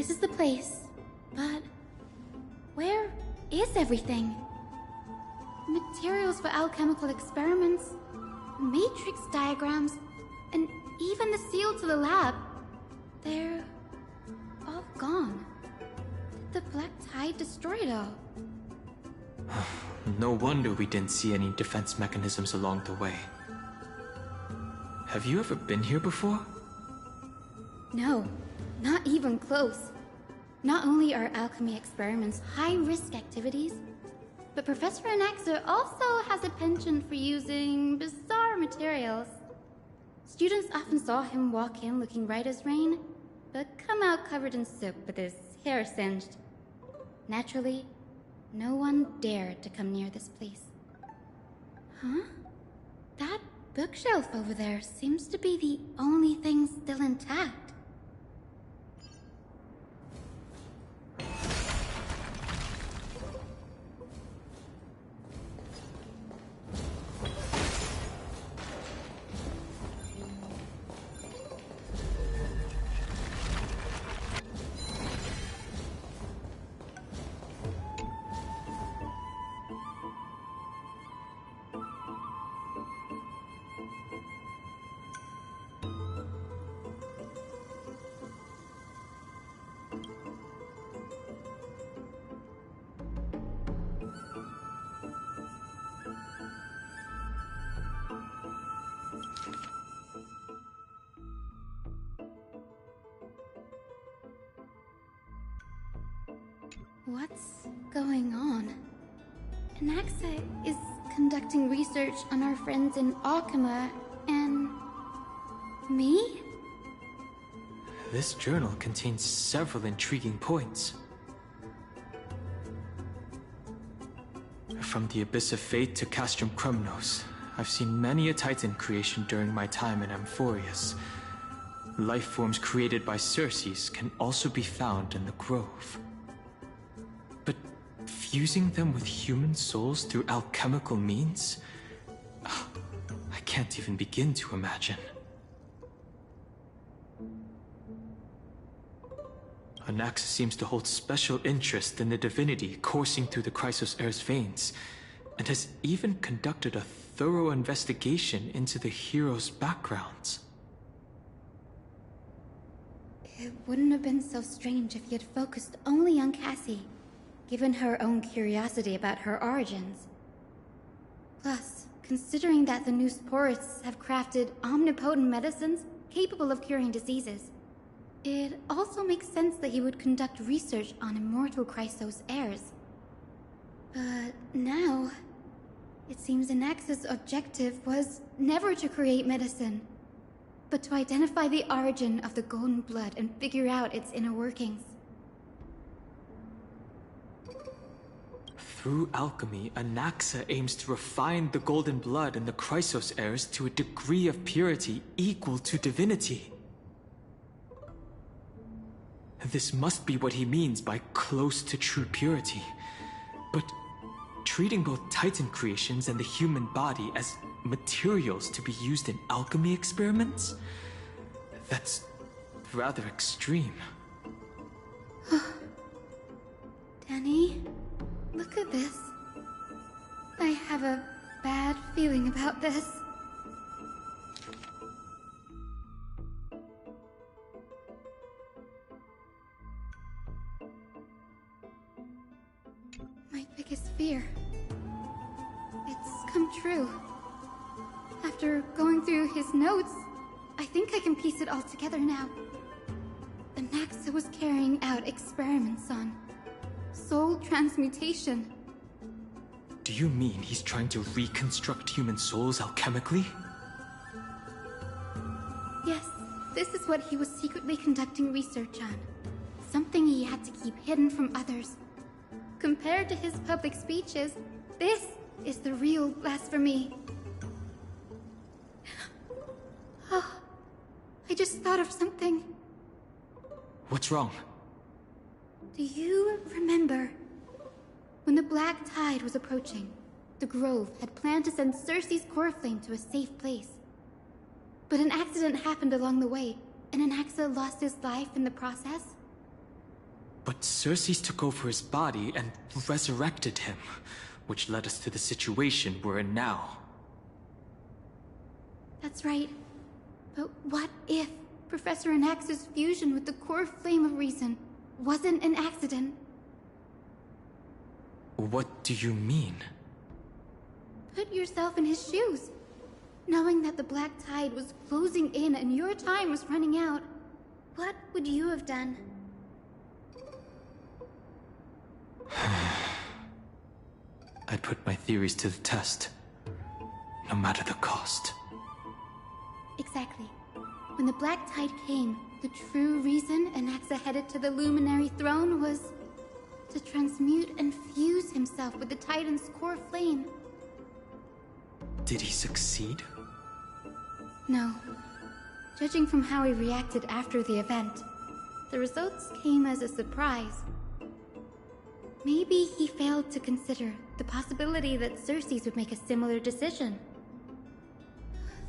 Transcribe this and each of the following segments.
this is the place. But where is everything? Materials for alchemical experiments, matrix diagrams, and even the seal to the lab. They're all gone. Did the Black Tide destroy it all? No wonder we didn't see any defense mechanisms along the way. Have you ever been here before? No, not even close. Not only are alchemy experiments high-risk activities, but Professor Anaxa also has a penchant for using bizarre materials. Students often saw him walk in looking right as rain, but come out covered in soap with his hair singed. Naturally, no one dared to come near this place. Huh? That bookshelf over there seems to be the only thing still intact. What's going on? Anaxa is conducting research on our friends in Alchema and... me? This journal contains several intriguing points. From the Abyss of Fate to Castrum Krumnos, I've seen many a Titan creation during my time in Amphorius. Life forms created by Circes can also be found in the Grove. But fusing them with human souls through alchemical means? I can't even begin to imagine. Anaxa seems to hold special interest in the divinity coursing through the Chrysos Heir's veins, and has even conducted a thorough investigation into the heroes' backgrounds. It wouldn't have been so strange if he had focused only on Cassie, given her own curiosity about her origins. Plus, considering that the new Sporists have crafted omnipotent medicines capable of curing diseases, it also makes sense that he would conduct research on immortal Chrysos heirs. But now, it seems Anaxa's objective was never to create medicine, but to identify the origin of the golden blood and figure out its inner workings. Through alchemy, Anaxa aims to refine the golden blood in the Chrysos heirs to a degree of purity equal to divinity. This must be what he means by close to true purity. But treating both Titan creations and the human body as materials to be used in alchemy experiments? That's rather extreme. Danny, look at this. I have a bad feeling about this. My biggest fear. It's come true. After going through his notes, I think I can piece it all together now. Anaxa was carrying out experiments on soul transmutation. Do you mean he's trying to reconstruct human souls alchemically? Yes, this is what he was secretly conducting research on. Something he had to keep hidden from others. Compared to his public speeches, this is the real blasphemy. Oh, I just thought of something. What's wrong? Do you remember when the Black Tide was approaching? The Grove had planned to send Circe's core flame to a safe place. But an accident happened along the way, and Anaxa lost his life in the process? But Cersei took over his body and resurrected him, which led us to the situation we're in now. That's right. But what if Professor Anax's fusion with the core flame of reason wasn't an accident? What do you mean? Put yourself in his shoes. Knowing that the black tide was closing in and your time was running out, what would you have done? I'd put my theories to the test, no matter the cost. Exactly. When the black tide came, the true reason Anaxa headed to the Luminary Throne was to transmute and fuse himself with the Titan's core flame. Did he succeed? No. Judging from how he reacted after the event, the results came as a surprise. Maybe he failed to consider the possibility that Cersei's would make a similar decision.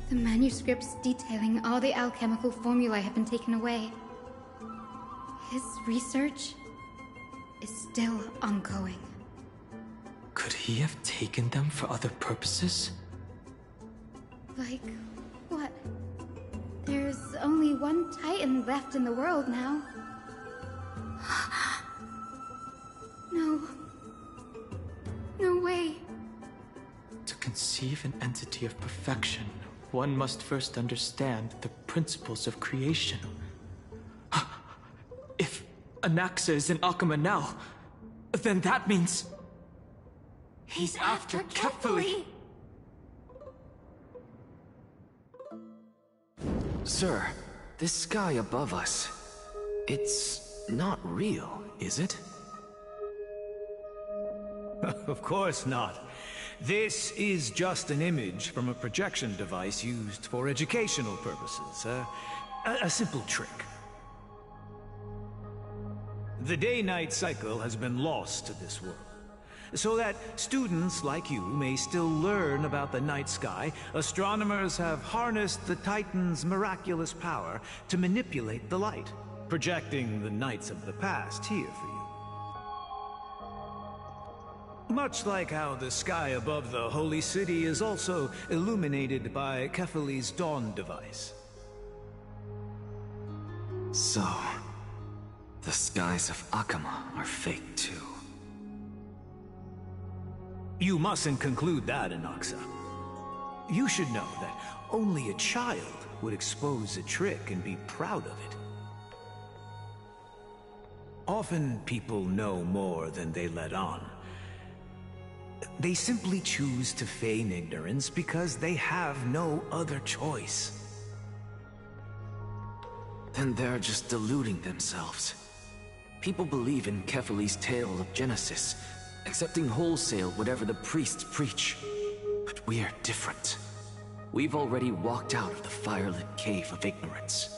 The manuscripts detailing all the alchemical formulae have been taken away. His research is still ongoing. Could he have taken them for other purposes? Like, what? There's only one Titan left in the world now. No. No way. To conceive an entity of perfection, one must first understand the principles of creation. If Anaxa is in Akama now, then that means... He's after Kefali! Sir, this sky above us, it's not real, is it? Of course not. This is just an image from a projection device used for educational purposes. A simple trick. The day-night cycle has been lost to this world. So that students like you may still learn about the night sky, astronomers have harnessed the Titan's miraculous power to manipulate the light, projecting the nights of the past here for you. Much like how the sky above the Holy City is also illuminated by Kefali's dawn device. So, the skies of Akama are fake too. You mustn't conclude that, Anaxa. You should know that only a child would expose a trick and be proud of it. Often people know more than they let on. They simply choose to feign ignorance because they have no other choice. Then they're just deluding themselves. People believe in Kefali's tale of Genesis, accepting wholesale whatever the priests preach. But we're different. We've already walked out of the firelit cave of ignorance.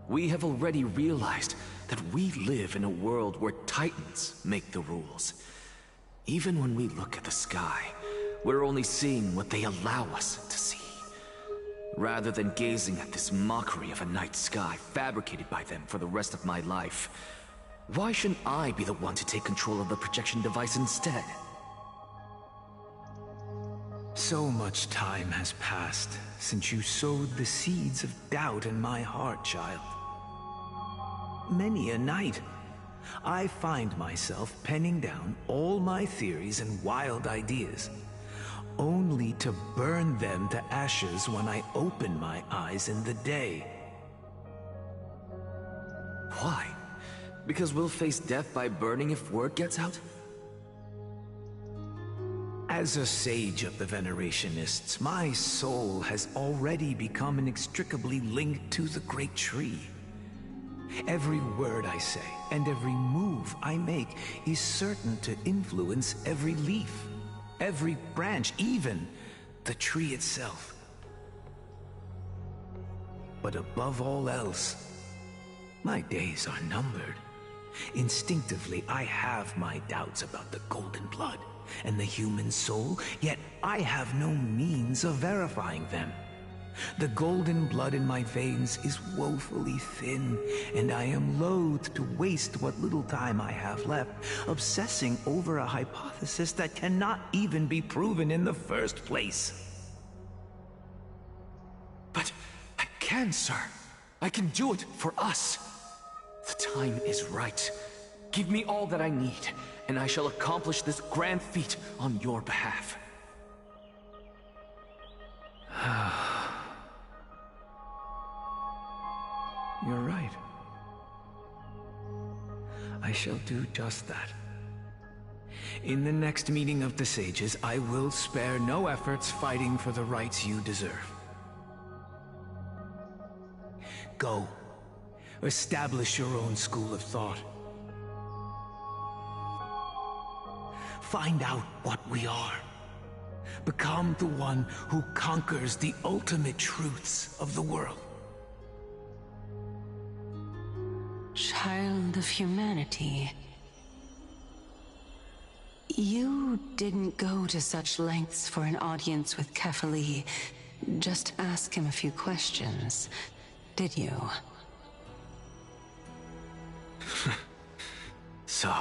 We have already realized that we live in a world where Titans make the rules. Even when we look at the sky, we're only seeing what they allow us to see. Rather than gazing at this mockery of a night sky fabricated by them for the rest of my life, why shouldn't I be the one to take control of the projection device instead? So much time has passed since you sowed the seeds of doubt in my heart, child. Many a night, I find myself penning down all my theories and wild ideas, only to burn them to ashes when I open my eyes in the day. Why? Because we'll face death by burning if word gets out? As a sage of the Venerationists, my soul has already become inextricably linked to the great tree. Every word I say and every move I make is certain to influence every leaf, every branch, even the tree itself. But above all else, my days are numbered. Instinctively, I have my doubts about the golden blood and the human soul, yet I have no means of verifying them. The golden blood in my veins is woefully thin, and I am loath to waste what little time I have left obsessing over a hypothesis that cannot even be proven in the first place. But I can, sir. I can do it for us. The time is right. Give me all that I need, and I shall accomplish this grand feat on your behalf. You're right. I shall do just that. In the next meeting of the sages, I will spare no efforts fighting for the rights you deserve. Go. Establish your own school of thought. Find out what we are. Become the one who conquers the ultimate truths of the world. Child of humanity. You didn't go to such lengths for an audience with Kefali. Just ask him a few questions, did you? So,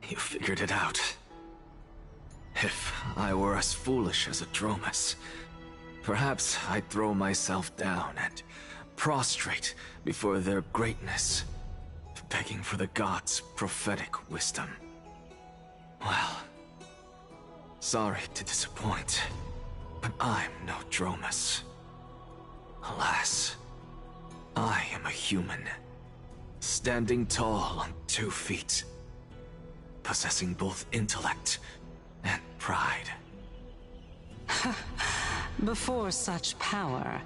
you figured it out. If I were as foolish as a Dromus, perhaps I'd throw myself down and prostrate before their greatness, begging for the gods' prophetic wisdom. Well, sorry to disappoint, but I'm no Dromus. Alas, I am a human, standing tall on 2 feet, possessing both intellect and pride. Before such power,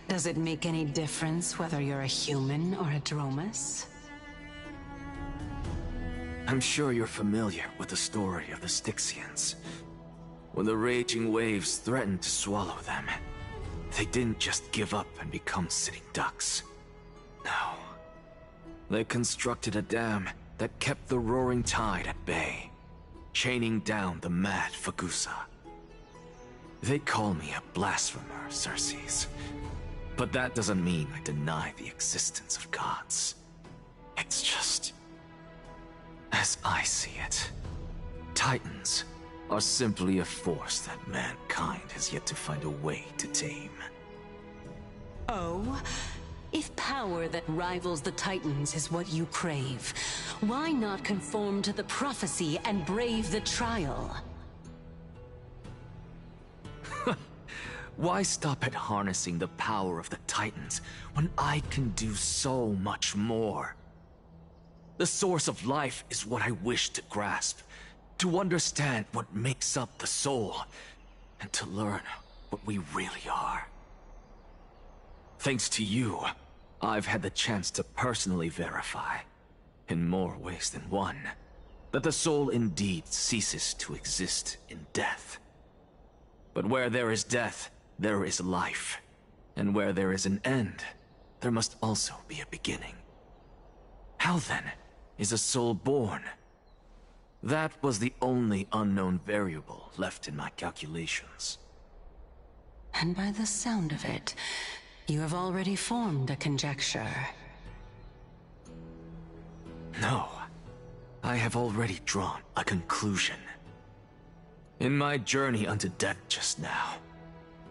does it make any difference whether you're a human or a Dromus? I'm sure you're familiar with the story of the Styxians. When the raging waves threatened to swallow them, they didn't just give up and become sitting ducks. No. They constructed a dam that kept the roaring tide at bay, chaining down the mad Fagusa. They call me a blasphemer, Circes. But that doesn't mean I deny the existence of gods. It's just, as I see it, Titans are simply a force that mankind has yet to find a way to tame. Oh? If power that rivals the Titans is what you crave, why not conform to the prophecy and brave the trial? Why stop at harnessing the power of the Titans when I can do so much more? The source of life is what I wish to grasp, to understand what makes up the soul, and to learn what we really are. Thanks to you, I've had the chance to personally verify, in more ways than one, that the soul indeed ceases to exist in death. But where there is death, there is life. And where there is an end, there must also be a beginning. How then is a soul born? That was the only unknown variable left in my calculations. And by the sound of it, you have already formed a conjecture. No, I have already drawn a conclusion. In my journey unto death just now,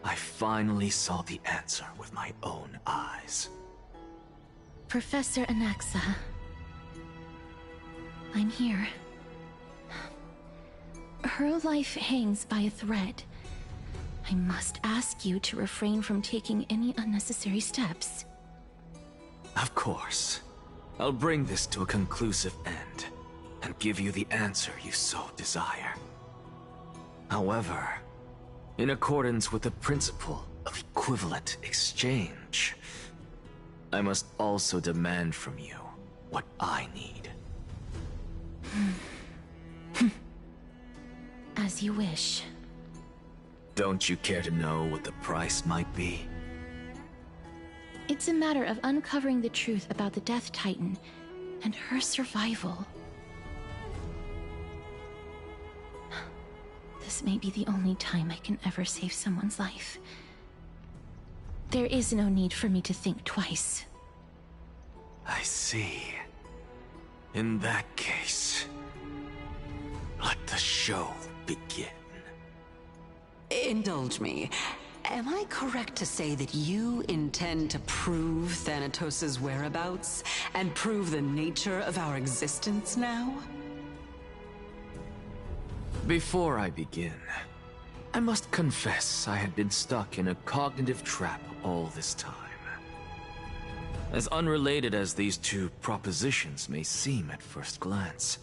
I finally saw the answer with my own eyes. Professor Anaxa. I'm here. Her life hangs by a thread. I must ask you to refrain from taking any unnecessary steps. Of course. I'll bring this to a conclusive end, and give you the answer you so desire. However, in accordance with the principle of equivalent exchange, I must also demand from you what I need. As you wish. Don't you care to know what the price might be? It's a matter of uncovering the truth about the Death Titan and her survival. This may be the only time I can ever save someone's life. There is no need for me to think twice. I see. In that case, let the show begin. Indulge me. Am I correct to say that you intend to prove Thanatos' whereabouts and prove the nature of our existence now? Before I begin, I must confess I had been stuck in a cognitive trap all this time. As unrelated as these two propositions may seem at first glance,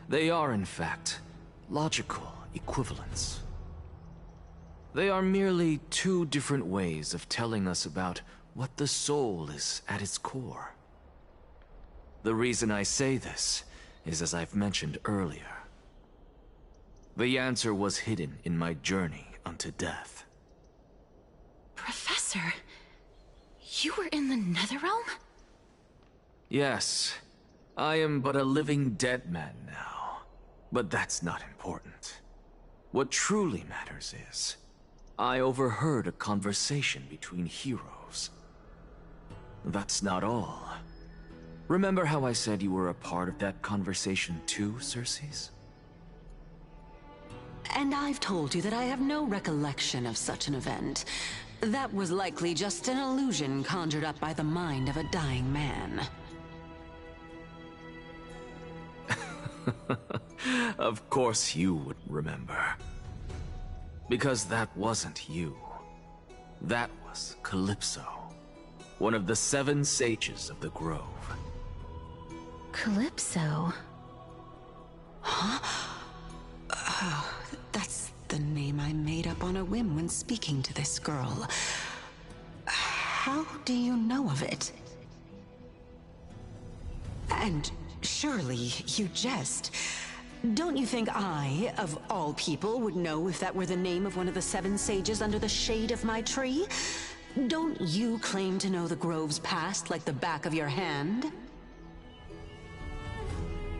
they are in fact logical equivalents. They are merely two different ways of telling us about what the soul is at its core. The reason I say this is as I've mentioned earlier. The answer was hidden in my journey unto death. Professor, you were in the Netherrealm? Yes, I am but a living dead man now. But that's not important. What truly matters is, I overheard a conversation between heroes. That's not all. Remember how I said you were a part of that conversation too, Circes? And I've told you that I have no recollection of such an event. That was likely just an illusion conjured up by the mind of a dying man. Of course you would remember. Because that wasn't you. That was Calypso, one of the 7 sages of the Grove. Calypso? Huh? Oh, that's the name I made up on a whim when speaking to this girl. How do you know of it? And surely you jest. Don't you think I, of all people, would know if that were the name of one of the 7 sages under the shade of my tree? Don't you claim to know the Grove's past like the back of your hand?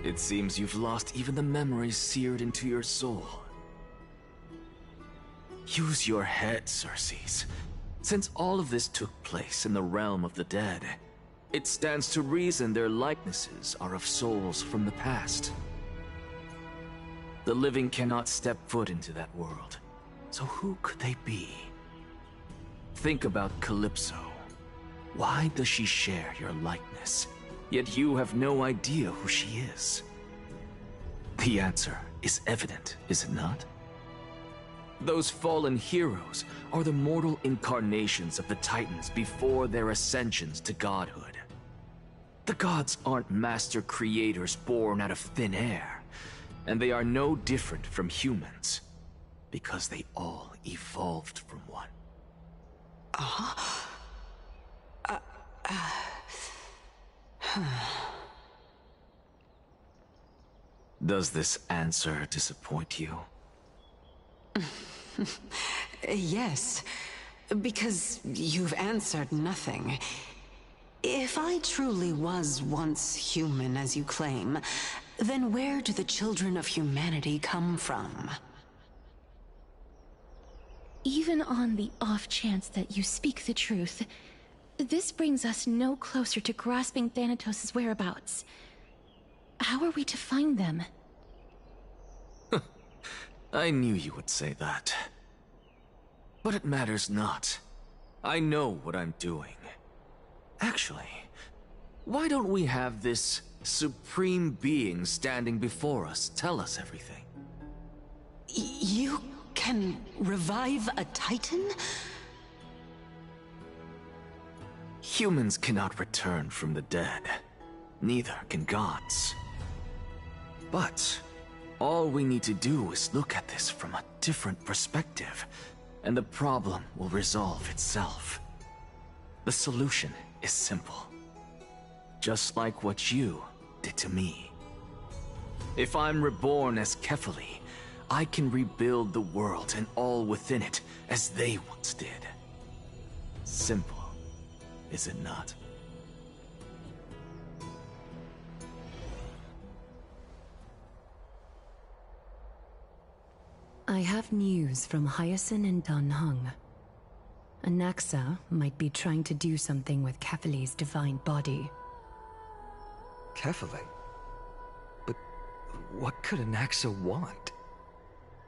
It seems you've lost even the memories seared into your soul. Use your head, Circes. Since all of this took place in the realm of the dead, it stands to reason their likenesses are of souls from the past. The living cannot step foot into that world, so who could they be? Think about Calypso. Why does she share your likeness, yet you have no idea who she is? The answer is evident, is it not? Those fallen heroes are the mortal incarnations of the Titans before their ascensions to godhood. The gods aren't master creators born out of thin air, and they are no different from humans, because they all evolved from one. Does this answer disappoint you? Yes, because you've answered nothing. If I truly was once human, as you claim, then where do the children of humanity come from? Even on the off chance that you speak the truth, this brings us no closer to grasping Thanatos' whereabouts. How are we to find them? I knew you would say that. But it matters not. I know what I'm doing. Actually, why don't we have this supreme being standing before us tell us everything? You can revive a Titan? Humans cannot return from the dead. Neither can gods. But all we need to do is look at this from a different perspective, and the problem will resolve itself. The solution is simple. Just like what you did to me. If I'm reborn as Kefali, I can rebuild the world and all within it as they once did. Simple, is it not? I have news from Hyacinth and Dan Heng. Anaxa might be trying to do something with Kephale's divine body. Kephale? But what could Anaxa want?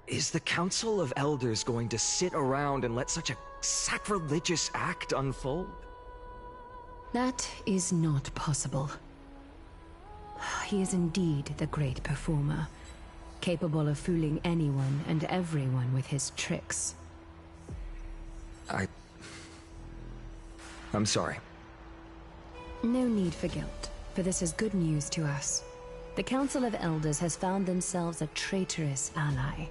Is the Council of Elders going to sit around and let such a sacrilegious act unfold? That is not possible. He is indeed the great performer, capable of fooling anyone and everyone with his tricks. I'm sorry. No need for guilt, for this is good news to us. The Council of Elders has found themselves a traitorous ally.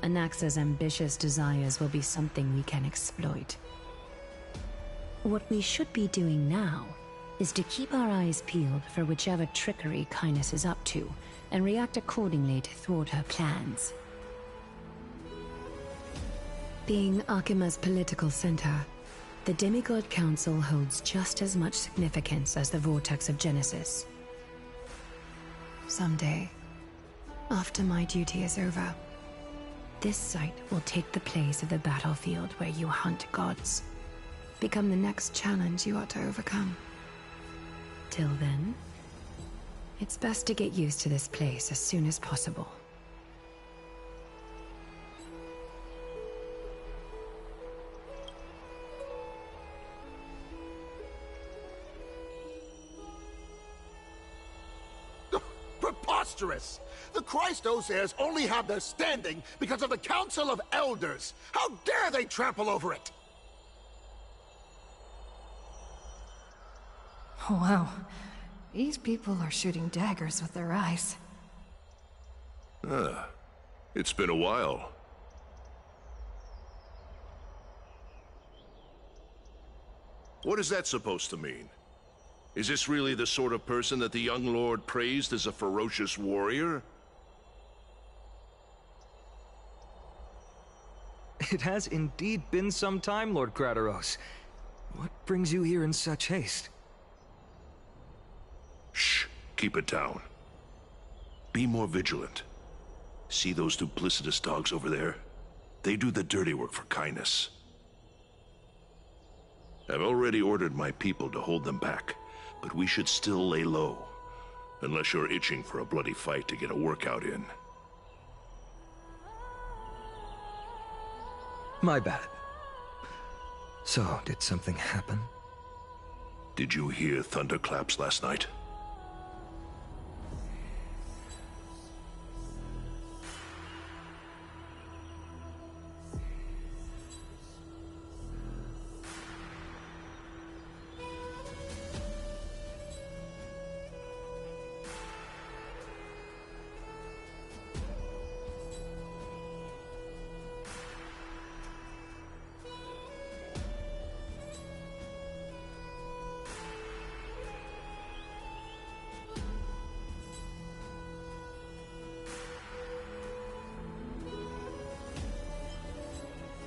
Anaxa's ambitious desires will be something we can exploit. What we should be doing now is to keep our eyes peeled for whichever trickery Kindness is up to, and react accordingly to thwart her plans. Being Akima's political center, the Demigod Council holds just as much significance as the Vortex of Genesis. Someday, after my duty is over, this site will take the place of the battlefield where you hunt gods. Become the next challenge you ought to overcome. Till then, it's best to get used to this place as soon as possible. Preposterous! The Christos heirs only have their standing because of the Council of Elders! How dare they trample over it! Oh, wow. These people are shooting daggers with their eyes. It's been a while. What is that supposed to mean? Is this really the sort of person that the young lord praised as a ferocious warrior? It has indeed been some time, Lord Krateros. What brings you here in such haste? Shh, keep it down. Be more vigilant. See those duplicitous dogs over there? They do the dirty work for Kindness. I've already ordered my people to hold them back, but we should still lay low. Unless you're itching for a bloody fight to get a workout in. My bad. So, did something happen? Did you hear thunderclaps last night?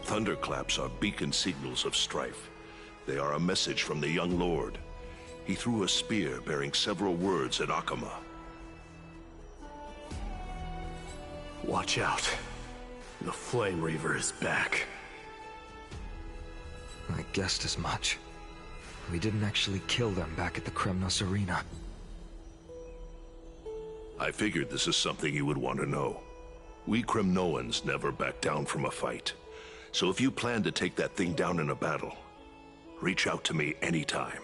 Thunderclaps are beacon signals of strife. They are a message from the young lord. He threw a spear bearing several words at Akama. Watch out. The Flame Reaver is back. I guessed as much. We didn't actually kill them back at the Kremnos Arena. I figured this is something you would want to know. We Kremnoans never back down from a fight. So if you plan to take that thing down in a battle, reach out to me anytime.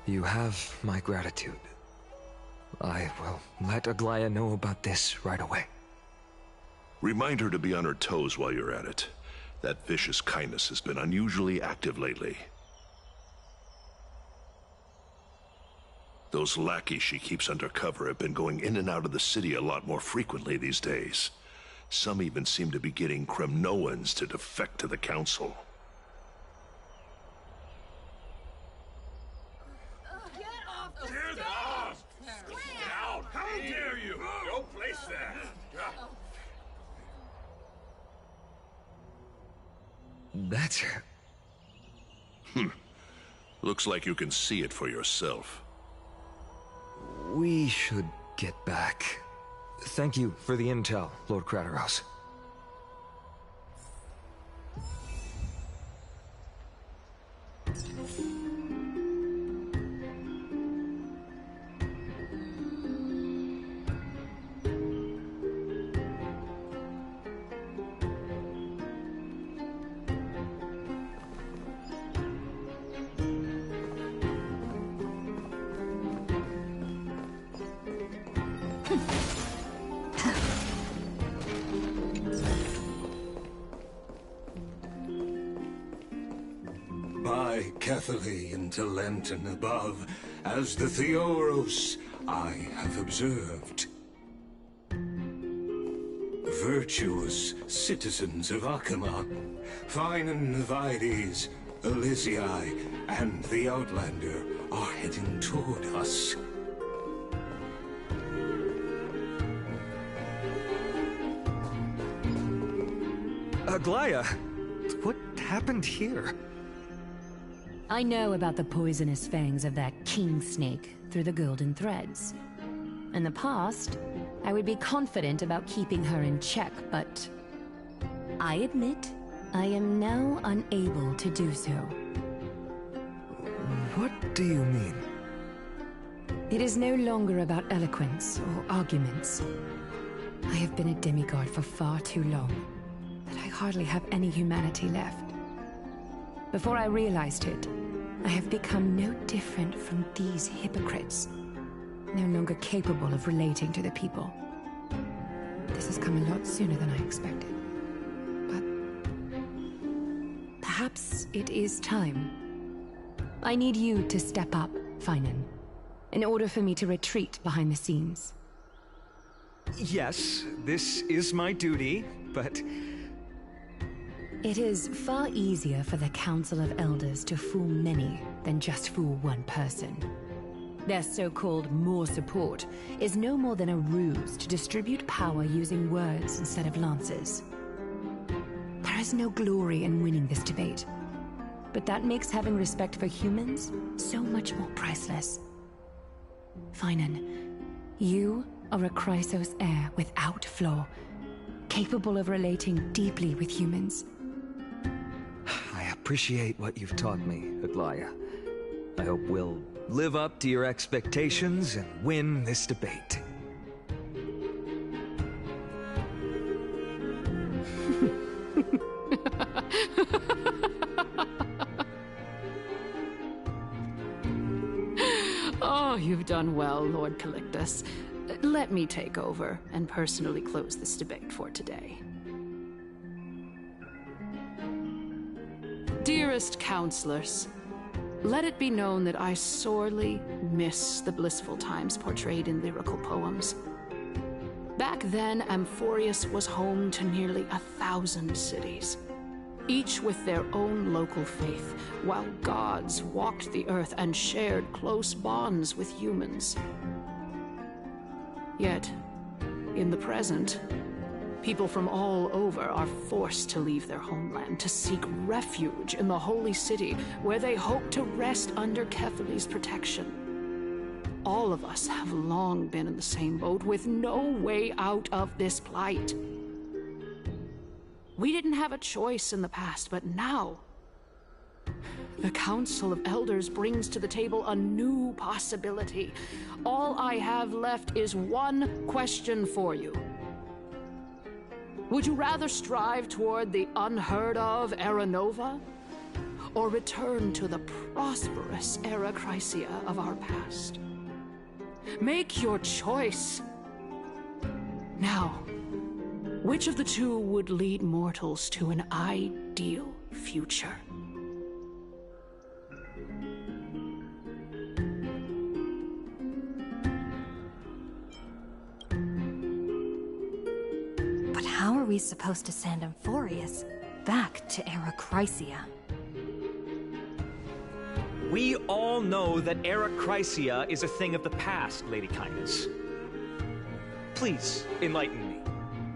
You have my gratitude. I will let Aglaya know about this right away. Remind her to be on her toes while you're at it. That vicious Kindness has been unusually active lately. Those lackeys she keeps under cover have been going in and out of the city a lot more frequently these days. Some even seem to be getting Kremnoans to defect to the Council. Get off the stage! Down! How dare you! Don't place that! That's her. Looks like you can see it for yourself. We should get back. Thank you for the intel, Lord Krateros. By Catholic into Lenten above, as the Theoros I have observed. Virtuous citizens of Akamon, fine Vides, Elysiae, and the Outlander are heading toward us. Aglaya, what happened here? I know about the poisonous fangs of that king snake through the golden threads. In the past, I would be confident about keeping her in check, but I admit I am now unable to do so. What do you mean? It is no longer about eloquence or arguments. I have been a demigod for far too long, that I hardly have any humanity left. Before I realized it, I have become no different from these hypocrites, no longer capable of relating to the people. This has come a lot sooner than I expected. But perhaps it is time. I need you to step up, Finan, in order for me to retreat behind the scenes. Yes, this is my duty, but... It is far easier for the Council of Elders to fool many than just fool one person. Their so-called more support is no more than a ruse to distribute power using words instead of lances. There is no glory in winning this debate, but that makes having respect for humans so much more priceless. Finan, you are a Chrysos heir without flaw, capable of relating deeply with humans. I appreciate what you've taught me, Aglaya. I hope we'll live up to your expectations and win this debate. Oh, you've done well, Lord Calictus. Let me take over and personally close this debate for today. Dearest counselors, let it be known that I sorely miss the blissful times portrayed in lyrical poems. Back then, Amphorius was home to nearly 1,000 cities, each with their own local faith, while gods walked the earth and shared close bonds with humans. Yet, in the present, people from all over are forced to leave their homeland to seek refuge in the holy city, where they hope to rest under Kephal's protection. All of us have long been in the same boat, with no way out of this plight. We didn't have a choice in the past, but now, the Council of Elders brings to the table a new possibility. All I have left is one question for you. Would you rather strive toward the unheard of Era Nova, or return to the prosperous Era Chrysia of our past? Make your choice. Now, which of the two would lead mortals to an ideal future? But how are we supposed to send Amphorius back to Era Chrysia? We all know that Era Chrysia is a thing of the past, Lady Kindness. Please, enlighten me.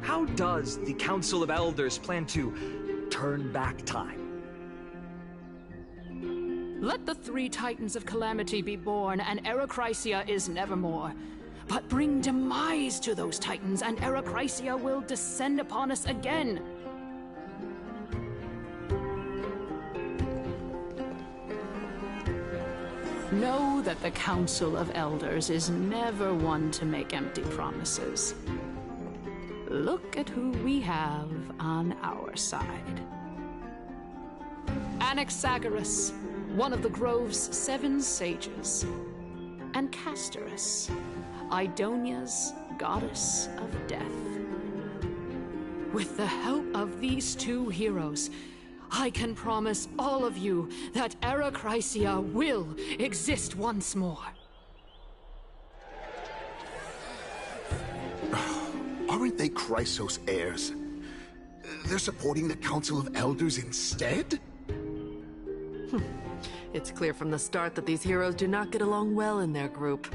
How does the Council of Elders plan to turn back time? Let the 3 Titans of Calamity be born, and Era Chrysia is nevermore. But bring demise to those Titans, and Era Chrysia will descend upon us again. know that the Council of Elders is never one to make empty promises. Look at who we have on our side. Anaxagoras, one of the Grove's 7 sages, and Castorus, Idonia's goddess of death. With the help of these 2 heroes, I can promise all of you that Era Chrysia will exist once more. Aren't they Chrysos heirs? They're supporting the Council of Elders instead? It's clear from the start that these heroes do not get along well in their group.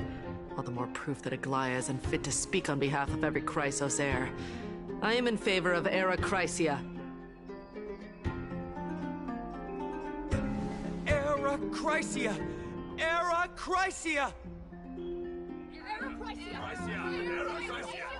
All the more proof that Aglaya is unfit to speak on behalf of every Chrysos heir. I am in favor of Era Chrysia. Era Chrysia! Era Chrysia! Era Chrysia!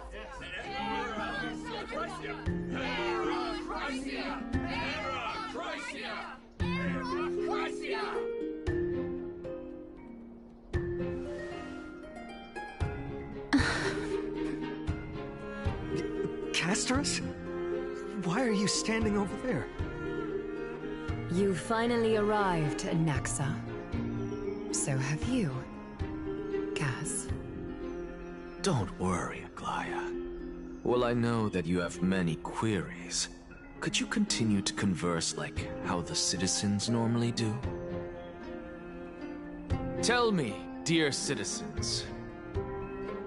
Castorus? Why are you standing over there? You finally arrived, Naxa. So have you, Cass. Don't worry, Aglaya. Well, I know that you have many queries. Could you continue to converse like how the citizens normally do? Tell me, dear citizens,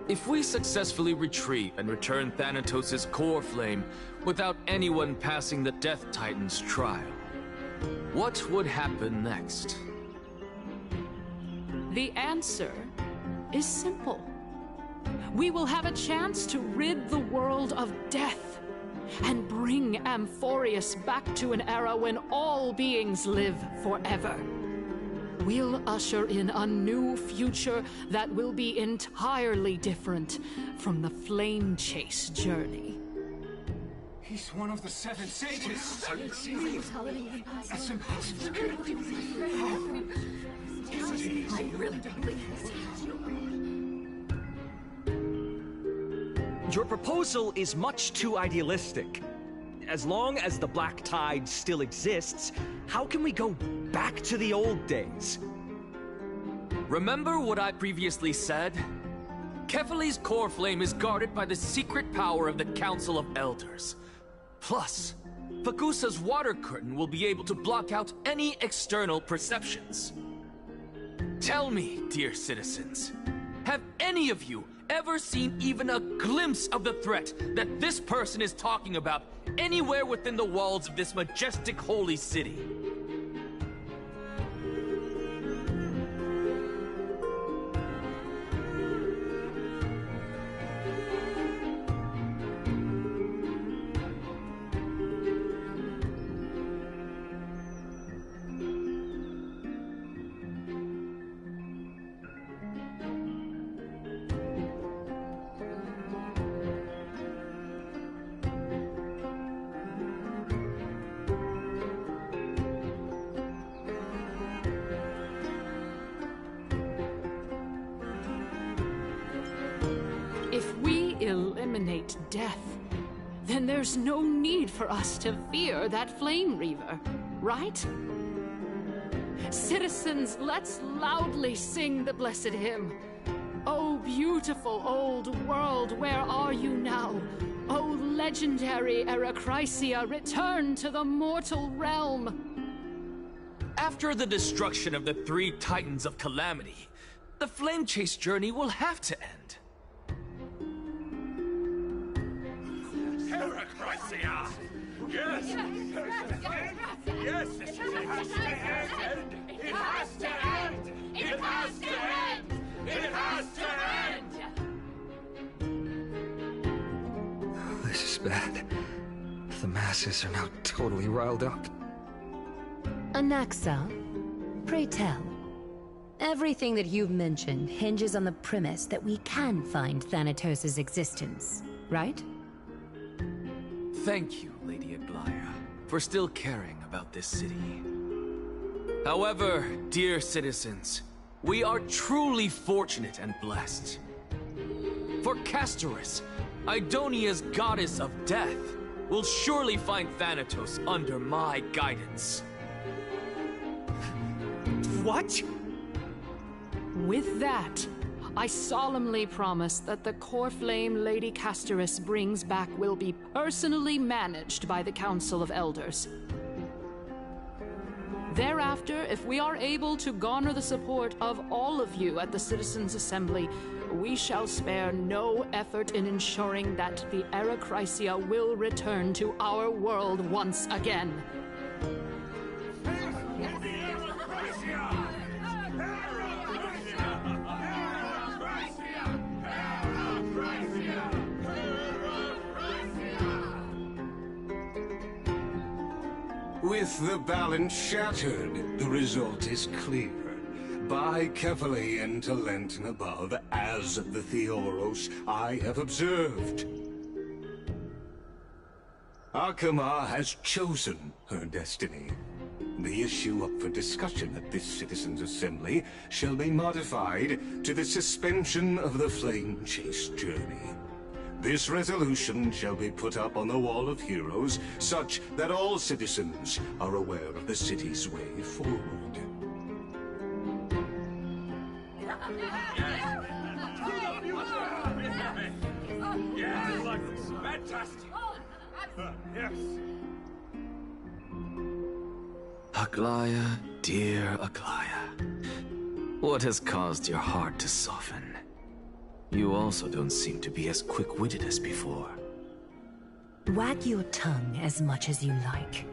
if we successfully retrieve and return Thanatos' core flame without anyone passing the Death Titan's trial, what would happen next? The answer is simple. We will have a chance to rid the world of death and bring Amphorius back to an era when all beings live forever. We'll usher in a new future that will be entirely different from the Flame Chase journey. He's one of the 7 sages. That's impossible. I really don't believe this. Your proposal is much too idealistic. As long as the Black Tide still exists, how can we go back to the old days? Remember what I previously said? Kefali's core flame is guarded by the secret power of the Council of Elders. Plus, Fagusa's water curtain will be able to block out any external perceptions. Tell me, dear citizens, have any of you ever seen even a glimpse of the threat that this person is talking about anywhere within the walls of this majestic holy city? If we eliminate death, then there's no need for us to fear that Flame Reaver, right? Citizens, let's loudly sing the blessed hymn. Oh, beautiful old world, where are you now? Oh, legendary Era Chrysia, return to the mortal realm. After the destruction of the 3 Titans of Calamity, the Flame Chase journey will have to end. Era Chrysia! Yes! Yes! It has to end! It has to end! It has to end! It has to end! This is bad. The masses are now totally riled up. Anaxa, pray tell. Everything that you've mentioned hinges on the premise that we can find Thanatos' existence, right? Thank you, Lady Aglaya, for still caring about this city. However, dear citizens, We are truly fortunate and blessed. For Castorus, Idonia's goddess of death, will surely find Thanatos under my guidance. What? With that, I solemnly promise that the core flame Lady Castorus brings back will be personally managed by the Council of Elders. Thereafter, if we are able to garner the support of all of you at the Citizens' Assembly, we shall spare no effort in ensuring that the Era Chrysia will return to our world once again. With the balance shattered, the result is clear. Buy carefully into Lenten above, as the Theoros I have observed. Akama has chosen her destiny. The issue up for discussion at this Citizens' Assembly shall be modified to the suspension of the Flame Chase journey. This resolution shall be put up on the Wall of Heroes, such that all citizens are aware of the city's way forward. Fantastic! Yes! Aglaya, dear Aglaya. What has caused your heart to soften? You also don't seem to be as quick-witted as before. Wag your tongue as much as you like.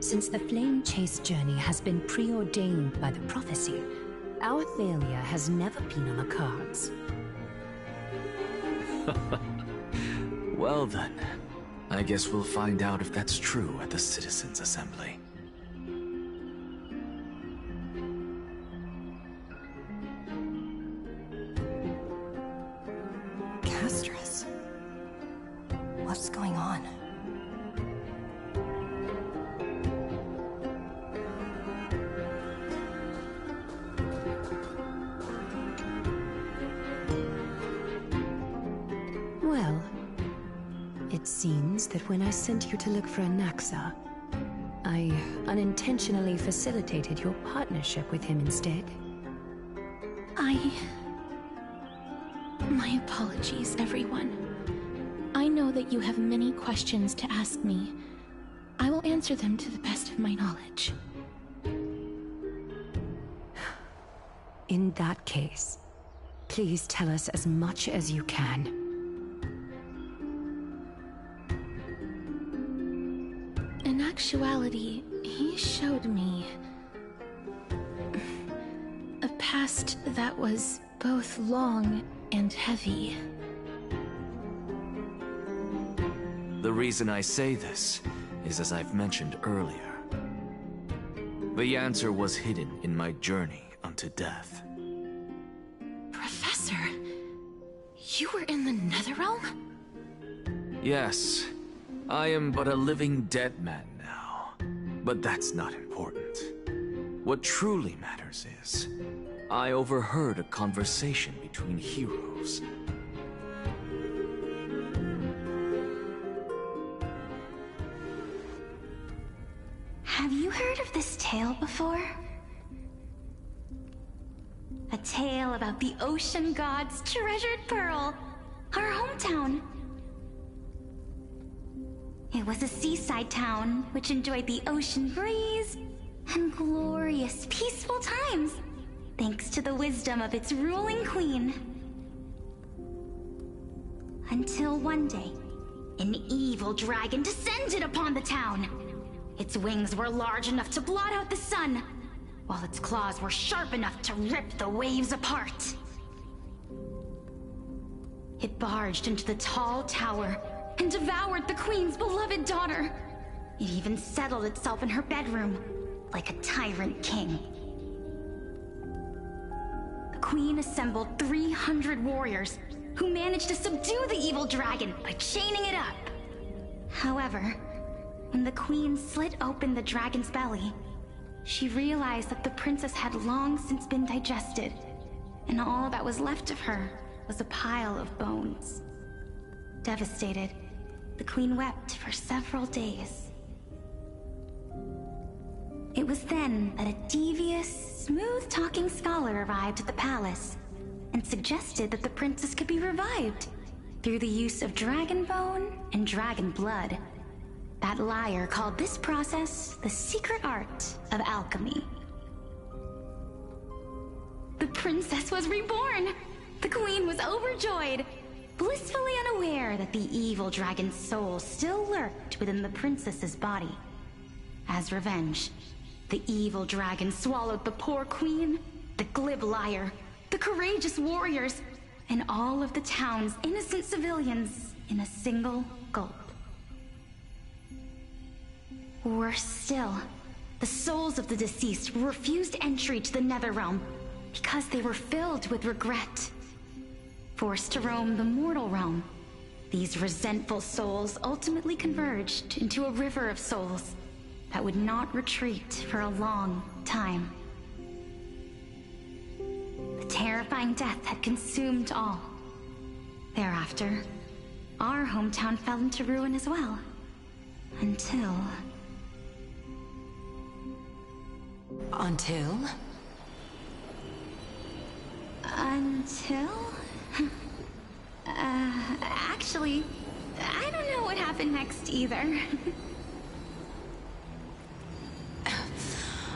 Since the Flame Chase journey has been preordained by the prophecy, our failure has never been on the cards. Well then, I guess we'll find out if that's true at the Citizens' Assembly. Castorus? What's going on? Well, it seems that when I sent you to look for Anaxa, I unintentionally facilitated your partnership with him instead. My apologies, everyone. I know that you have many questions to ask me. I will answer them to the best of my knowledge. In that case, please tell us as much as you can. In actuality, he showed me a past that was both long and heavy. The reason I say this is as I've mentioned earlier. The answer was hidden in my journey unto death. Professor, you were in the Netherrealm? Yes, I am but a living dead man now. But that's not important. What truly matters is, I overheard a conversation between heroes. Have you heard of this tale before? A tale about the ocean god's treasured pearl, our hometown. It was a seaside town which enjoyed the ocean breeze and glorious, peaceful times, thanks to the wisdom of its ruling queen. Until one day, an evil dragon descended upon the town. Its wings were large enough to blot out the sun, while its claws were sharp enough to rip the waves apart. It barged into the tall tower and devoured the queen's beloved daughter. It even settled itself in her bedroom, like a tyrant king. The queen assembled 300 warriors who managed to subdue the evil dragon by chaining it up. However, when the queen slit open the dragon's belly, she realized that the princess had long since been digested, and all that was left of her was a pile of bones. Devastated, the queen wept for several days. It was then that a devious, smooth-talking scholar arrived at the palace and suggested that the princess could be revived through the use of dragon bone and dragon blood. That liar called this process the secret art of alchemy. The princess was reborn! The queen was overjoyed, blissfully unaware that the evil dragon's soul still lurked within the princess's body. As revenge, the evil dragon swallowed the poor queen, the glib liar, the courageous warriors, and all of the town's innocent civilians in a single gulp. Worse still, the souls of the deceased refused entry to the Netherrealm because they were filled with regret. Forced to roam the mortal realm, these resentful souls ultimately converged into a river of souls that would not retreat for a long time. The terrifying death had consumed all. Thereafter, our hometown fell into ruin as well. Until... Until? Actually, I don't know what happened next either.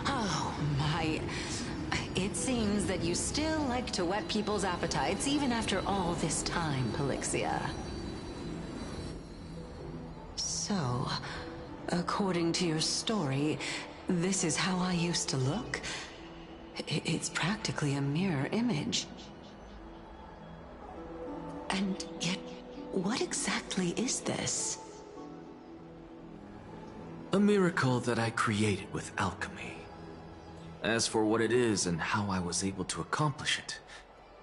Oh, my... It seems that you still like to whet people's appetites even after all this time, Pelixia. So, according to your story, this is how I used to look? It's practically a mirror image. And yet, what exactly is this? A miracle that I created with alchemy. As for what it is and how I was able to accomplish it,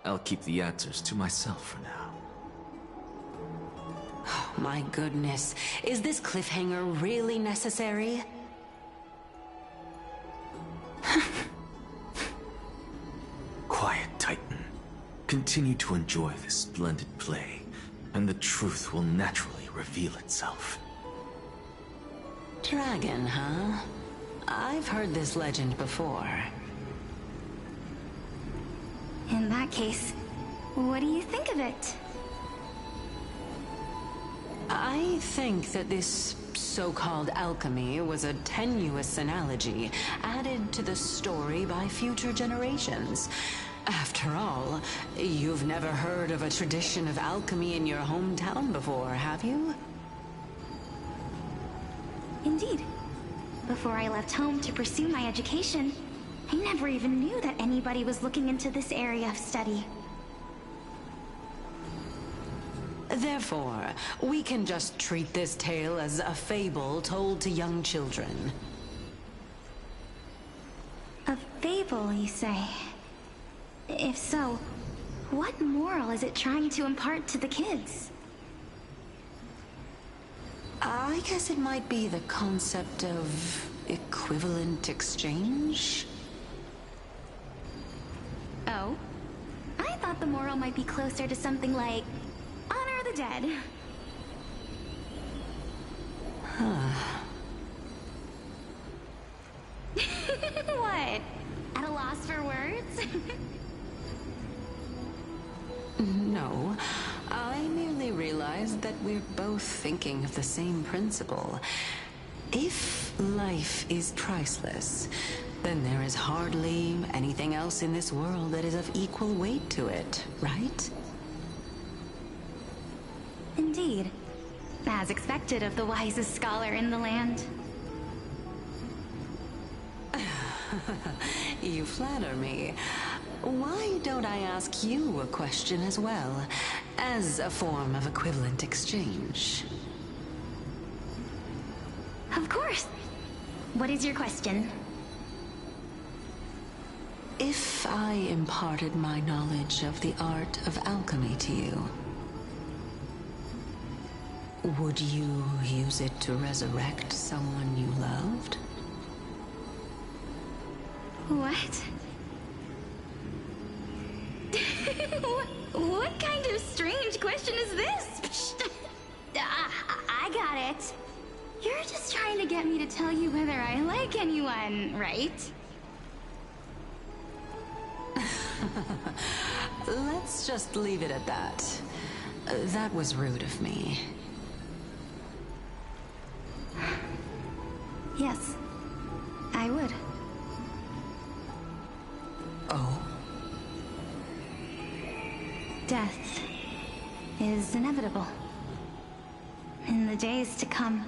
I'll keep the answers to myself for now. Oh, my goodness. Is this cliffhanger really necessary? Quiet, Titan. Continue to enjoy this splendid play, and the truth will naturally reveal itself. Dragon, huh? I've heard this legend before. In that case, what do you think of it? I think that this so-called alchemy was a tenuous analogy added to the story by future generations. After all, you've never heard of a tradition of alchemy in your hometown before, have you? Indeed. Before I left home to pursue my education, I never even knew that anybody was looking into this area of study. Therefore, we can just treat this tale as a fable told to young children. A fable, you say? If so, what moral is it trying to impart to the kids? I guess it might be the concept of equivalent exchange? Oh? I thought the moral might be closer to something like honor the dead. Huh. What? At a loss for words? No, I merely realized that we're both thinking of the same principle. If life is priceless, then there is hardly anything else in this world that is of equal weight to it, right? Indeed. As expected of the wisest scholar in the land. You flatter me. Why don't I ask you a question as well, as a form of equivalent exchange? Of course. What is your question? If I imparted my knowledge of the art of alchemy to you, would you use it to resurrect someone you loved? What? What kind of strange question is this? I got it. You're just trying to get me to tell you whether I like anyone, right? Let's just leave it at that. That was rude of me. Yes, I would. Oh? Death is inevitable. In the days to come,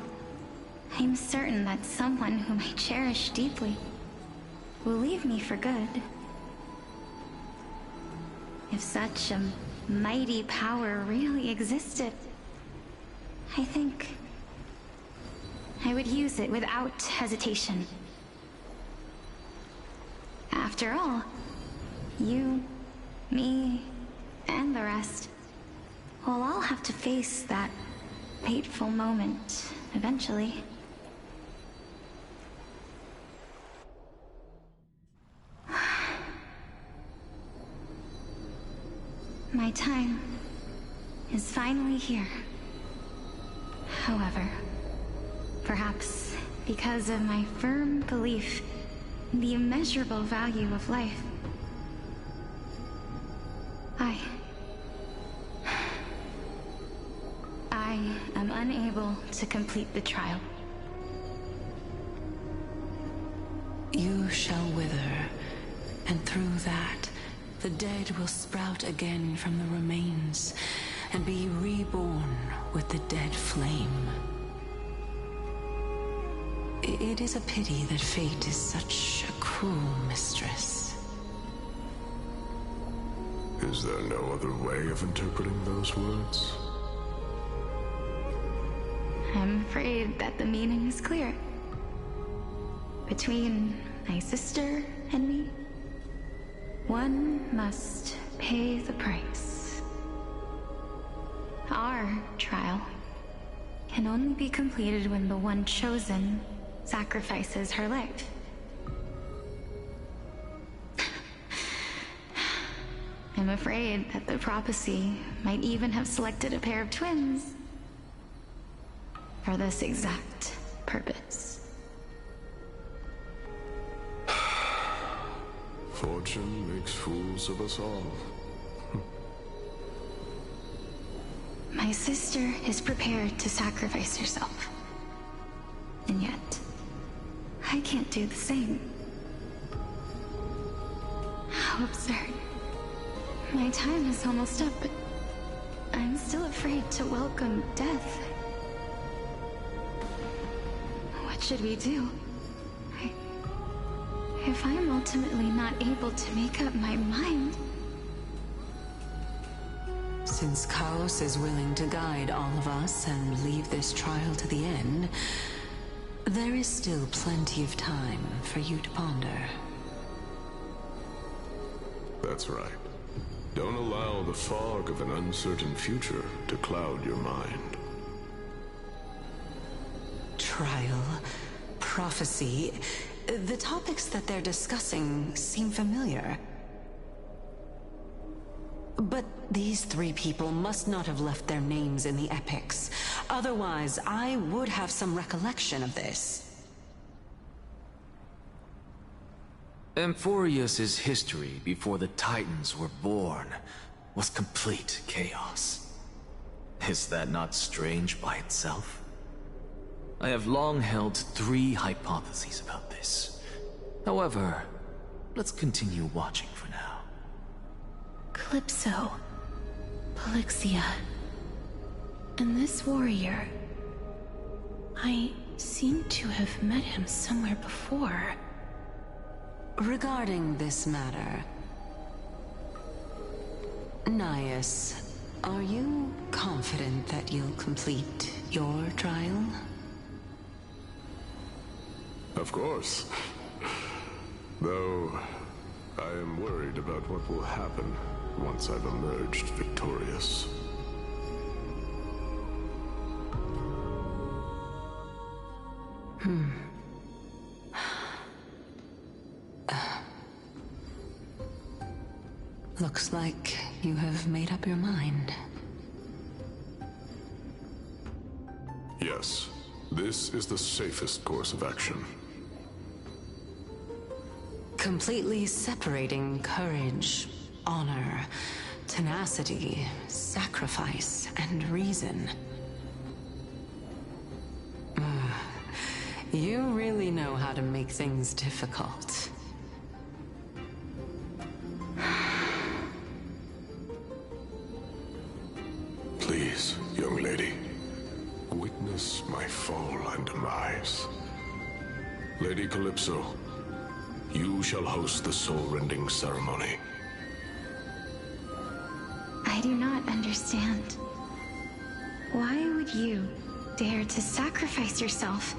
I'm certain that someone whom I cherish deeply will leave me for good. If such a mighty power really existed, I think I would use it without hesitation. After all, you, me, and the rest will all have to face that fateful moment eventually. My time is finally here. However, perhaps because of my firm belief in the immeasurable value of life, I am unable to complete the trial. You shall wither, and through that, the dead will sprout again from the remains, and be reborn with the dead flame. It is a pity that fate is such a cruel mistress. Is there no other way of interpreting those words? I'm afraid that the meaning is clear. Between my sister and me, one must pay the price. Our trial can only be completed when the one chosen sacrifices her life. I'm afraid that the prophecy might even have selected a pair of twins for this exact purpose. Fortune makes fools of us all. My sister is prepared to sacrifice herself. And yet, I can't do the same. How absurd. My time is almost up, but I'm still afraid to welcome death. What should we do? If I'm ultimately not able to make up my mind... Since Chaos is willing to guide all of us and leave this trial to the end, there is still plenty of time for you to ponder. That's right. Don't allow the fog of an uncertain future to cloud your mind. Trial, prophecy, the topics that they're discussing seem familiar. But these three people must not have left their names in the epics. Otherwise, I would have some recollection of this. Amphorius's history before the Titans were born was complete chaos. Is that not strange by itself? I have long held three hypotheses about this. However, let's continue watching for now. Calypso, Polixia, and this warrior. I seem to have met him somewhere before. Regarding this matter, Nias, are you confident that you'll complete your trial? Of course. Though, I am worried about what will happen once I've emerged victorious. Looks like you have made up your mind. Yes, this is the safest course of action. Completely separating courage, honor, tenacity, sacrifice, and reason. You really know how to make things difficult. Please, young lady, witness my fall and demise. Lady Calypso, you shall host the soul-rending ceremony. I do not understand. Why would you dare to sacrifice yourself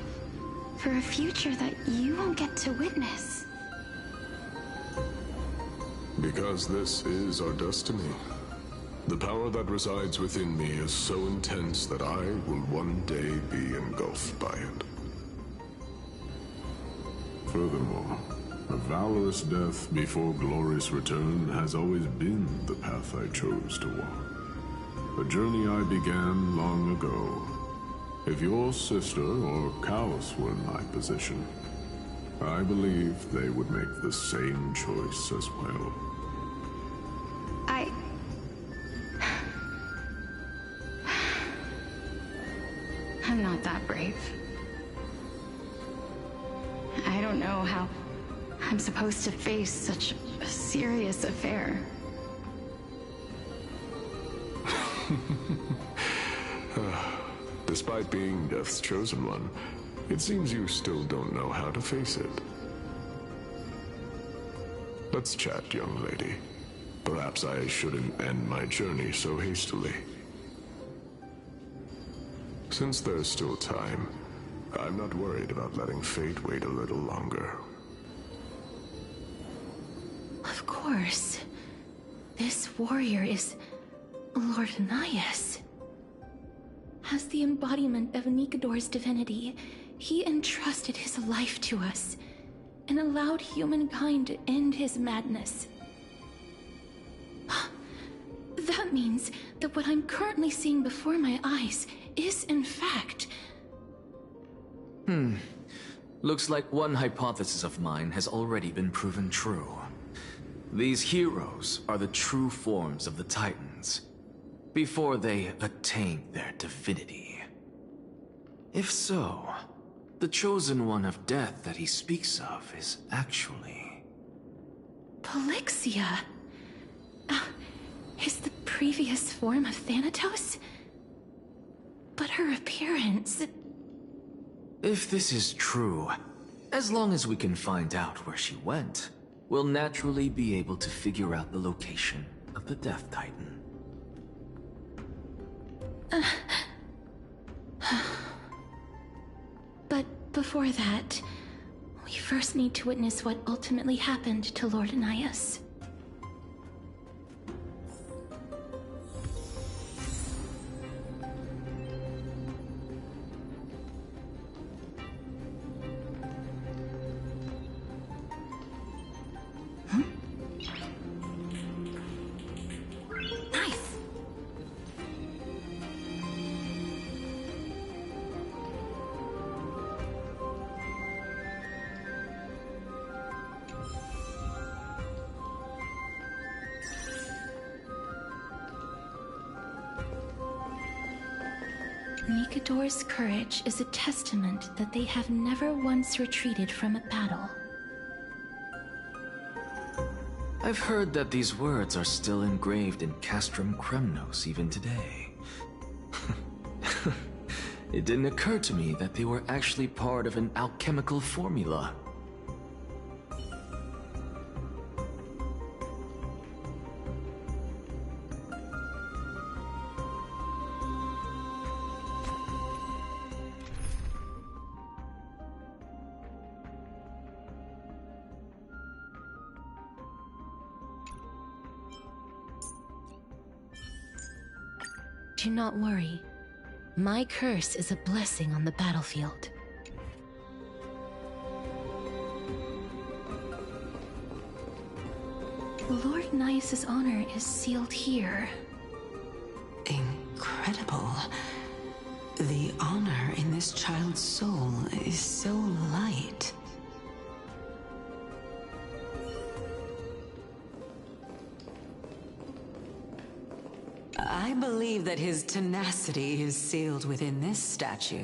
for a future that you won't get to witness? Because this is our destiny. The power that resides within me is so intense that I will one day be engulfed by it. Furthermore, a valorous death before glorious return has always been the path I chose to walk. A journey I began long ago. If your sister or Callus were in my position, I believe they would make the same choice as well. I'm not that brave. I don't know how I'm supposed to face such a serious affair. Despite being Death's chosen one, it seems you still don't know how to face it. Let's chat, young lady. Perhaps I shouldn't end my journey so hastily. Since there's still time, I'm not worried about letting fate wait a little longer. Of course. This warrior is Lord Anaias. As the embodiment of Nikador's divinity, he entrusted his life to us and allowed humankind to end his madness. That means that what I'm currently seeing before my eyes is, in fact... Looks like one hypothesis of mine has already been proven true. These heroes are the true forms of the Titans, before they attained their divinity. If so, the chosen one of death that he speaks of is actually... Polixia? Is the previous form of Thanatos? But her appearance... If this is true, as long as we can find out where she went, we'll naturally be able to figure out the location of the Death Titan. But before that, we first need to witness what ultimately happened to Lord Anaias. Nikador's courage is a testament that they have never once retreated from a battle. I've heard that these words are still engraved in Castrum Kremnos even today. It didn't occur to me that they were actually part of an alchemical formula. Do not worry. My curse is a blessing on the battlefield. Lord Nias's honor is sealed here. Incredible. The honor in this child's soul is so light. I believe that his tenacity is sealed within this statue.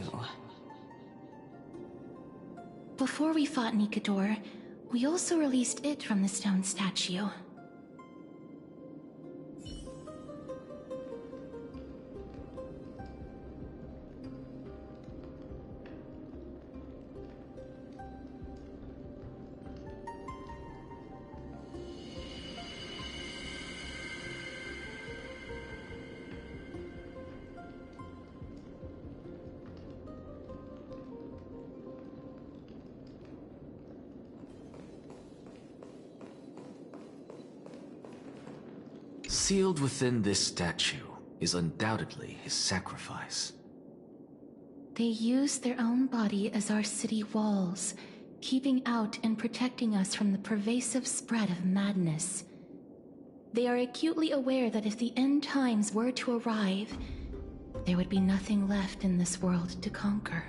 Before we fought Nikador, we also released it from the stone statue. Sealed within this statue is undoubtedly his sacrifice. They use their own body as our city walls, keeping out and protecting us from the pervasive spread of madness. They are acutely aware that if the end times were to arrive, there would be nothing left in this world to conquer.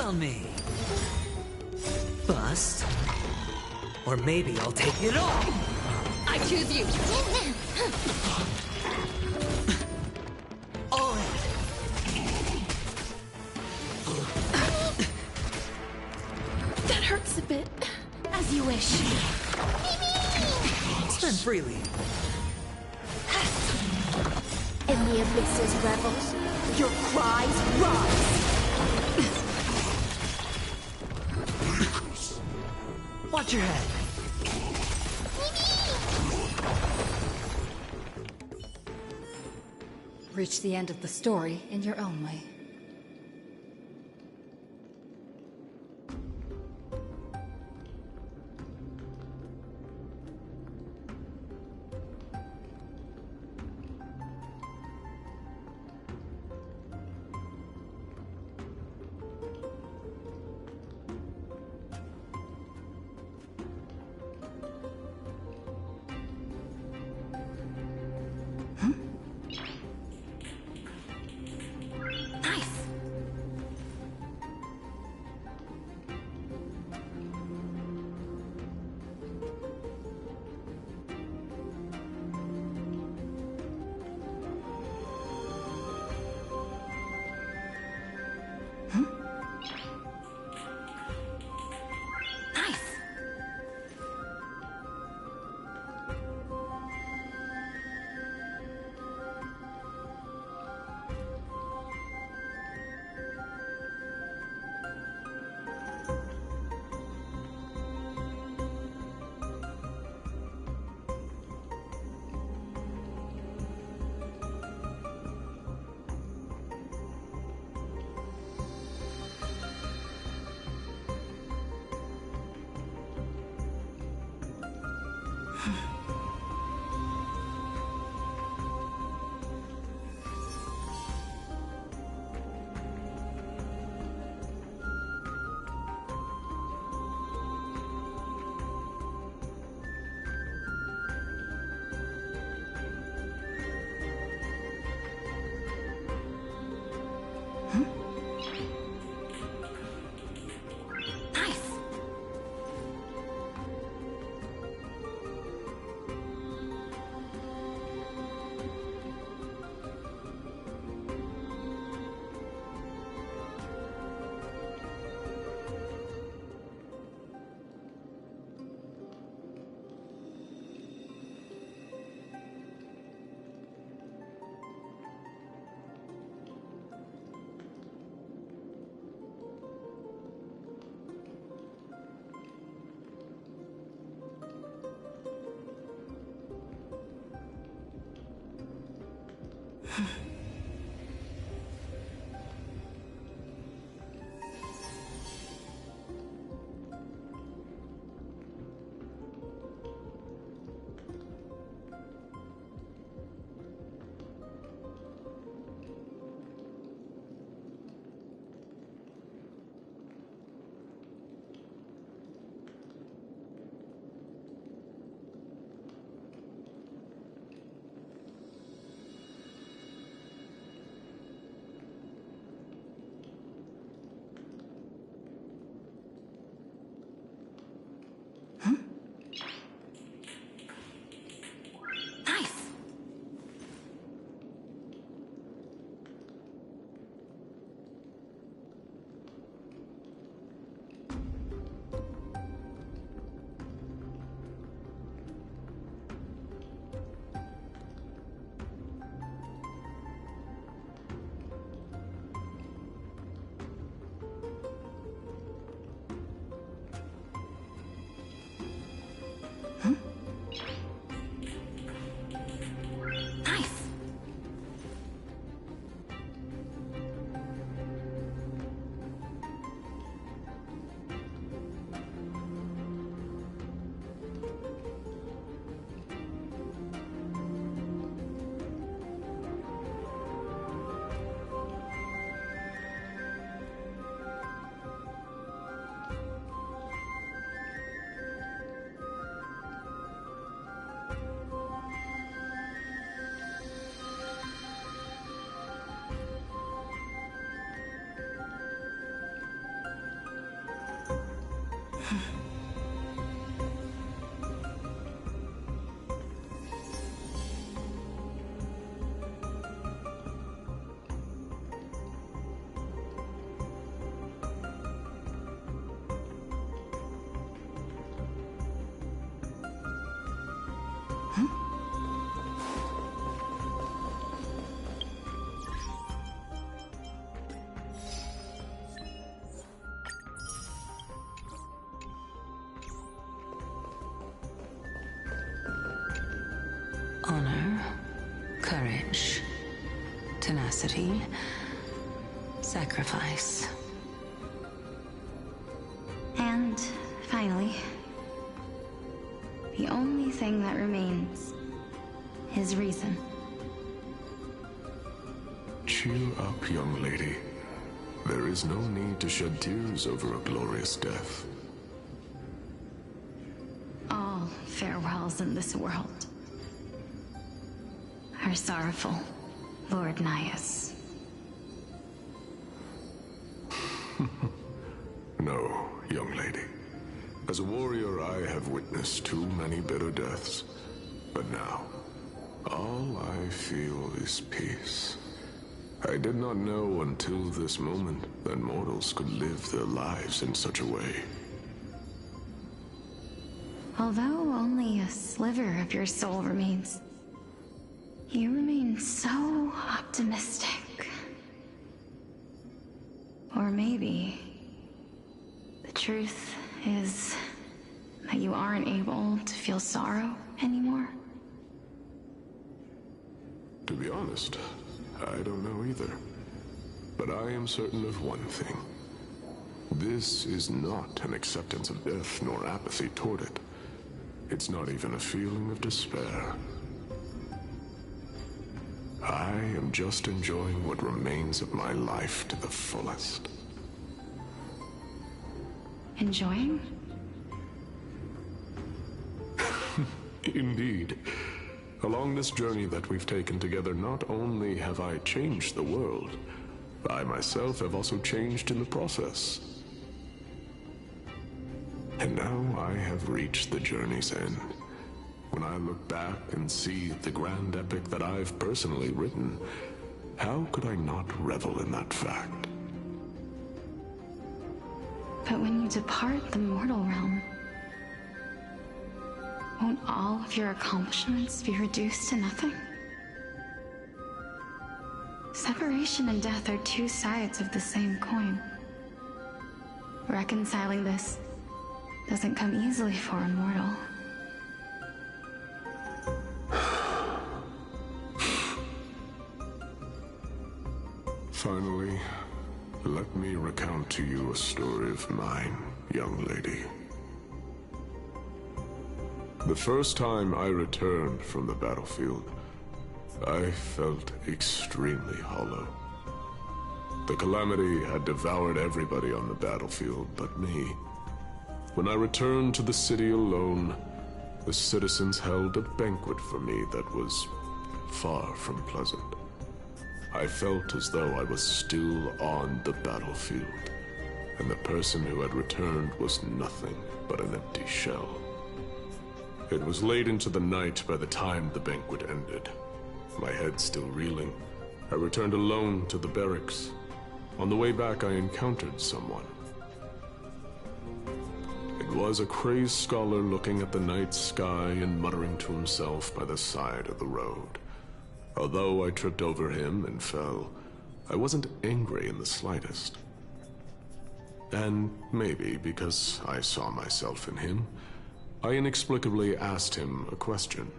Tell me. Bust? Or maybe I'll take it all! I choose you! All in. That hurts a bit. As you wish. Spend freely. In the abyss's revels, your cries rise! Watch your head. Reach the end of the story in your own way. Honor, courage, tenacity, sacrifice. And finally, the only thing that remains is reason. Cheer up, young lady. There is no need to shed tears over a glorious death. All farewells in this world are sorrowful, Lord Nias. No, young lady. As a warrior, I have witnessed too many bitter deaths. But now, all I feel is peace. I did not know until this moment that mortals could live their lives in such a way. Although only a sliver of your soul remains, you remain so optimistic. Or maybe the truth is that you aren't able to feel sorrow anymore. To be honest, I don't know either. But I am certain of one thing. This is not an acceptance of death nor apathy toward it. It's not even a feeling of despair. I am just enjoying what remains of my life to the fullest. Enjoying? Indeed. Along this journey that we've taken together, not only have I changed the world, I myself have also changed in the process. And now I have reached the journey's end. When I look back and see the grand epic that I've personally written, how could I not revel in that fact? But when you depart the mortal realm, won't all of your accomplishments be reduced to nothing? Separation and death are two sides of the same coin. Reconciling this doesn't come easily for a mortal. Finally, let me recount to you a story of mine, young lady. The first time I returned from the battlefield, I felt extremely hollow. The calamity had devoured everybody on the battlefield but me. When I returned to the city alone, the citizens held a banquet for me that was far from pleasant. I felt as though I was still on the battlefield, and the person who had returned was nothing but an empty shell. It was late into the night by the time the banquet ended. My head still reeling, I returned alone to the barracks. On the way back, I encountered someone. It was a crazed scholar looking at the night sky and muttering to himself by the side of the road. Although I tripped over him and fell, I wasn't angry in the slightest. And maybe because I saw myself in him, I inexplicably asked him a question.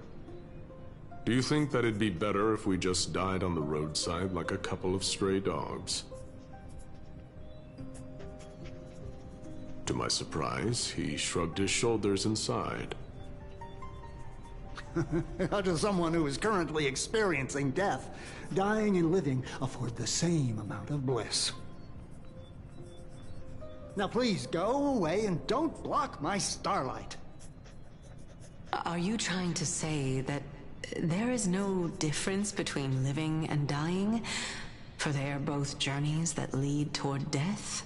Do you think that it'd be better if we just died on the roadside like a couple of stray dogs? To my surprise, he shrugged his shoulders and sighed. How does someone who is currently experiencing death, dying and living, afford the same amount of bliss? Now please go away and don't block my starlight. Are you trying to say that there is no difference between living and dying? For they are both journeys that lead toward death?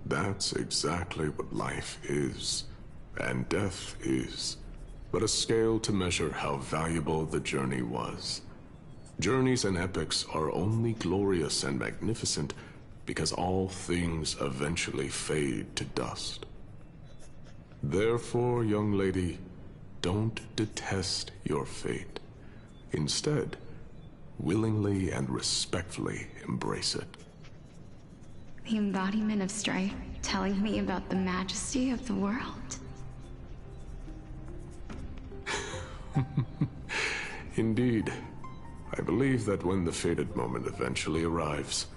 That's exactly what life is, and death is, but a scale to measure how valuable the journey was. Journeys and epics are only glorious and magnificent because all things eventually fade to dust. Therefore, young lady, don't detest your fate. Instead, willingly and respectfully embrace it. The embodiment of strife, telling me about the majesty of the world. Indeed. I believe that when the fated moment eventually arrives,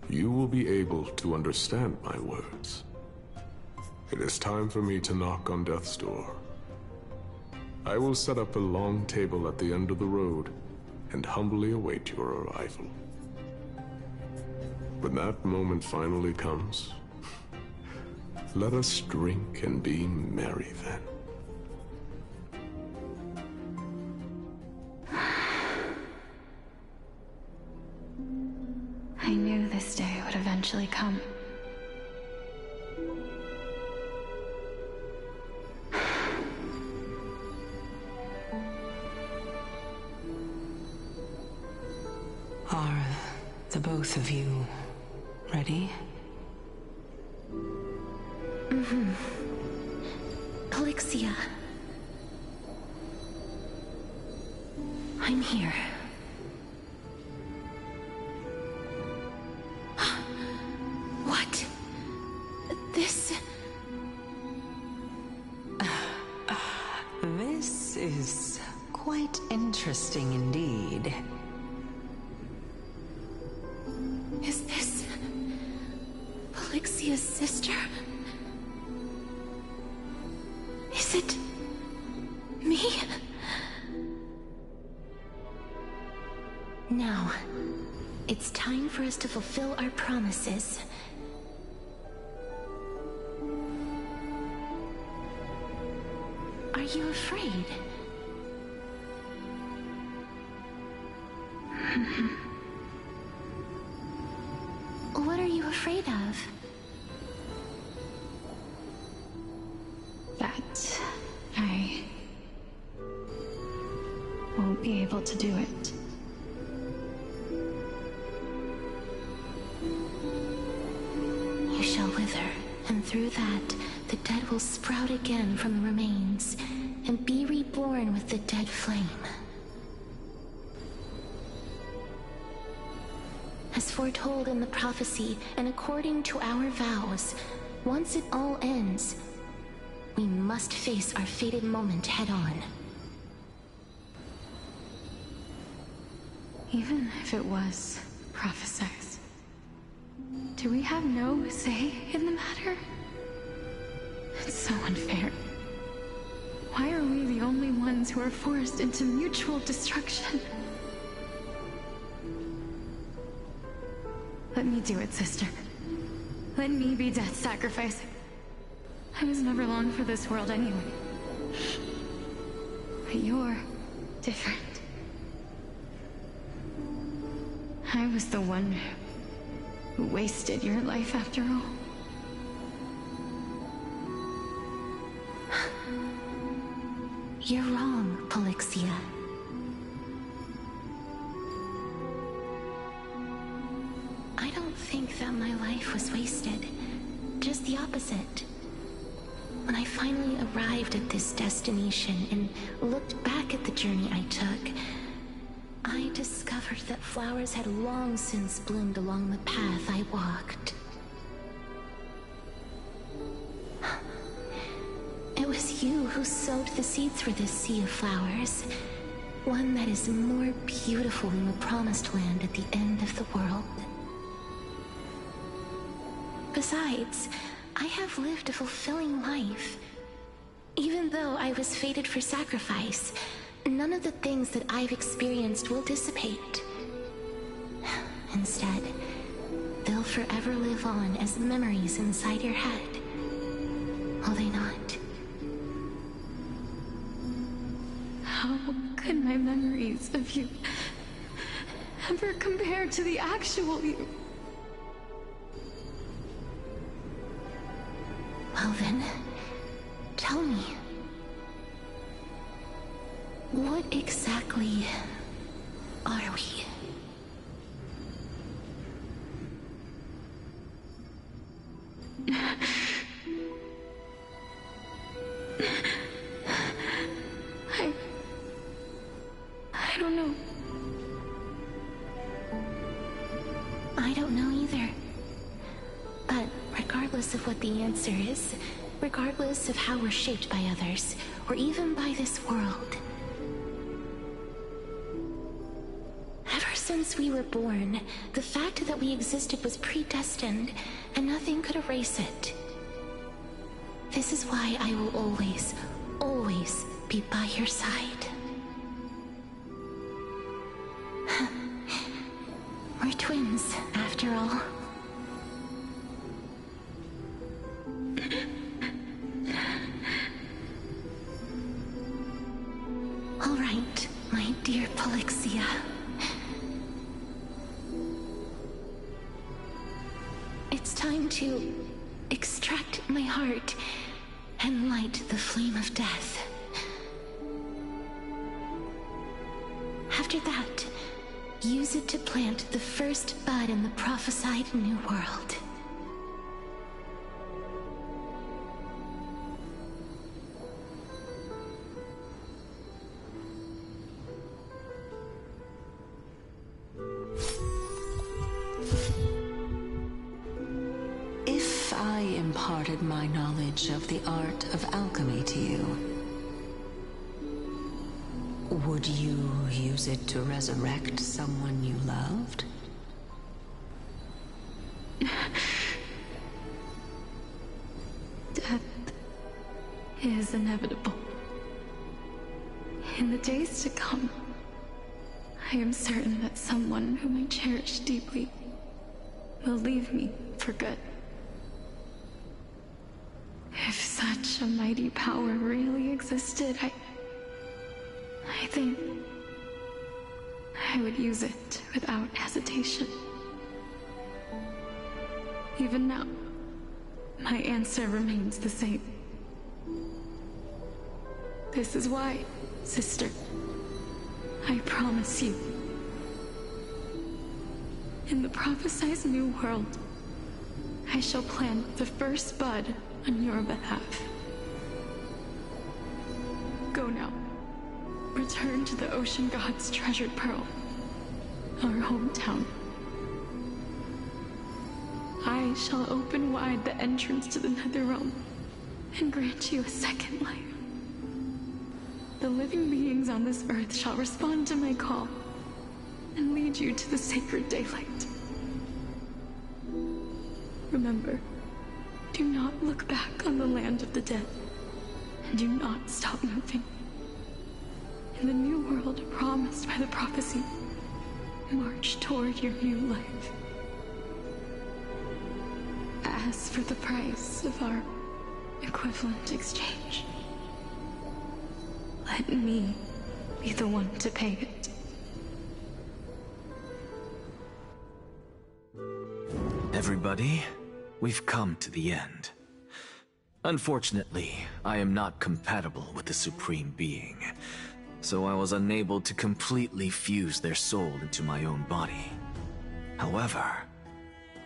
you will be able to understand my words. It is time for me to knock on death's door. I will set up a long table at the end of the road and humbly await your arrival. When that moment finally comes, let us drink and be merry then. I knew this day would eventually come. Are the both of you ready? Mm-hmm. Elixia. I'm here. What? This... This is quite interesting indeed. Is this... Elixia's sister? Is it... me? Now, it's time for us to fulfill our promises. Are you afraid? What are you afraid of? That I won't be able to do it. You shall wither, and through that, the dead will sprout again from the remains, and be reborn with the dead flame. As foretold in the prophecy, and according to our vows, once it all ends, we must face our fated moment head-on. Even if it was prophesied, do we have no say in the matter? It's so unfair. Why are we the only ones who are forced into mutual destruction? Let me do it, sister. Let me be death's sacrifice. I was never long for this world anyway. But you're different. I was the one who wasted your life after all. You're wrong, Elixia. I don't think that my life was wasted. Just the opposite. When I finally arrived at this destination and looked back at the journey I took, I discovered that flowers had long since bloomed along the path I walked. It was you who sowed the seeds for this sea of flowers, one that is more beautiful than the promised land at the end of the world. Besides, I have lived a fulfilling life. Even though I was fated for sacrifice, none of the things that I've experienced will dissipate. Instead, they'll forever live on as memories inside your head. Will they not? How could my memories of you ever compare to the actual you? What exactly are we? I don't know. I don't know either. But regardless of what the answer is, regardless of how we're shaped by others, or even by this world, ever since we were born, the fact that we existed was predestined, and nothing could erase it. This is why I will always, always be by your side. We're twins, after all. All right, my dear Polixia. It's time to extract my heart and light the flame of death. After that, use it to plant the first bud in the prophesied new world. If I imparted my knowledge of the art of alchemy to you, would you use it to resurrect someone you loved? Death is inevitable. In the days to come, I am certain that someone whom I cherish deeply will leave me for good. If such a mighty power really existed, I think I would use it without hesitation. Even now, my answer remains the same. This is why, sister, I promise you, in the prophesied new world, I shall plant the first bud on your behalf. Go now. Return to the ocean god's treasured pearl, our hometown. I shall open wide the entrance to the Netherrealm and grant you a second life. The living beings on this earth shall respond to my call and lead you to the sacred daylight. Remember, do not look back on the land of the dead, and do not stop moving. In the new world promised by the prophecy, march toward your new life. As for the price of our equivalent exchange, let me be the one to pay it. Everybody, we've come to the end. Unfortunately, I am not compatible with the Supreme Being, so I was unable to completely fuse their soul into my own body. However,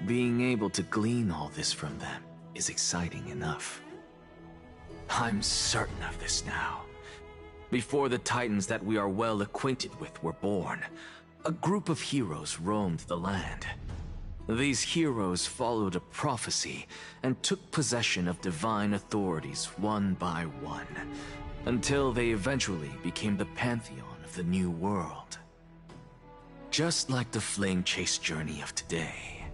being able to glean all this from them is exciting enough. I'm certain of this now. Before the Titans that we are well acquainted with were born, a group of heroes roamed the land. These heroes followed a prophecy and took possession of divine authorities one by one, until they eventually became the pantheon of the new world. Just like the flame chase journey of today,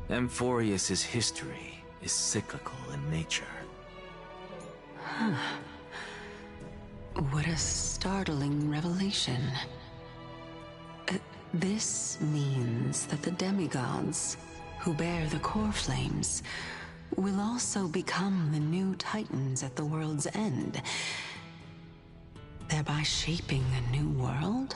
Amphorius's history is cyclical in nature. What a startling revelation. This means that the demigods, who bear the core flames, will also become the new Titans at the world's end, thereby shaping a new world?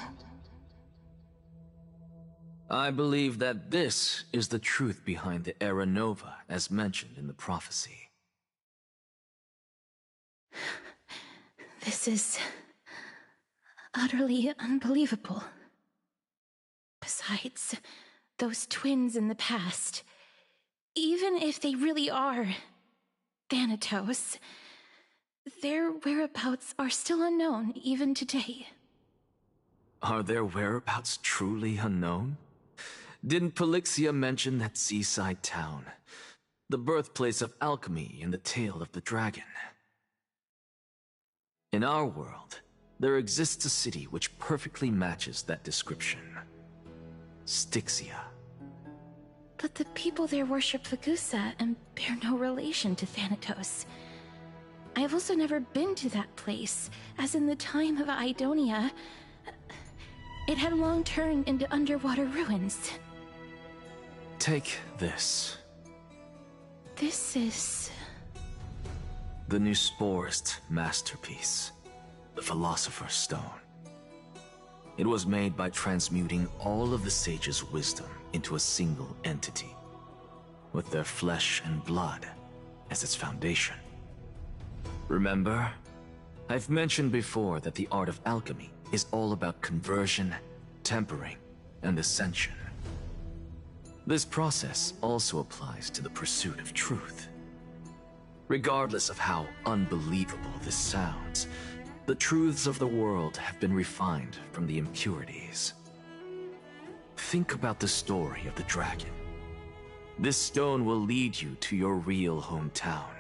I believe that this is the truth behind the Era Nova as mentioned in the prophecy. This is utterly unbelievable. Besides, those twins in the past, even if they really are Thanatos, their whereabouts are still unknown even today. Are their whereabouts truly unknown? Didn't Polixia mention that seaside town? The birthplace of alchemy and the tale of the dragon. In our world, there exists a city which perfectly matches that description. Styxia. But the people there worship Vagusa and bear no relation to Thanatos. I have also never been to that place, as in the time of Idonia, it had long turned into underwater ruins. Take this. This is... the new Sporist masterpiece, the Philosopher's Stone. It was made by transmuting all of the sages' wisdom into a single entity, with their flesh and blood as its foundation. Remember, I've mentioned before that the art of alchemy is all about conversion, tempering, and ascension. This process also applies to the pursuit of truth. Regardless of how unbelievable this sounds, the truths of the world have been refined from the impurities. Think about the story of the dragon. This stone will lead you to your real hometown,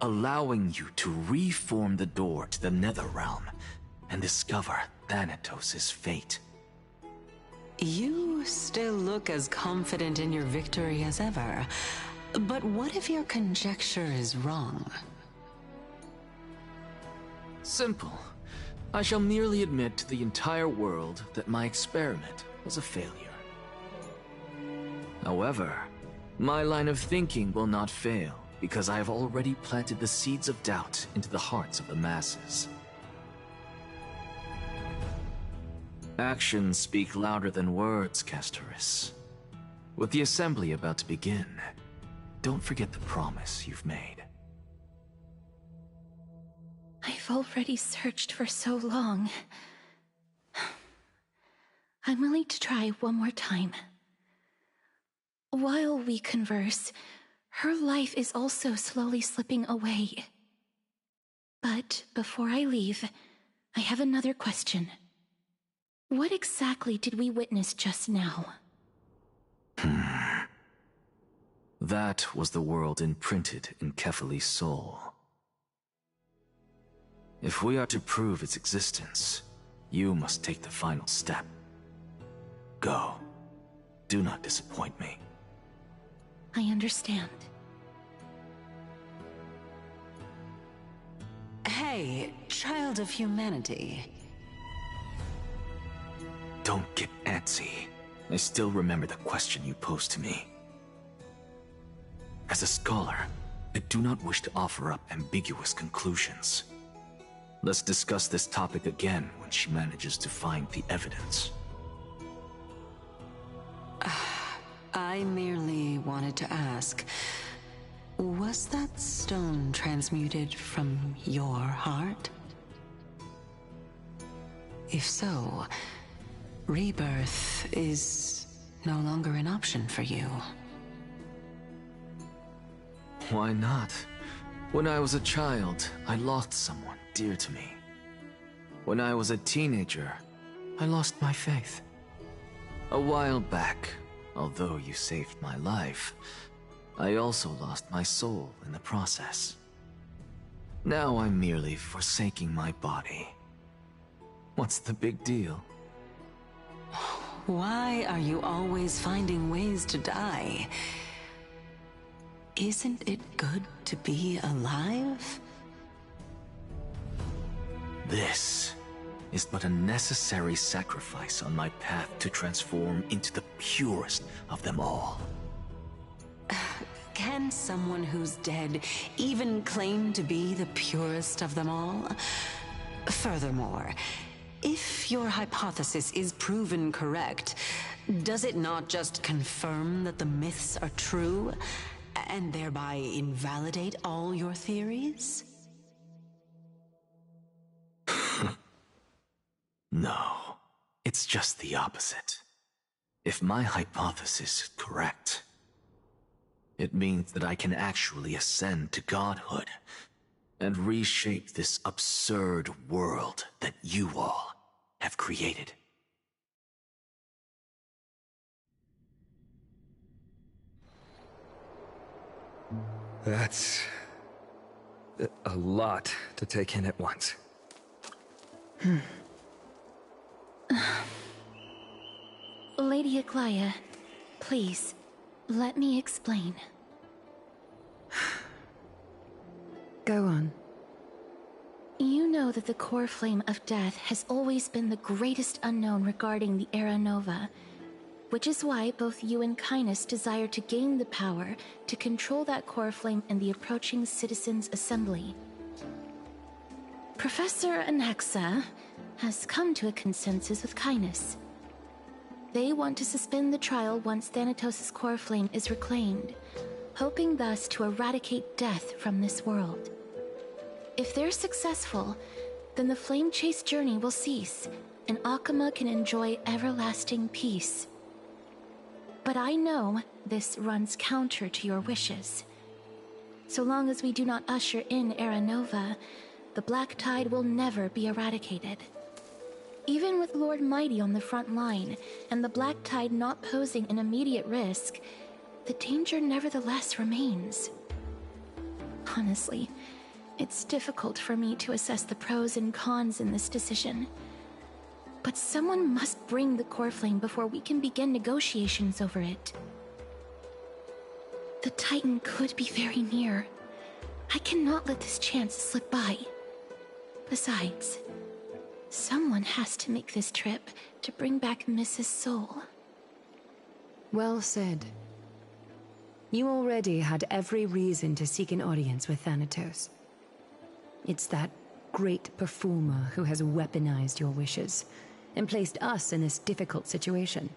allowing you to reform the door to the Netherrealm and discover Thanatos' fate. You still look as confident in your victory as ever. But what if your conjecture is wrong? Simple. I shall merely admit to the entire world that my experiment was a failure. However, my line of thinking will not fail because I have already planted the seeds of doubt into the hearts of the masses. Actions speak louder than words, Castoris. With the assembly about to begin, don't forget the promise you've made. I've already searched for so long. I'm willing to try one more time. While we converse, her life is also slowly slipping away. But before I leave, I have another question. What exactly did we witness just now? That was the world imprinted in Kefali's soul. If we are to prove its existence, you must take the final step. Go. Do not disappoint me. I understand. Hey, child of humanity. Don't get antsy. I still remember the question you posed to me. As a scholar, I do not wish to offer up ambiguous conclusions. Let's discuss this topic again when she manages to find the evidence. I merely wanted to ask, was that stone transmuted from your heart? If so, rebirth is no longer an option for you. Why not? When I was a child, I lost someone dear to me. When I was a teenager, I lost my faith. A while back, although you saved my life, I also lost my soul in the process. Now I'm merely forsaking my body. What's the big deal? Why are you always finding ways to die? Isn't it good to be alive? This is but a necessary sacrifice on my path to transform into the purest of them all. Can someone who's dead even claim to be the purest of them all? Furthermore, if your hypothesis is proven correct, does it not just confirm that the myths are true, and thereby invalidate all your theories? No, it's just the opposite. If my hypothesis is correct, it means that I can actually ascend to godhood and reshape this absurd world that you all have created. That's a lot to take in at once. Lady Aglaya, please, let me explain. Go on. You know that the core flame of death has always been the greatest unknown regarding the Era Nova, which is why both you and Kindness desire to gain the power to control that core flame in the approaching Citizens' Assembly. Professor Anaxa has come to a consensus with Kindness. They want to suspend the trial once Thanatos' core flame is reclaimed, hoping thus to eradicate death from this world. If they're successful, then the flame chase journey will cease, and Akama can enjoy everlasting peace. But I know this runs counter to your wishes. So long as we do not usher in Era Nova, the Black Tide will never be eradicated. Even with Lord Mighty on the front line, and the Black Tide not posing an immediate risk, the danger nevertheless remains. Honestly, it's difficult for me to assess the pros and cons in this decision. But someone must bring the core flame before we can begin negotiations over it. The Titan could be very near. I cannot let this chance slip by. Besides, someone has to make this trip to bring back Mrs. Soul. Well said. You already had every reason to seek an audience with Thanatos. It's that great performer who has weaponized your wishes and placed us in this difficult situation.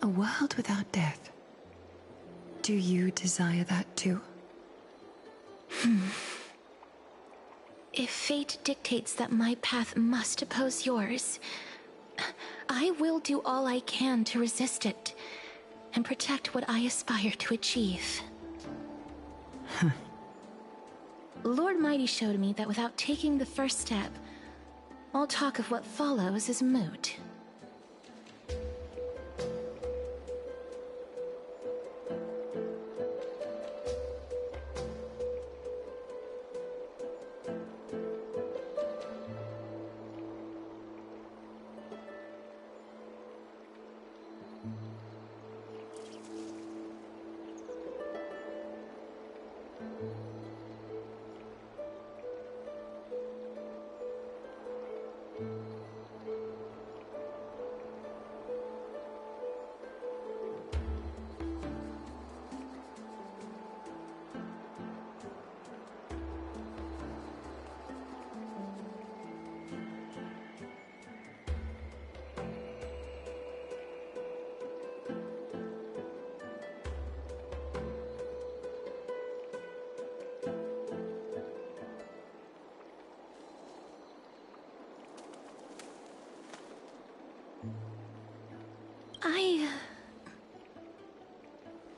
A world without death. Do you desire that too? If fate dictates that my path must oppose yours, I will do all I can to resist it and protect what I aspire to achieve. Lord Mighty showed me that without taking the first step, all talk of what follows is moot.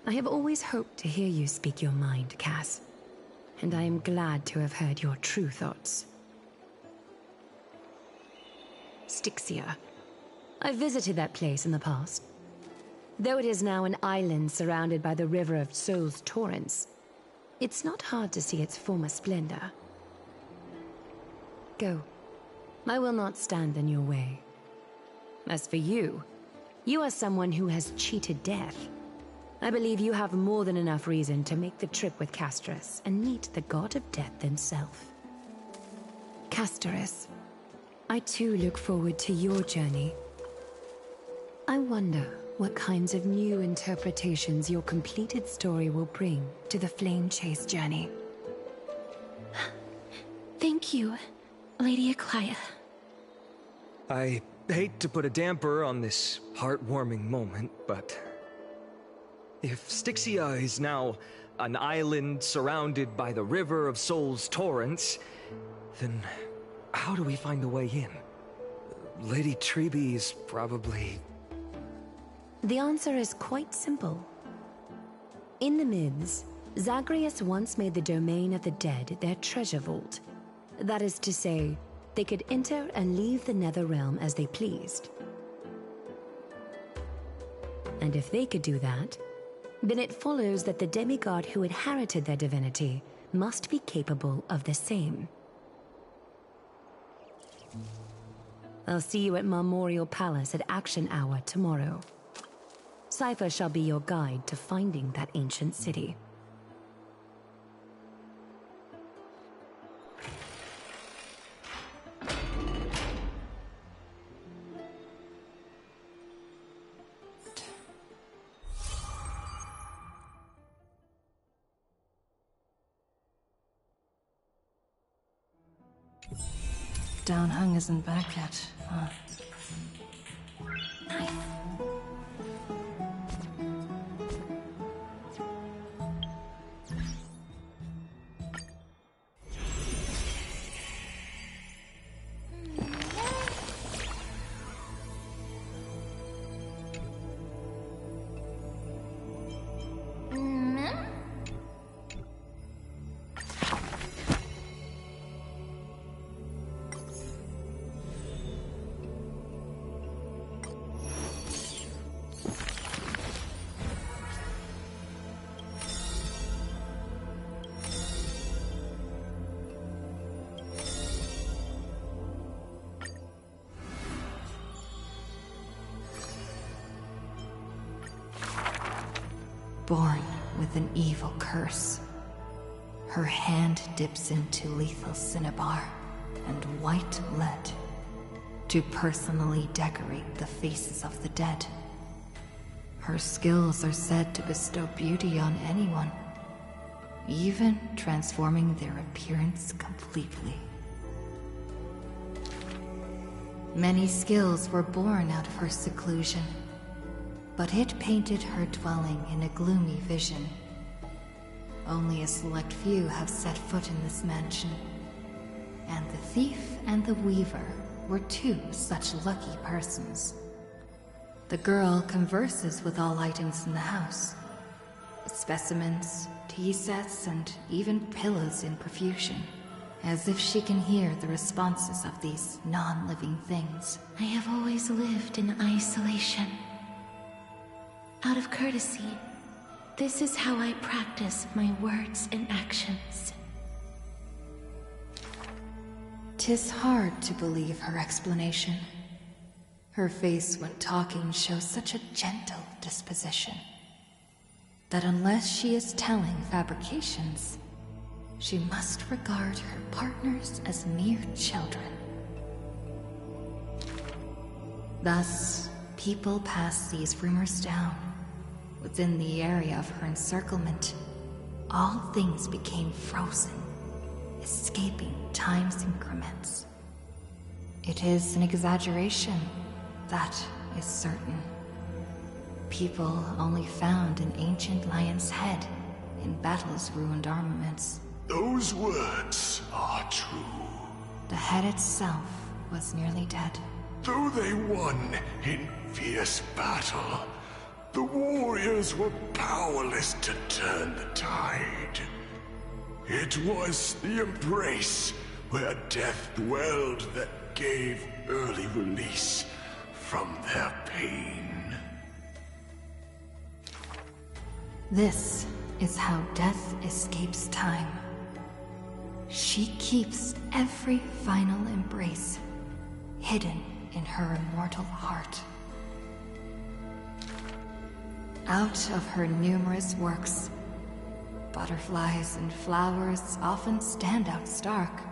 I have always hoped to hear you speak your mind, Cass. And I am glad to have heard your true thoughts. Styxia. I visited that place in the past. Though it is now an island surrounded by the river of Soul's torrents, it's not hard to see its former splendor. Go. I will not stand in your way. As for you, you are someone who has cheated death. I believe you have more than enough reason to make the trip with Casterus and meet the god of death himself. Casterus, I too look forward to your journey. I wonder what kinds of new interpretations your completed story will bring to the Flame Chase journey. Thank you, Lady Aglaya. I hate to put a damper on this heartwarming moment, but if Styxia is now an island surrounded by the river of Soul's torrents, then how do we find a way in? Lady Treby is probably... The answer is quite simple. In the Mids, Zagreus once made the domain of the dead their treasure vault. That is to say, they could enter and leave the Netherrealm as they pleased. And if they could do that, then it follows that the demigod who inherited their divinity must be capable of the same. I'll see you at Marmorial Palace at Action Hour tomorrow. Cypher shall be your guide to finding that ancient city. Downhung isn't back yet, huh? Born with an evil curse. Her hand dips into lethal cinnabar and white lead to personally decorate the faces of the dead. Her skills are said to bestow beauty on anyone, even transforming their appearance completely. Many skills were born out of her seclusion, but it painted her dwelling in a gloomy vision. Only a select few have set foot in this mansion, and the thief and the weaver were two such lucky persons. The girl converses with all items in the house. Specimens, tea sets, and even pillows in profusion, as if she can hear the responses of these non-living things. I have always lived in isolation. Out of courtesy, this is how I practice my words and actions. 'Tis hard to believe her explanation. Her face when talking shows such a gentle disposition that unless she is telling fabrications, she must regard her partners as mere children. Thus, people pass these rumors down. Within the area of her encirclement, all things became frozen, escaping time's increments. It is an exaggeration, that is certain. People only found an ancient lion's head in battle's ruined armaments. Those words are true. The head itself was nearly dead. Though they won in fierce battle, the warriors were powerless to turn the tide. It was the embrace where death dwelled that gave early release from their pain. This is how death escapes time. She keeps every final embrace hidden in her immortal heart. Out of her numerous works, butterflies and flowers often stand out stark.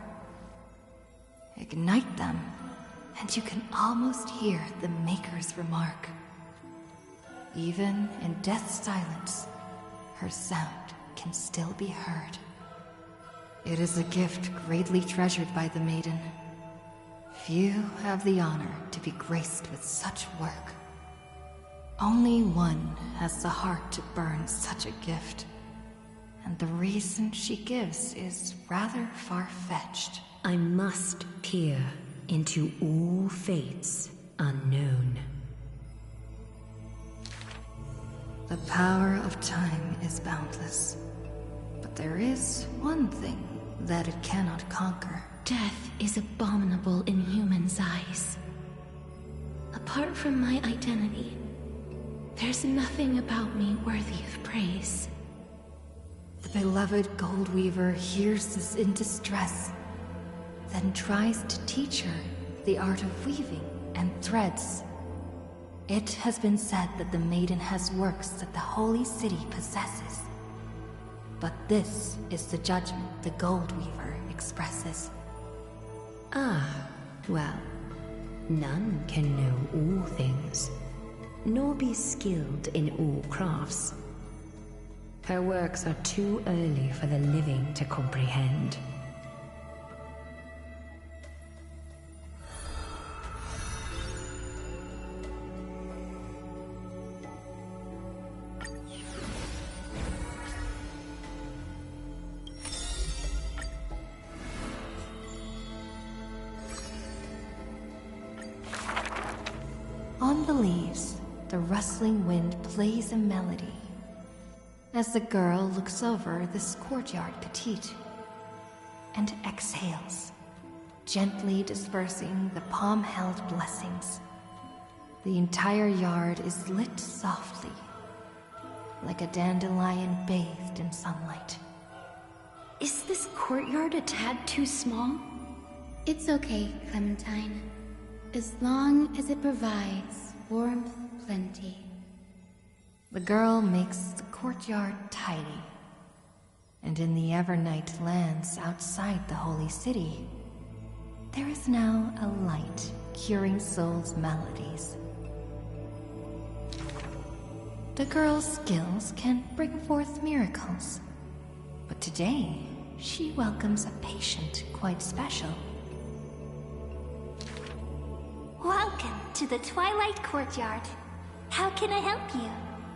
Ignite them, and you can almost hear the maker's remark. Even in death's silence, her sound can still be heard. It is a gift greatly treasured by the maiden. Few have the honor to be graced with such work. Only one has the heart to burn such a gift, and the reason she gives is rather far-fetched. I must peer. into all fates unknown. The power of time is boundless. But there is one thing that it cannot conquer. Death is abominable in humans' eyes. Apart from my identity, there's nothing about me worthy of praise. The beloved Goldweaver hears this in distress, then tries to teach her the art of weaving and threads. It has been said that the maiden has works that the Holy City possesses. But this is the judgment the Goldweaver expresses. Ah, well, none can know all things, nor be skilled in all crafts. Her works are too early for the living to comprehend. On the leaves, the rustling wind plays a melody as the girl looks over this courtyard petite and exhales, gently dispersing the palm-held blessings. The entire yard is lit softly, like a dandelion bathed in sunlight. Is this courtyard a tad too small? It's okay, Clementine. As long as it provides warmth plenty. The girl makes the courtyard tidy, and in the Evernight lands outside the Holy City, there is now a light curing souls' maladies. The girl's skills can bring forth miracles, but today she welcomes a patient quite special. Welcome to the Twilight Courtyard. How can I help you?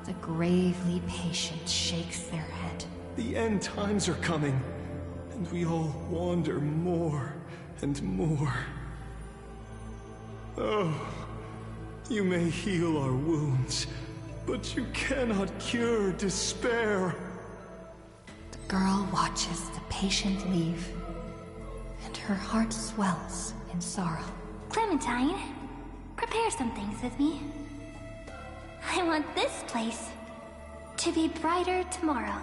The gravely patient shakes their head. The end times are coming, and we all wander more and more. Oh, you may heal our wounds, but you cannot cure despair. The girl watches the patient leave, and her heart swells in sorrow. Clementine, prepare some things with me. I want this place to be brighter tomorrow.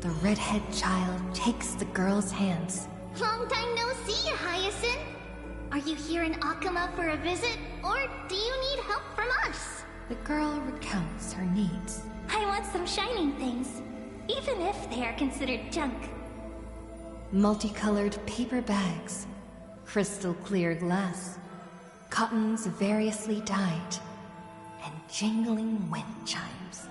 The redhead child takes the girl's hands. Long time no see, Hyacinth. Are you here in Akama for a visit, or do you need help from us? The girl recounts her needs. I want some shining things, even if they are considered junk. Multicolored paper bags, crystal clear glass, cottons variously dyed, and jingling wind chimes.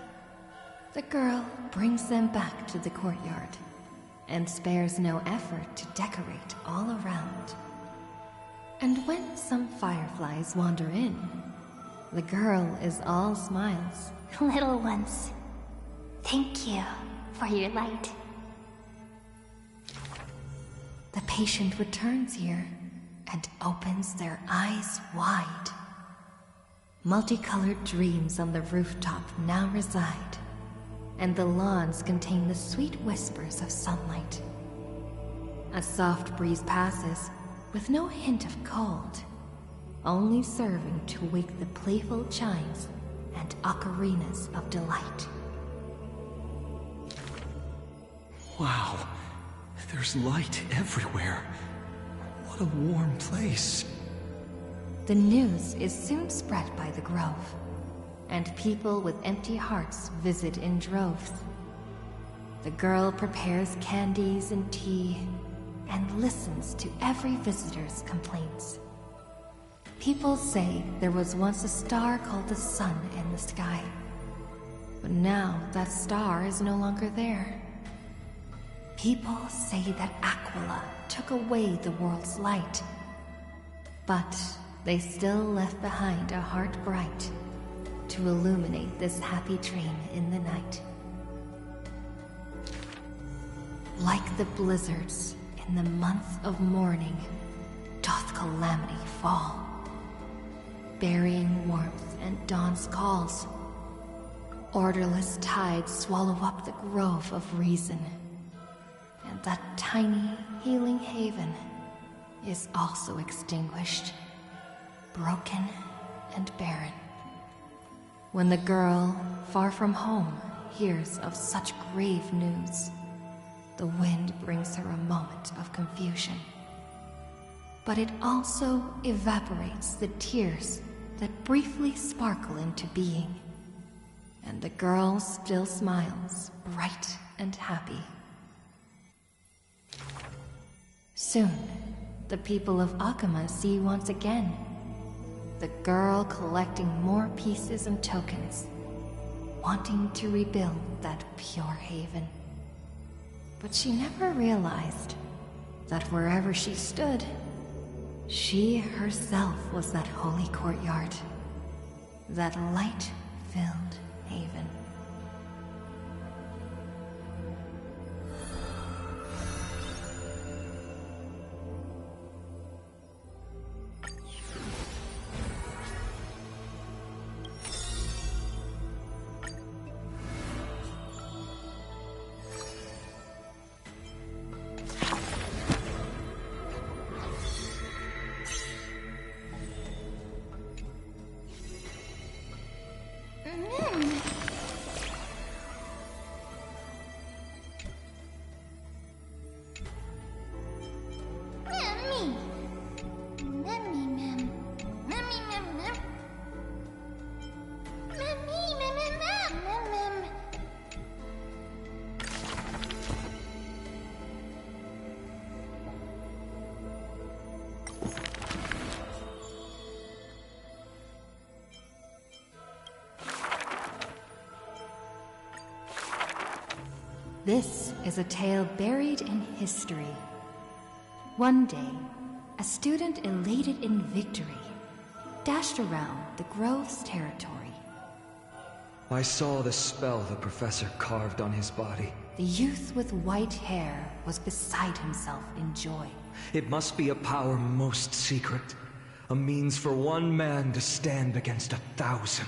The girl brings them back to the courtyard and spares no effort to decorate all around. And when some fireflies wander in, the girl is all smiles. Little ones, thank you for your light. The patient returns here and opens their eyes wide. Multicolored dreams on the rooftop now reside, and the lawns contain the sweet whispers of sunlight. A soft breeze passes, with no hint of cold, only serving to wake the playful chimes and ocarinas of delight. Wow, there's light everywhere. What a warm place. The news is soon spread by the grove, and people with empty hearts visit in droves. The girl prepares candies and tea, and listens to every visitor's complaints. People say there was once a star called the sun in the sky, but now that star is no longer there. People say that Aquila took away the world's light, but they still left behind a heart bright to illuminate this happy dream in the night. Like the blizzards in in the month of mourning, doth calamity fall, burying warmth and dawn's calls. Orderless tides swallow up the grove of reason, and that tiny, healing haven is also extinguished, broken and barren. When the girl, far from home, hears of such grave news, the wind brings her a moment of confusion. But it also evaporates the tears that briefly sparkle into being, and the girl still smiles, bright and happy. Soon, the people of Akama see once again the girl collecting more pieces and tokens, wanting to rebuild that pure haven. But she never realized that wherever she stood, she herself was that holy courtyard, that light-filled haven. This is a tale buried in history. One day, a student elated in victory dashed around the Grove's territory. I saw the spell the professor carved on his body. The youth with white hair was beside himself in joy. It must be a power most secret, a means for one man to stand against 1,000.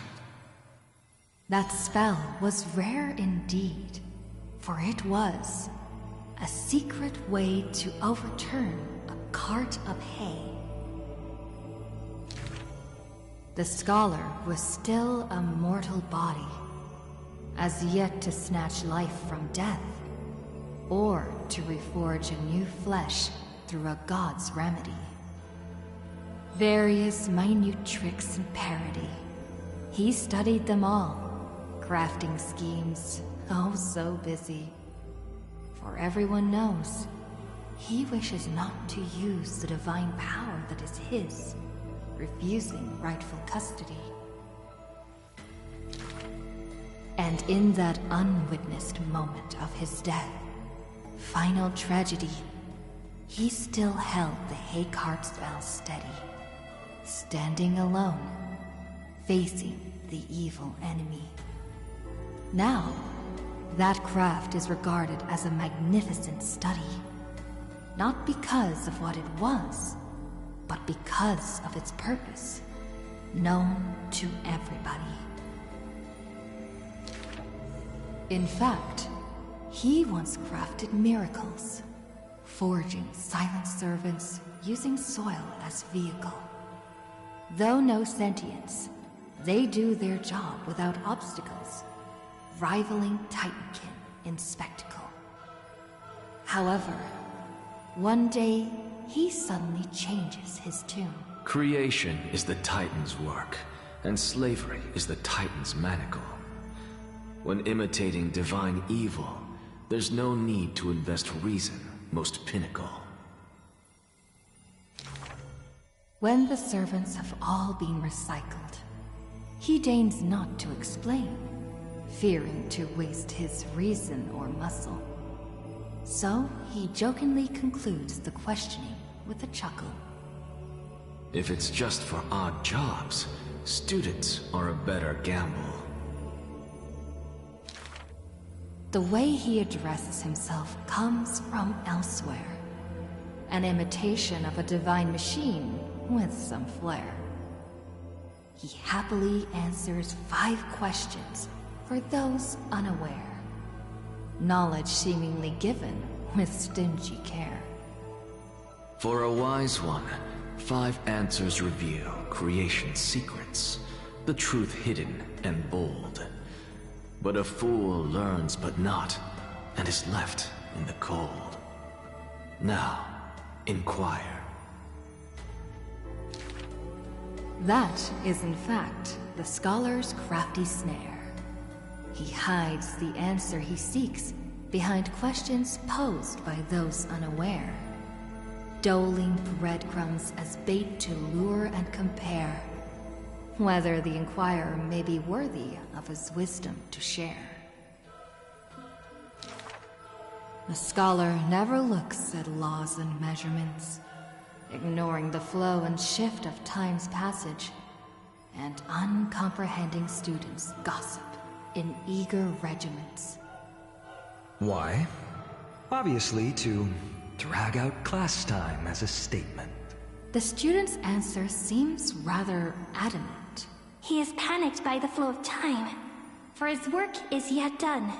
That spell was rare indeed, for it was a secret way to overturn a cart of hay. The scholar was still a mortal body, as yet to snatch life from death, or to reforge a new flesh through a god's remedy. Various minute tricks and parody. He studied them all, crafting schemes, oh so busy. For everyone knows, he wishes not to use the divine power that is his, refusing rightful custody. And in that unwitnessed moment of his death, final tragedy, he still held the hay cart spell steady, standing alone, facing the evil enemy. Now, that craft is regarded as a magnificent study, not because of what it was, but because of its purpose, known to everybody. In fact, he once crafted miracles, forging silent servants using soil as vehicle. Though no sentience, they do their job without obstacles, rivaling Titankin in spectacle. However, one day, he suddenly changes his tune. Creation is the Titan's work, and slavery is the Titan's manacle. When imitating divine evil, there's no need to invest reason, most pinnacle. When the servants have all been recycled, he deigns not to explain, fearing to waste his reason or muscle. So he jokingly concludes the questioning with a chuckle. If it's just for odd jobs, students are a better gamble. The way he addresses himself comes from elsewhere, an imitation of a divine machine with some flair. He happily answers 5 questions for those unaware. Knowledge seemingly given with stingy care. For a wise one, 5 answers reveal creation's secrets, the truth hidden and bold. But a fool learns but not, and is left in the cold. Now, inquire. That is in fact the scholar's crafty snare. He hides the answer he seeks behind questions posed by those unaware, doling breadcrumbs as bait to lure and compare, whether the inquirer may be worthy of his wisdom to share. The scholar never looks at laws and measurements, ignoring the flow and shift of time's passage, and uncomprehending students gossip in eager regiments. Why? Obviously to drag out class time as a statement. The student's answer seems rather adamant. He is panicked by the flow of time, for his work is yet done,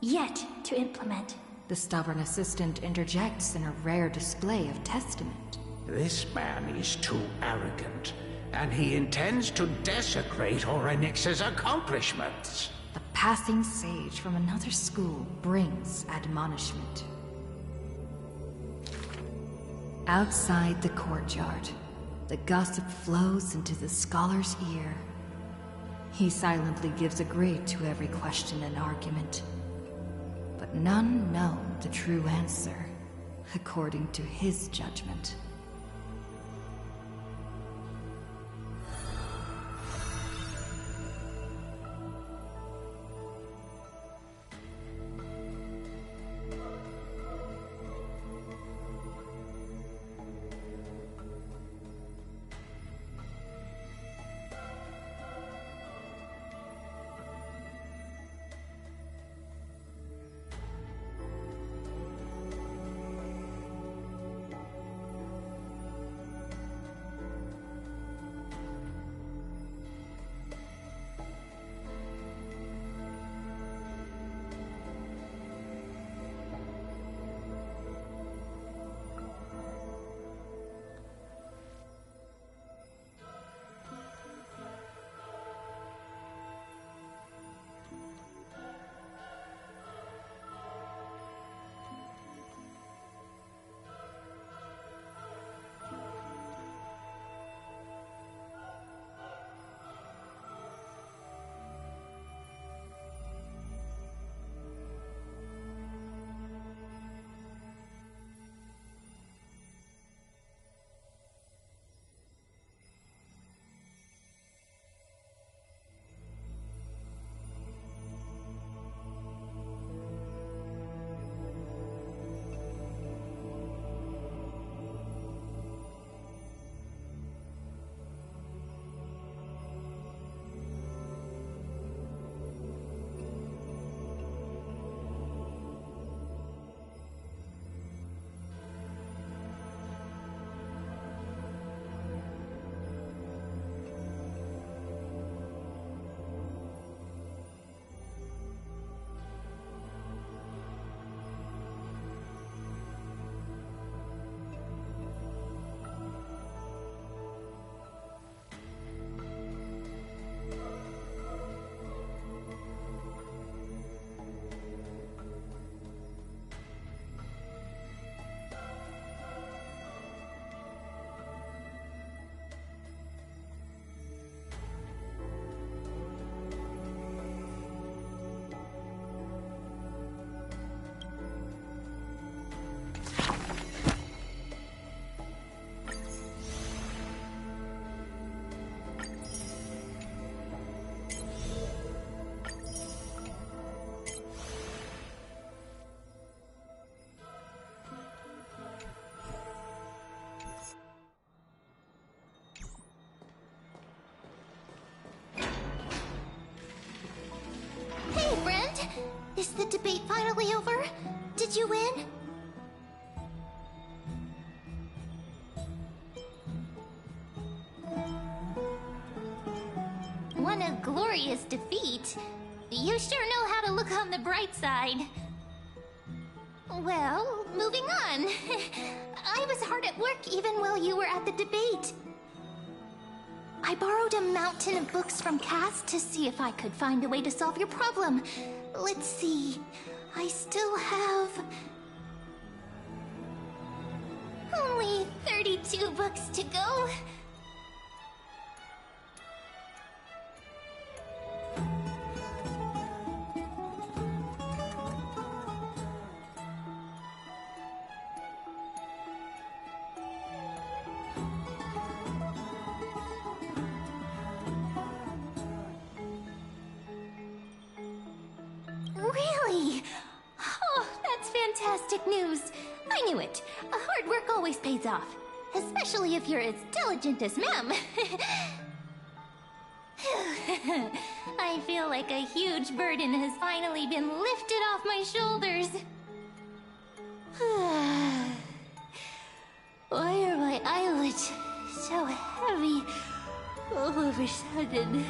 yet to implement. The stubborn assistant interjects in a rare display of testament. This man is too arrogant, and he intends to desecrate Orynyx's accomplishments. The passing sage from another school brings admonishment. Outside the courtyard, the gossip flows into the scholar's ear. He silently gives a grade to every question and argument, but none know the true answer, according to his judgment. Is the debate finally over? Did you win? glorious defeat. You sure know how to look on the bright side. Well, moving on. I was hard at work even while you were at the debate. I borrowed a mountain of books from Cass to see if I could find a way to solve your problem. Let's see. I still have... only 32 books to go. Really? Oh, that's fantastic news. I knew it. Hard work always pays off. Especially if you're as diligent as Mem. I feel like a huge burden has finally been lifted off my shoulders. Why are my eyelids so heavy all of a sudden?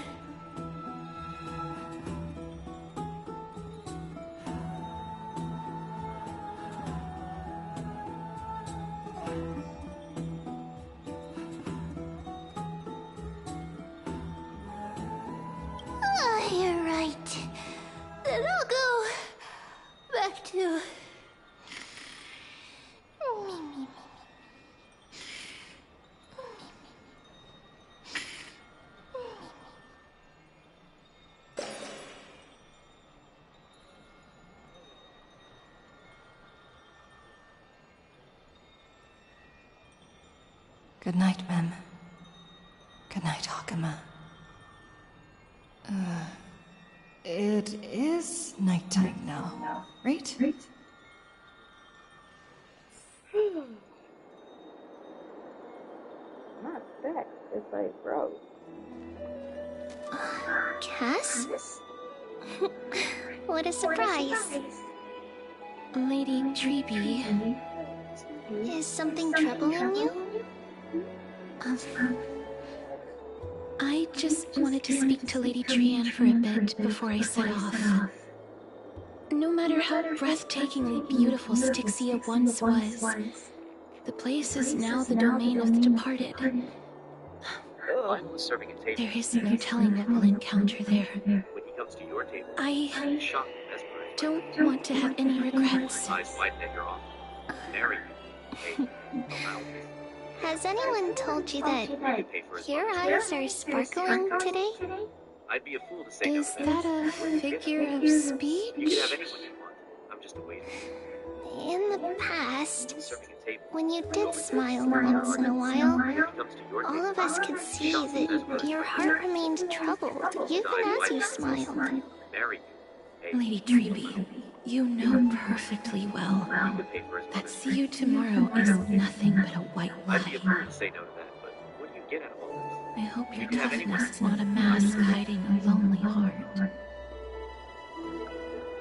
You're right. Then I'll go back to... Good night, Mem. Good night, Hakama. It is nighttime now, right? Not sex, it's like gross. Cass? What a surprise. Lady Treeby. Is something troubling you? I just wanted to speak to Lady Trianne for a bit before I set off. No matter how breathtakingly beautiful Styxia once was, the place is now the domain of the departed. There is no telling what we'll encounter there. When he comes to your table, I shocked and mesmerized. don't want to have any regrets. Eyes wide at your offer. Marry me. Hey, allow me. Has anyone told you that your eyes are sparkling today? I'd be a fool to say no Is to that a figure of speech? You can have anyone you want. I'm just a waiter. In the past, Serving a table. when you did smile once in a while, all of us could see that your heart remained troubled, even as you smiled. Marry you. Lady Treeby, you know perfectly well that see you tomorrow is nothing but a white I'd be a lie. fool to say no to that, but what do you get out of all this? I hope your toughness is not a mask hiding a lonely heart.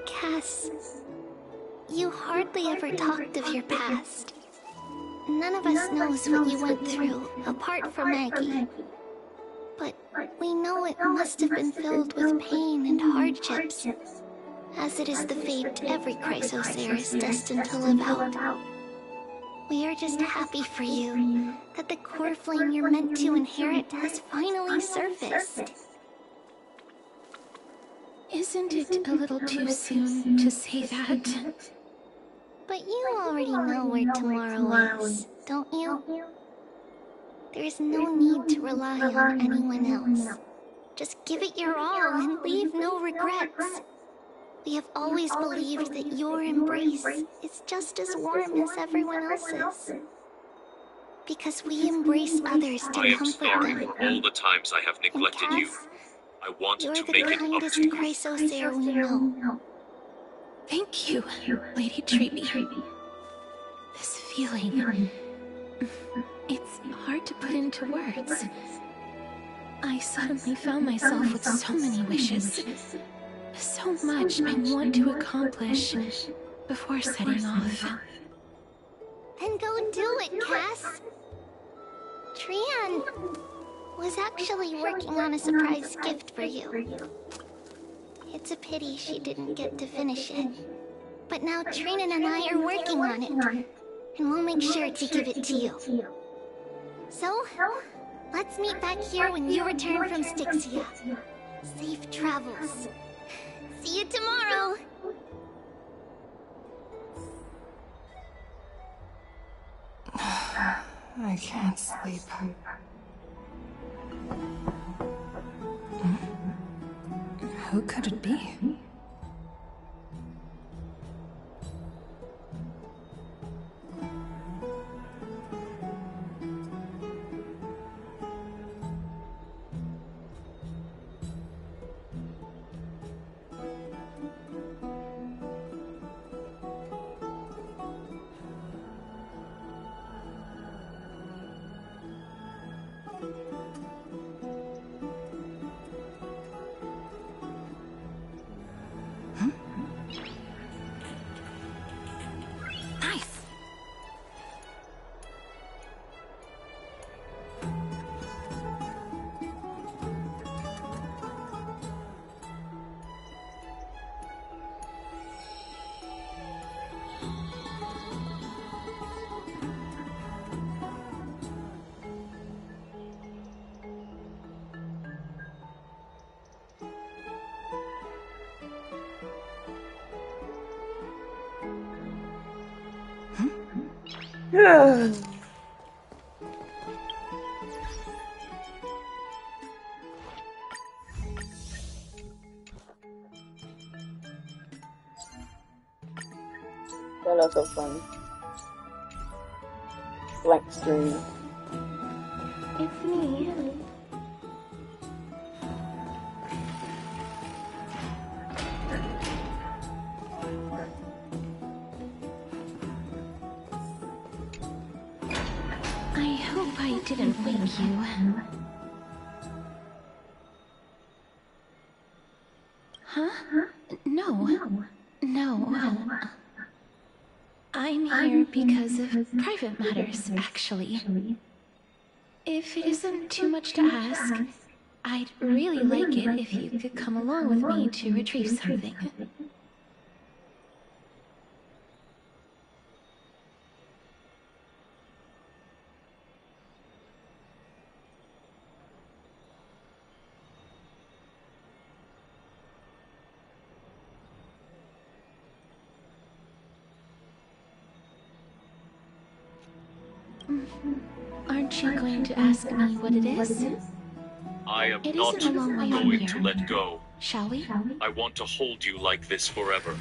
Cass, you hardly ever talked of your past. None of us knows what you went through, apart from Maggie. But we know it must have been filled with pain and hardships, as it is the fate every Chrysosaur is destined to live out. We are just happy for you that the core flame you're meant to inherit has finally surfaced. Isn't it a little too soon to say that? But you already know where tomorrow is, don't you? There's no need to rely on anyone else. Just give it your all and leave no regrets. We have always believed that your embrace is just as warm as everyone else's. Because we embrace others to I am comfort sorry them. for all the times I have neglected you. I want You're to the make it up kindest to you. Chrysosaur we know. Thank you, Lady Treeby. This feeling... It's hard to put into words. I suddenly found myself with so many wishes. So much I want to accomplish before setting off. Then go do it, Cass. Trianne, was actually working on a surprise gift for you. It's a pity she didn't get to finish it. But now Trinan and I are working on it, and we'll make sure to give it to you. So, let's meet back here when you return from Styxia. Safe travels. See you tomorrow! I can't sleep. Who could it be? That was so funny. Blank screen. It's me. I hope I didn't wake you. Huh? No. I'm here because of private matters, actually. If it isn't too much to ask, I'd really like it if you could come along with me to retrieve something. Aren't you going to ask me what it is? I am It not isn't a long way from going here. to let go. Shall we? I want to hold you like this forever.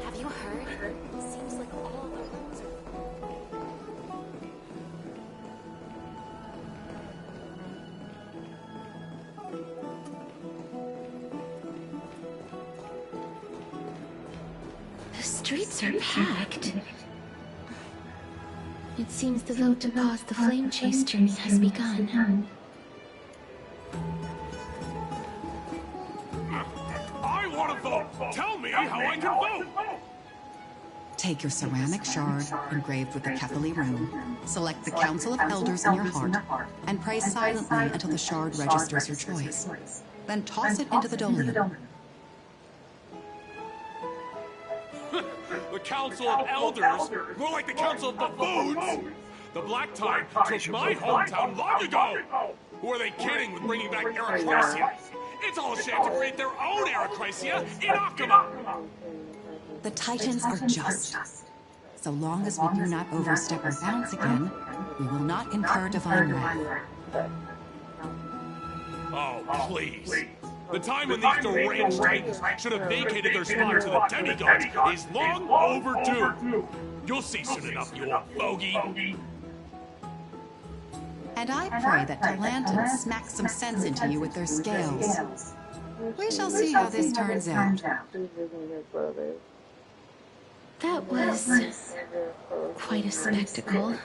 Have you heard? It seems like all the rooms are... The streets are packed. It seems the vote to pause the flame chase journey has begun. I want to vote! Tell me how I can vote! Take your ceramic shard engraved with the Kethali rune, select the Council of Elders in your heart, and pray silently until the shard registers your choice. Then toss it into the Dolium. The Council of Elders? More like the Council of Buffoons! The Black Tide took my hometown long ago! Who are they kidding with bringing back Arachrysia? It's all a shame to create their own Arachrysia in Akama! The Titans are just. So long as we do not overstep our bounds again, we will not incur divine wrath. Oh, please. The time when these deranged Titans should have vacated their spot to the demigods is long overdue. You'll see soon enough, you old bogey. And I pray that Delantans smack some sense into you with their scales. We shall see how this turns out. That was quite a spectacle.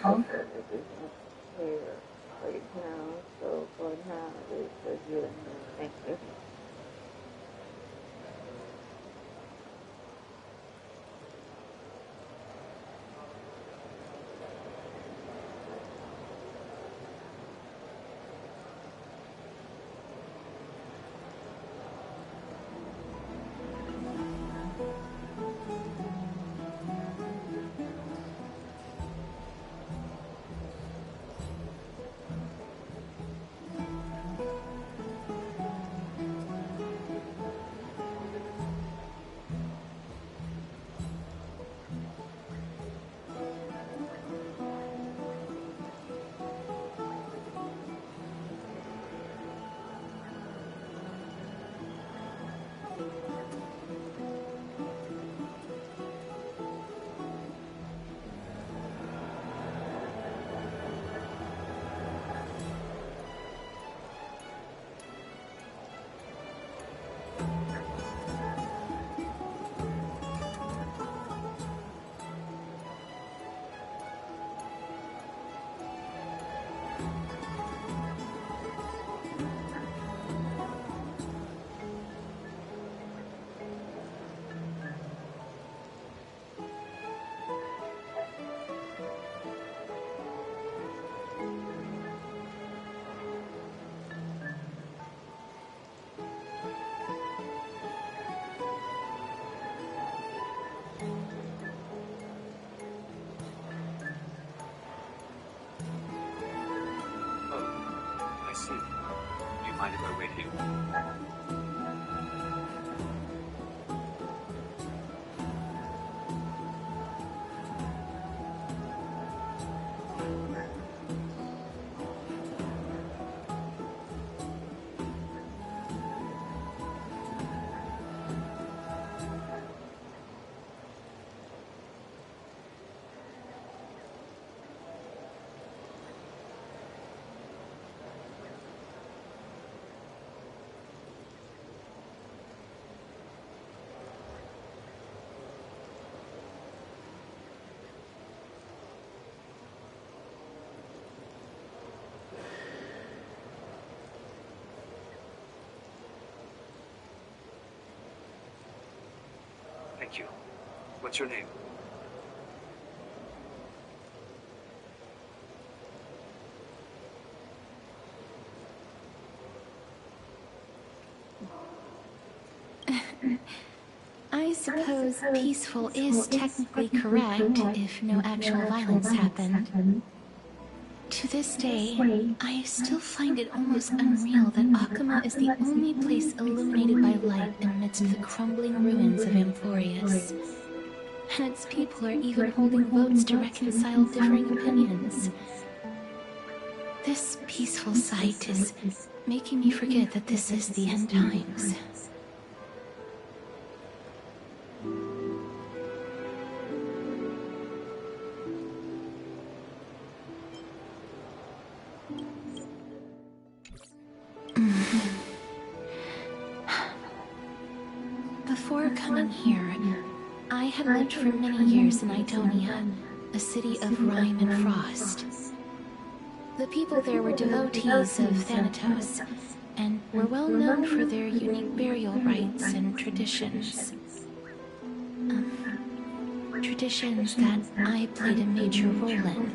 mind if I wait here? Thank you. What's your name? I suppose peaceful is technically correct if no actual violence happened. To this day, I still find it almost unreal that Akama is the only place illuminated by light amidst the crumbling ruins of Amphorius. And its people are even holding votes to reconcile differing opinions. This peaceful sight is making me forget that this is the end times. Before coming here, I had lived for many years in Idonia, a city of rime and frost. The people there were devotees of Thanatos, and were well known for their unique burial rites and traditions. Traditions that I played a major role in.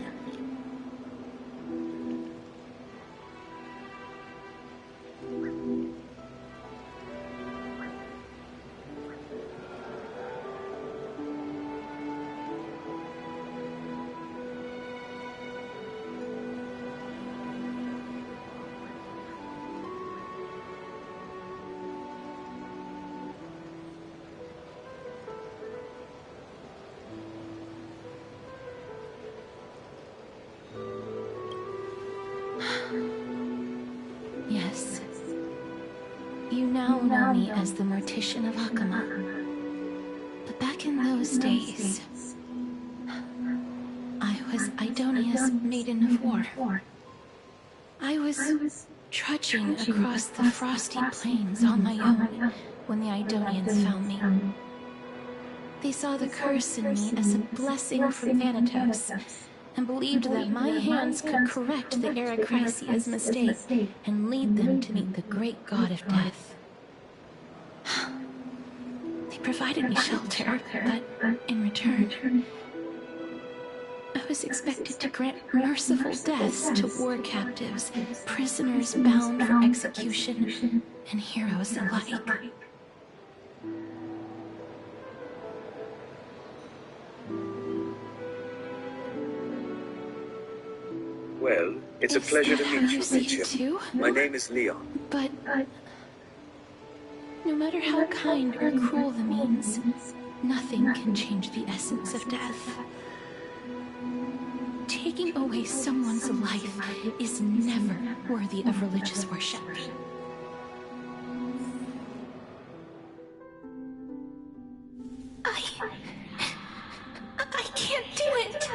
Yes. You now know me as the Mortician of Akama. But back in those days, I was Idonia's Maiden of War. I was trudging across the frosty plains on my own when the Idonians found me. They saw the curse in me as a blessing from Thanatos, and believed that my hands could correct the Arachrysia's mistake and lead them to meet the great god of death. They provided me shelter, but in return, I was expected to grant merciful deaths to war captives, prisoners bound for execution, and heroes alike. Well, it's a pleasure to meet you, see Mitchell. it too? My name is Leon. But no matter how kind or cruel the means, nothing can change the essence of death. Taking away someone's life is never worthy of religious worship. I can't do it.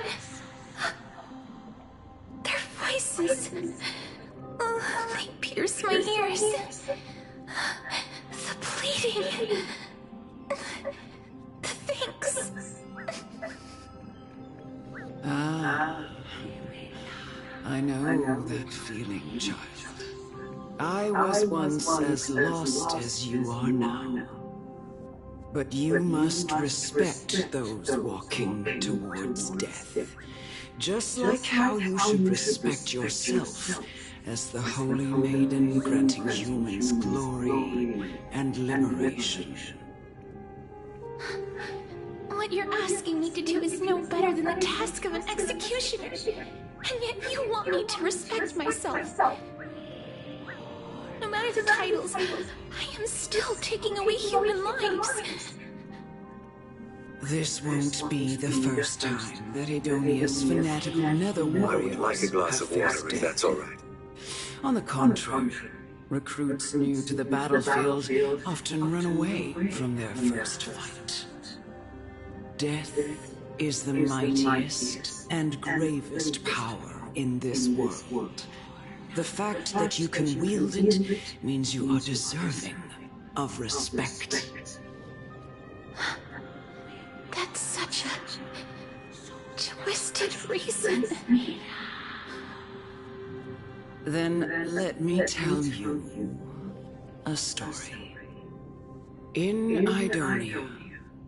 Their voices, they pierce my ears. The pleading, the thanks. Ah, I know that feeling, child. I was once as lost as you are now. But you must respect those walking towards death. Just like how you should respect yourself as the Holy Maiden granting humans glory and liberation. What you're asking me to do is no better than the task of an executioner. And yet you want me to respect myself. No matter deny the titles, I am still taking away human lives. This won't be the first time that Edonia's fanatical nether warriors like a glass have of water, faced if death. that's all right. On the contrary, recruits new to the battlefield often run away from their first fight. Death is the mightiest and gravest power in this world. The fact that you can wield it means you are deserving of respect. That's such a twisted reason. Then let me tell you a story. In Idonia,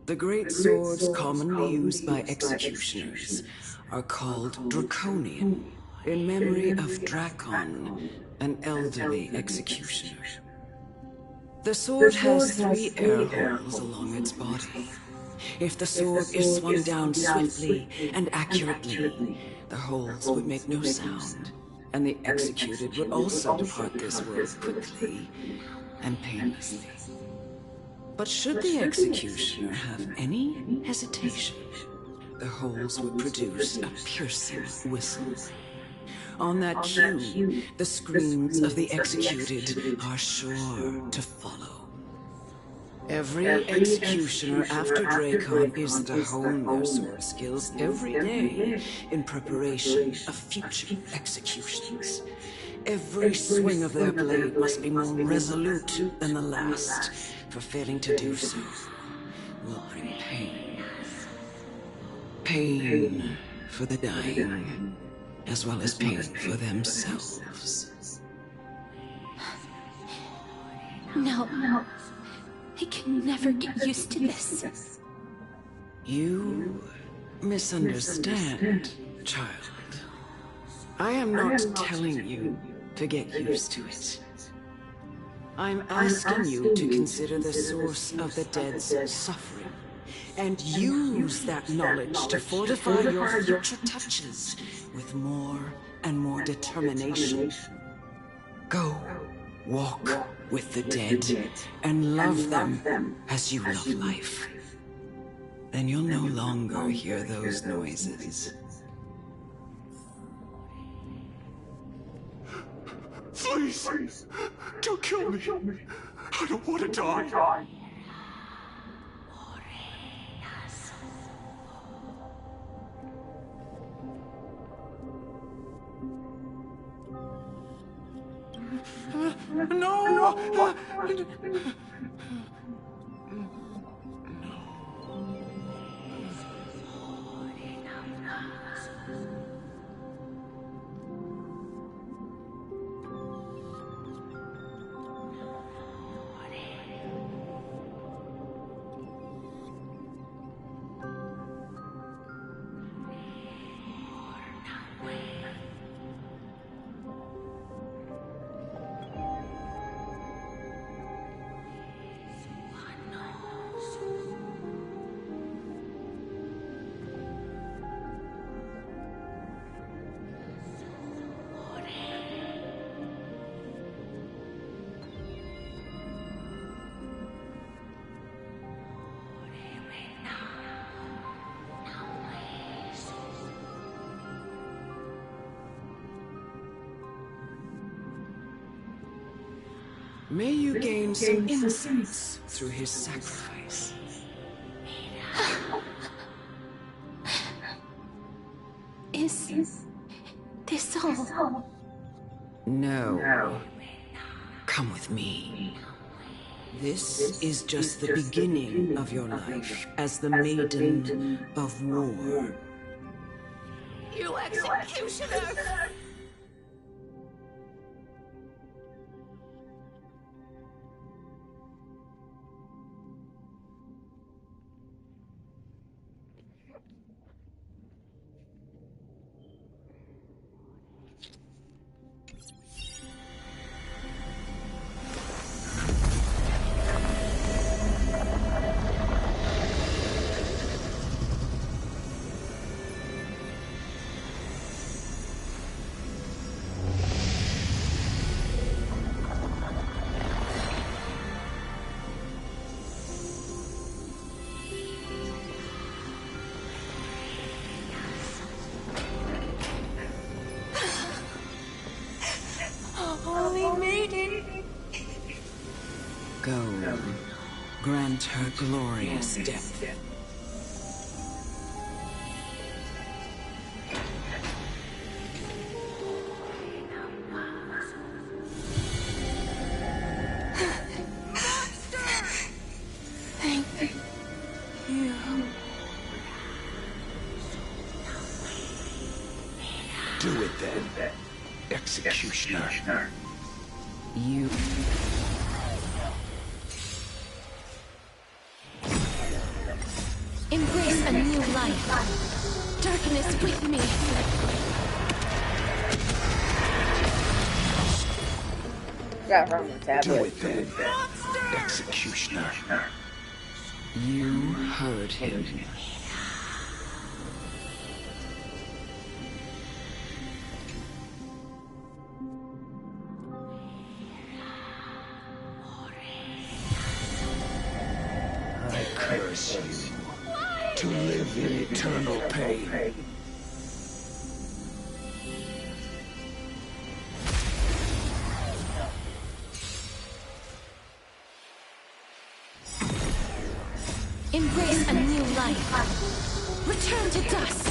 the great swords commonly used by executioners are called Draconian, in memory of Drakon, an elderly executioner. The sword has 3 air holes along its body. If the sword is swung down swiftly and accurately, the holes would make no sound, and the executed would also depart this world quickly and painlessly. But should the executioner have any hesitation, the holes would produce a piercing whistle. On that cue, the screams of the executed are sure to follow. Every executioner after Drakon is to hone their sword skills every day in preparation of future executions. Every swing of their blade must be more resolute than the last, for failing to do so will bring pain. Pain for the dying, as well as pain for themselves. No. I can never get used to this. You misunderstand, child. I am not telling you to get used to it. I'm asking you to consider the source of the dead's suffering, and use that knowledge to fortify your future touches with more and more determination. Go, walk with the dead, and love them as you love life. Then you'll no longer hear those noises. Please, don't kill me. I don't want to die. No! May you gain some insights through his sacrifice. Is this all? No. Come with me. This is just the beginning of your life as the Maiden of War. You executioner! Grant her glorious death. Thank you. Do it then, Executioner. You... Embrace a new life. Darkness with me. Got her on the tablet. Do it then, Executioner. You heard him. I curse you to live in eternal pain. Embrace a new life. Return to dust.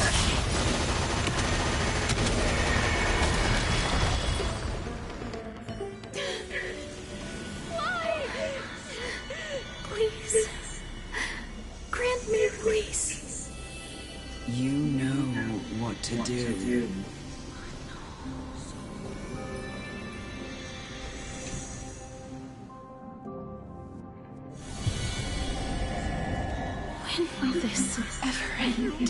Why? Please. Grant me release. You know what to do. When will this ever end?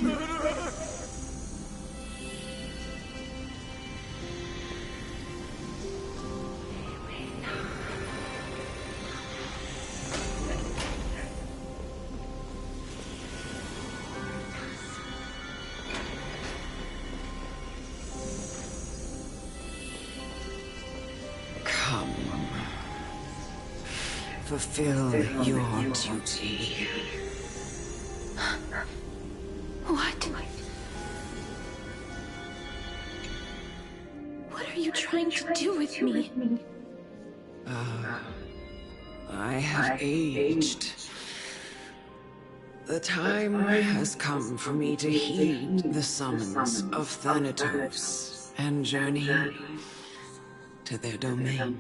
Come. Fulfill your duty. What? What are you trying to do with me? I have aged. The time has come for me to heed the summons of Thanatos and journey to their domain.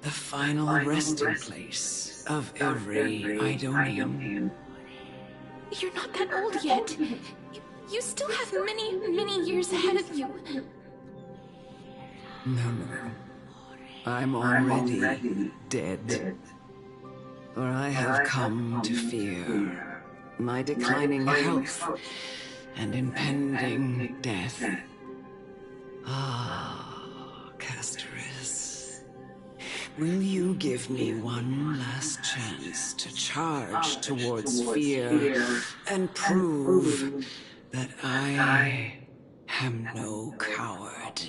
The final resting place of every Idonian. You're not that old yet. You still have many, many years ahead of you. No. I'm already dead. For I have come to fear my declining health and impending death. Ah, Casterus. Will you give me one last chance to charge towards fear and prove that I am no coward?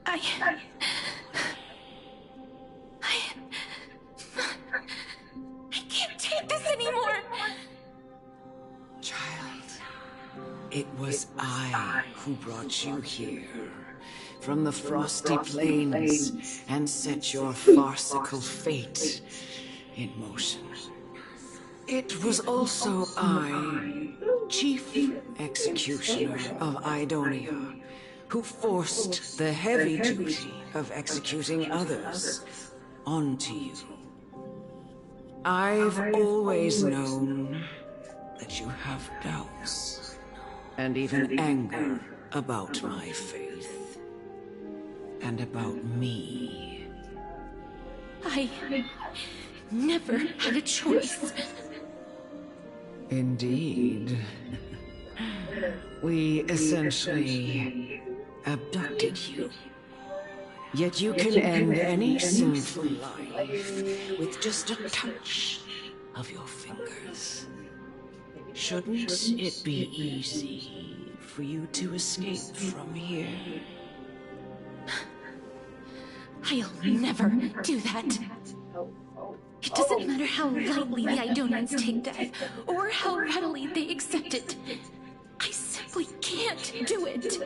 I can't take this anymore! Child, it was I who brought you here from the frosty plains and set your farcical fate in motion. It was also I, Chief Executioner of Idonia, who forced the heavy duty of executing others onto you. I've always known that you have doubts and even anger about my faith and about me. I never had a choice. Indeed. We essentially abducted you. Yet you can end any sinful life with just a touch of your fingers. Shouldn't it be easy for you to escape from here? I'll never do that. It doesn't matter how lightly the Idonians take death, or how readily they accept it. I simply can't do it.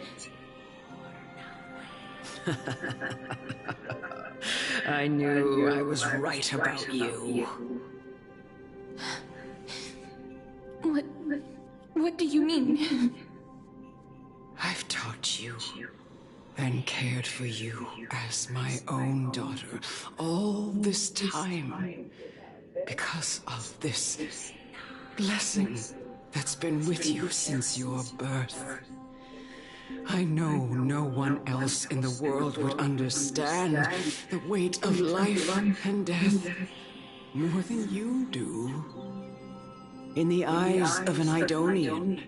I knew I was right about you. What do you mean? I've taught you and cared for you as my own daughter all this time because of this blessing that's been with you since your birth. I know no one else in the world would understand the weight of life and death more than you do. In the eyes of an Idonian,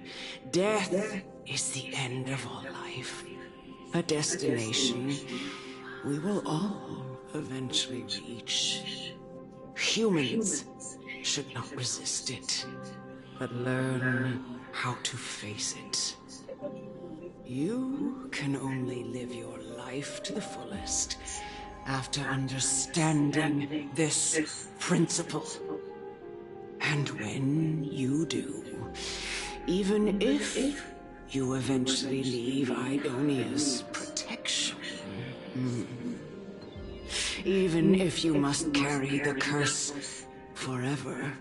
death is the end of all life. A destination we will all eventually reach. Humans should not resist it, but learn how to face it. You can only live your life to the fullest after understanding this principle. And when you do, even if you eventually leave Idonia's protection, even if you must carry the curse forever,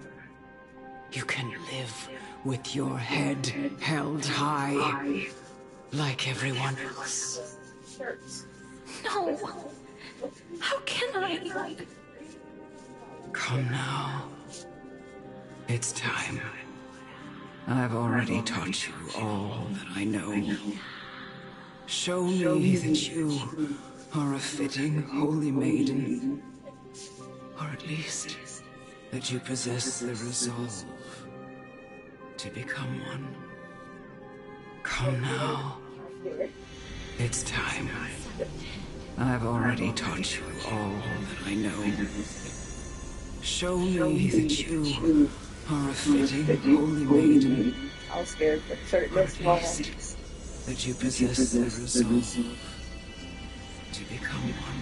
you can live with your head held high, like everyone else. No! How can I? Come now. It's time. I've already taught you all that I know. Show me that you are a fitting holy maiden, or at least that you possess the resolve to become one. Come now. It's time. I've already taught you all that I know. Show me that you are a fitting holy maiden. I was scared for certain Or at least that you possess the resolve to become one.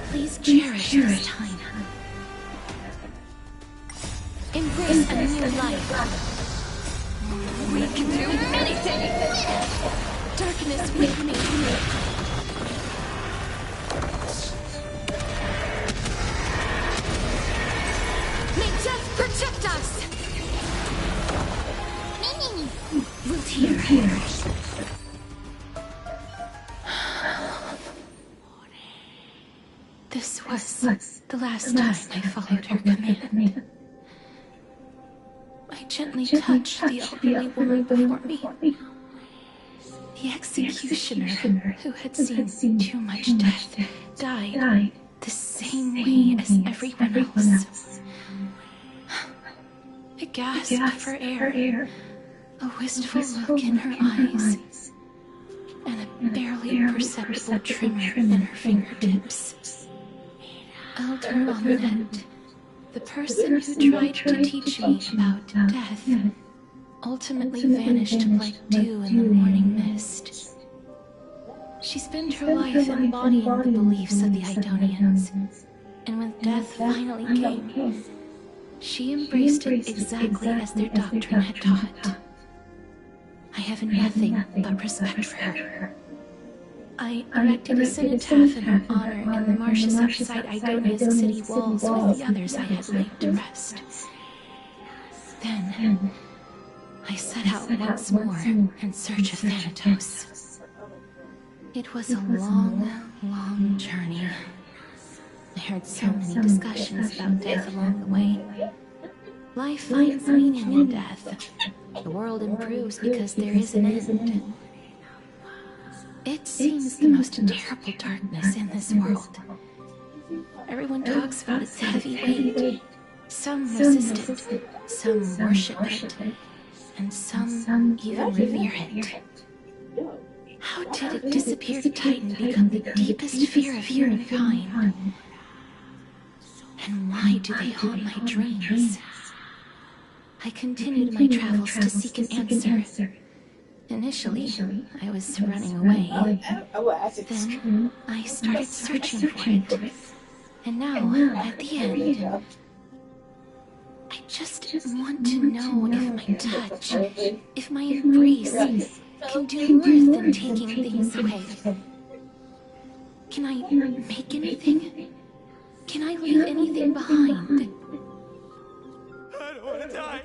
Please cherish this time. Embrace a new life. We can do anything! Darkness with me. May death protect us! We'll hear. This was the last time I followed her command. I gently touched the elderly woman before me. The executioner, who had seen too much death, died the same way as everyone else. I gasped for air, a wistful look in her eyes, and a barely perceptible tremor in her fingertips. Elder Amunet, the person who tried to teach me about death, ultimately vanished like dew in the morning mist. She spent her life embodying the beliefs of the Idonians, and when death finally came, she embraced it exactly as their doctrine had taught. I have nothing but respect for her. I erected a cenotaph in her honor in the marshes outside Idonia's city walls with the others I had laid to rest. Then, I set out once more in search of Thanatos. It was a long, long journey. I heard so many discussions about death along the way. Life finds meaning in death. The world improves because there is an end. It seems the most terrible darkness in this world. Everyone talks about its heavy weight. Some resist it, some worship it, and some even revere it. How did a disappeared titan become the deepest fear of humankind? And why do they haunt my dreams? I continued my travels to seek an answer. Initially, I was running away. Then, I started searching for it. And now, at the end, I just want to know if my touch, if my embrace can do more than taking things away. Can I make anything? Can I leave anything behind? I don't want to die.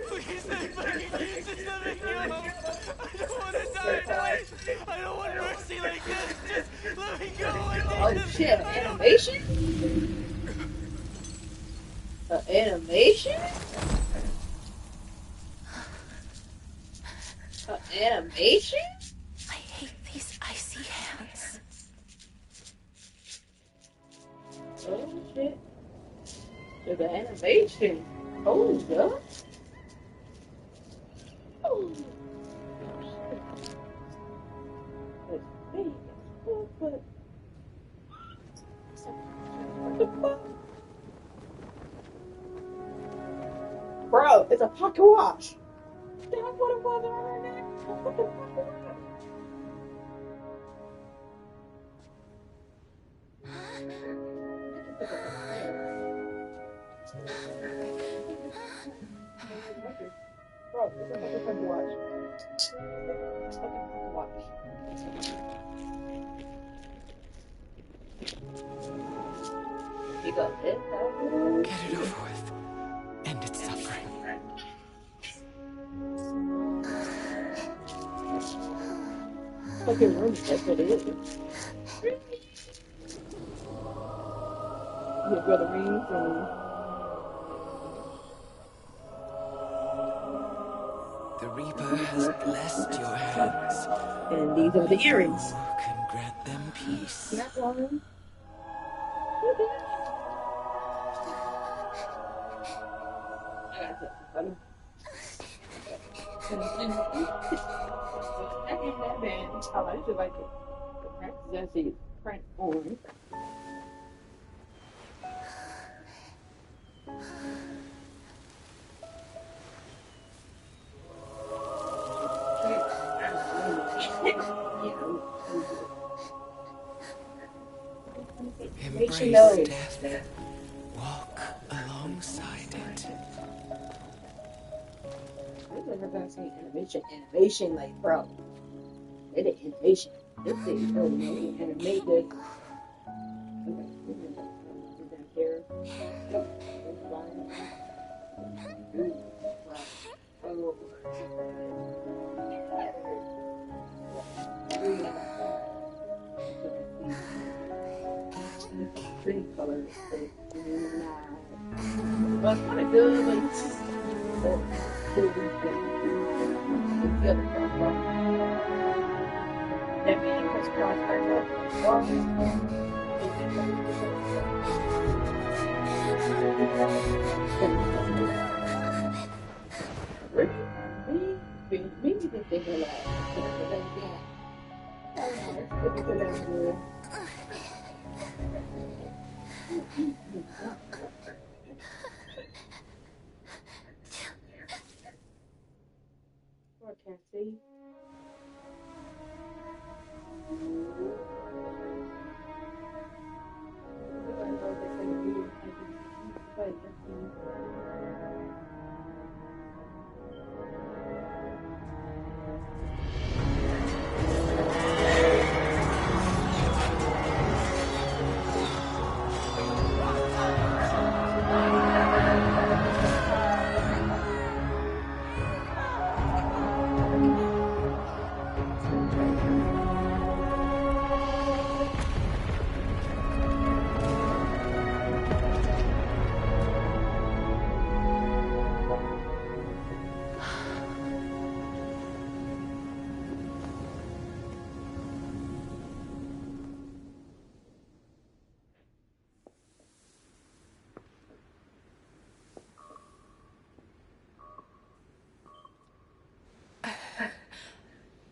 Please, please, just let me go. I don't want to die, please. I don't want mercy like this. Just let me go. Oh shit, animation? Animation? Animation? I hate these icy hands. Oh shit. The animation. Hold up. Oh. Let's see. What the fuck? Bro, it's a pocket watch. That's what it was around there. What the fuck was that? Bro, it's a fucking watch. It's a fucking watch. You got this? Get it over with. End its suffering. Fucking room, that's what it is. Your brother rings The Reaper has blessed your hands. and these are the earrings. You can grant them peace. That's one. I got something funny. That man, I like to like the practice that she print on. Embrace death. Walk alongside it. I've never gonna say animation, like, bro. They did animation. This thing, oh, you know, animate this. Okay, we're down here. Oh. Pretty colors. Well, it's kind of good, but it's just that means it's maybe the thing a lot. I can't see.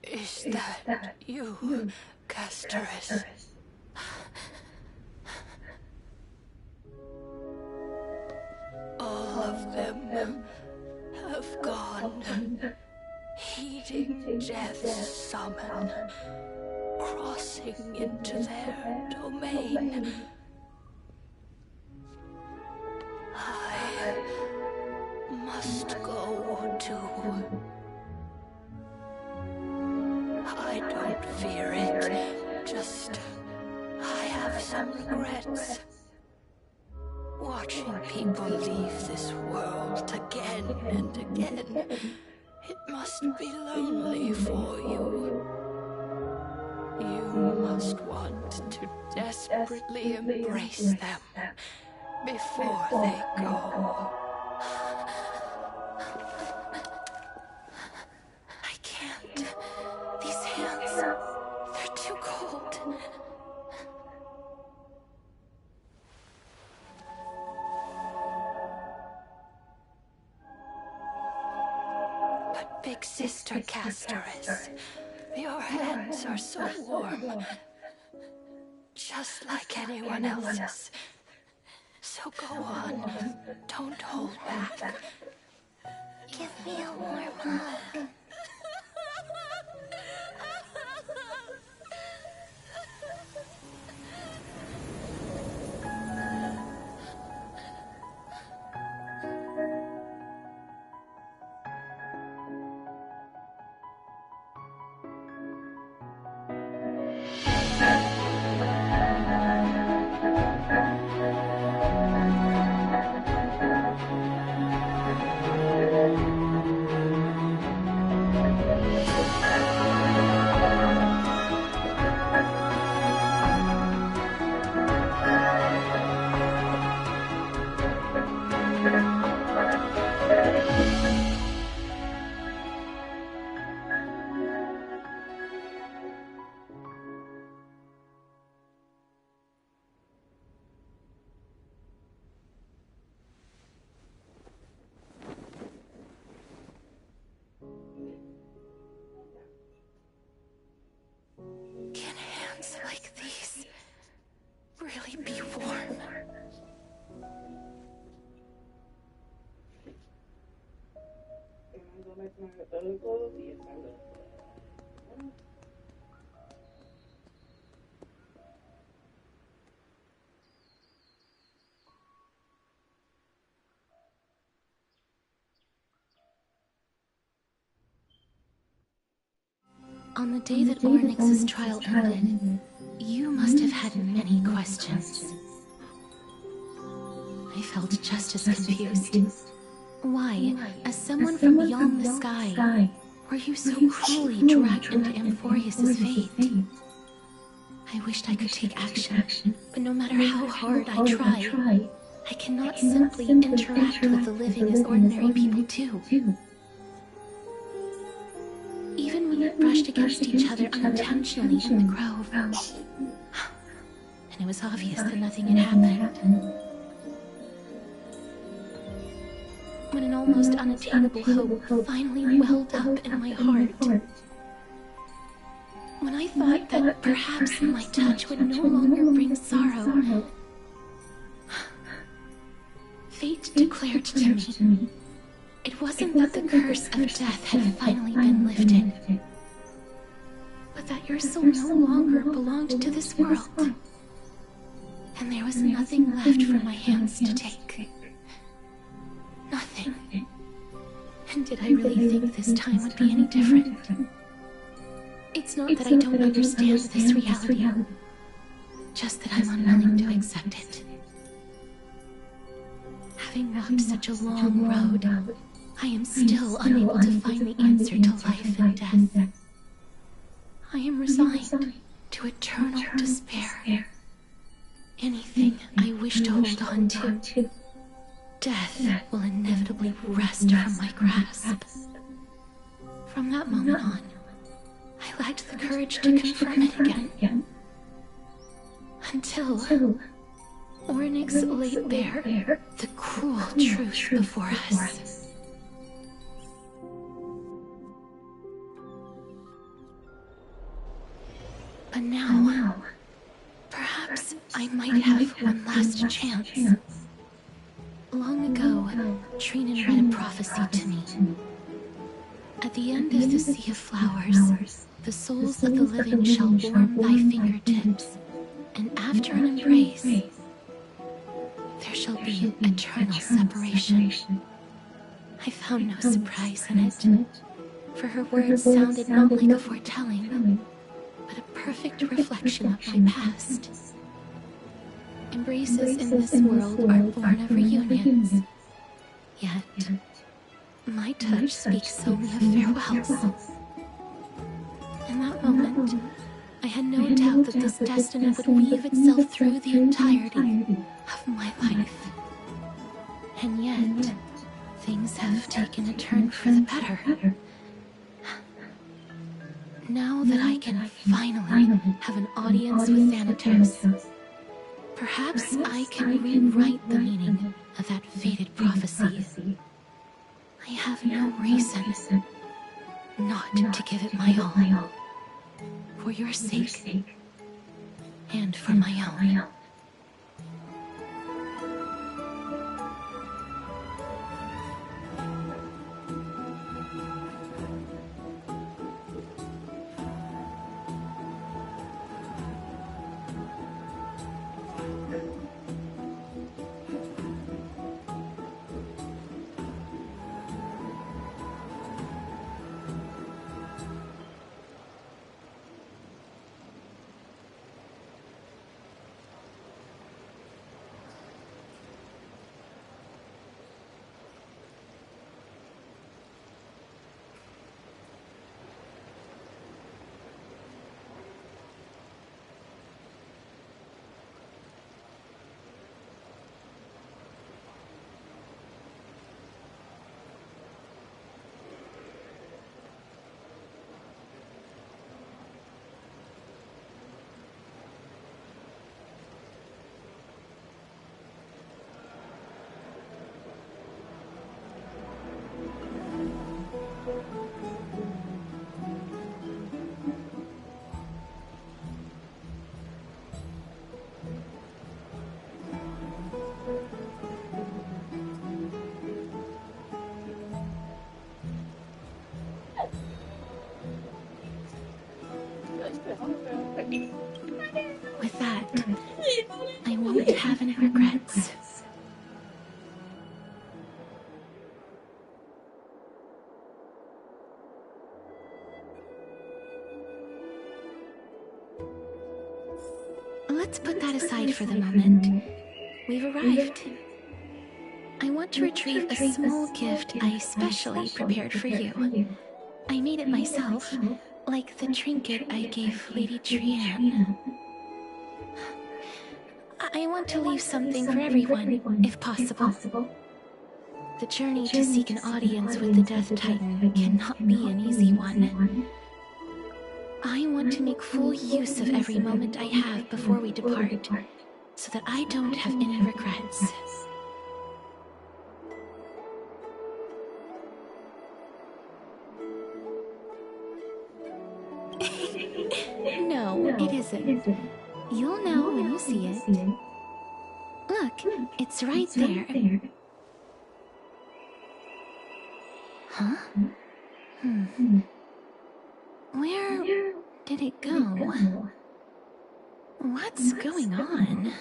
Is that you, Castoris? All of them have gone, heeding death's summon, crossing into their domain. I must go too. I don't fear it, just I have some regrets. Watching people leave this world again and again, it must be lonely for you. You must want to desperately embrace them before they go. I can't. These hands, they're too cold. But Big Sister Castoris, your hands are so warm. Just like anyone else's. So go on. Don't hold back. Give me a warm hug. Can hands like these really be warm? On the day that Ornyx's trial ended, you must have had many questions. I felt just as confused. Why, as someone from beyond the sky, were you so cruelly dragged into Amphorius's fate? I wished I could take action, but no matter how hard I try, I cannot simply interact with the living as ordinary people do. Even when we brushed against each other unintentionally in the grove, and it was obvious that nothing had happened. When an almost unattainable hope finally welled up in my heart. When I thought that perhaps my touch would no longer bring sorrow, fate declared to me, it wasn't that the curse of death had finally been lifted, but that your soul no longer belonged to this world, and there was nothing left for my hands to take. Nothing. And did I really think this time would be any different? It's not that I don't understand this reality, just that I'm unwilling to accept it. Having walked such a long road, I am still unable to find the answer to life and death. I am resigned to eternal despair. Anything I wish to hold on to, death will inevitably wrest from my grasp. From that moment on, I lacked the courage to confront it again. Until Ornyx laid bare the cruel truth before us. But now, perhaps I might have one last chance. Long ago, Trinan read a prophecy to me. At the end of the Sea of Flowers, the souls of the living shall warm thy fingertips, and after an embrace, there shall be eternal separation. I found no surprise in it, for her words sounded not like a foretelling, but a perfect reflection of my past. Embraces in this world are born of reunions, yet my touch speaks only of farewells. In that moment, I had no doubt that this destiny would weave itself through the entirety of my life. And yet, things have taken a turn for the better. Now that I can finally have an audience with Thanatos, perhaps I can rewrite the meaning of that fated prophecy. I have no reason not to give it my all. For your sake, and for my own. With that, I won't have any regrets. Let's put that aside for the moment. We've arrived. I want to retrieve a small gift I specially prepared for you. I made it myself, like the trinket I gave Lady Trianne. I want to leave something for everyone, if possible. The journey to seek an audience with the Death Titan cannot be an easy one. I want to make full use of every moment I have before we depart, so that I don't have any regrets. No, it isn't. You'll know when you see it. Look, it's right there. Huh? Where did it go? What's going on?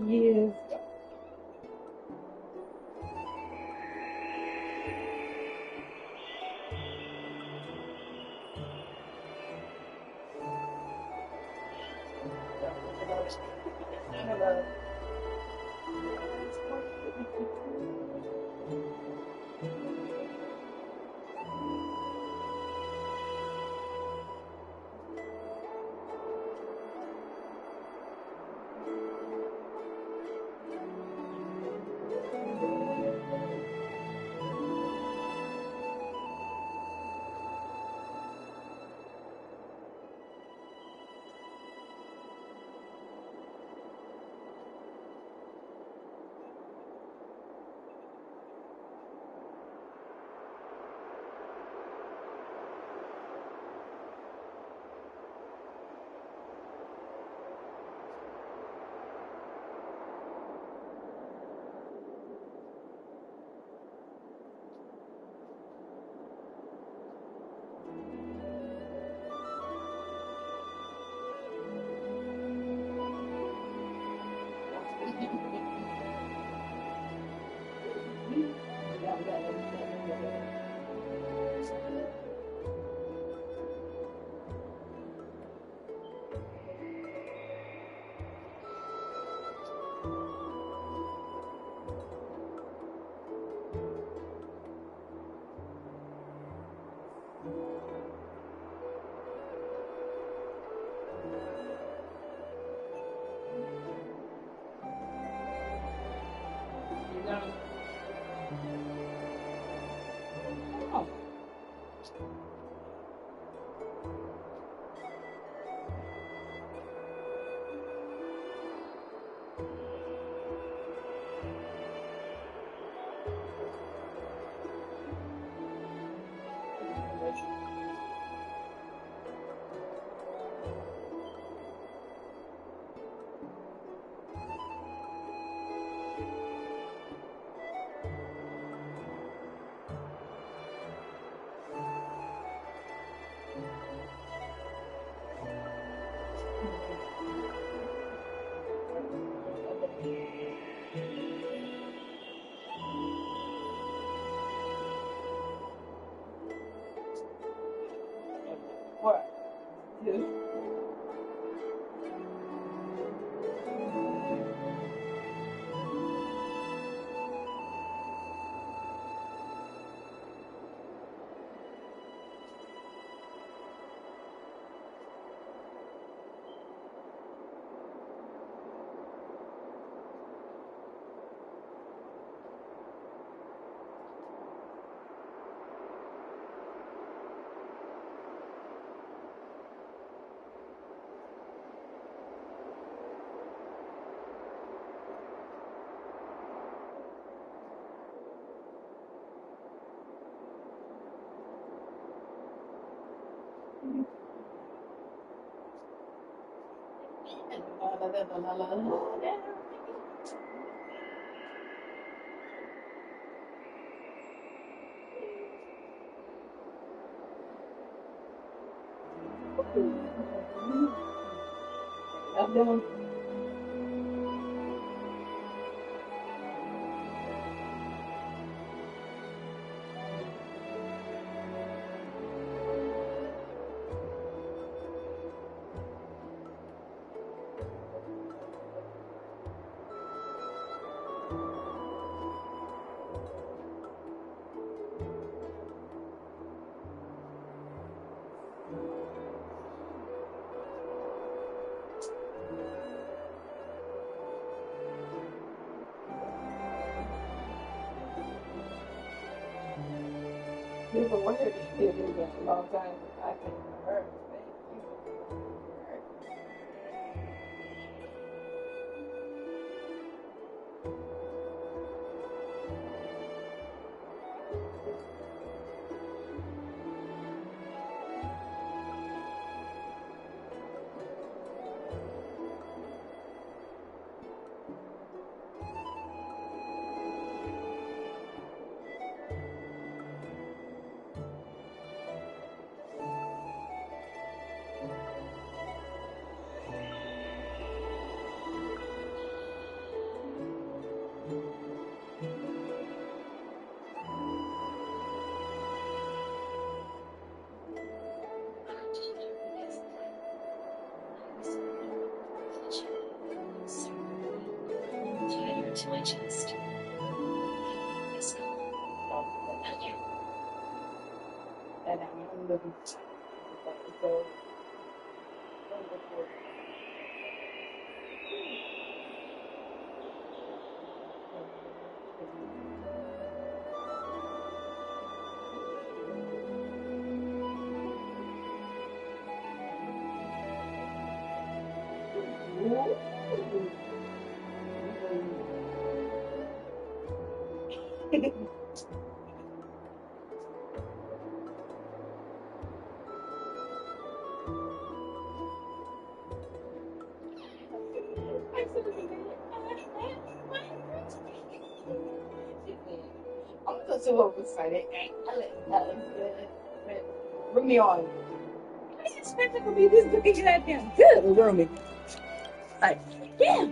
Years. What? Up down. People were here to do this a long time. I think I heard. to my chest. And I'm looking so I'm so super excited. Bring me on. I didn't expect it to be this goddamn good, Rumi. Like, yeah.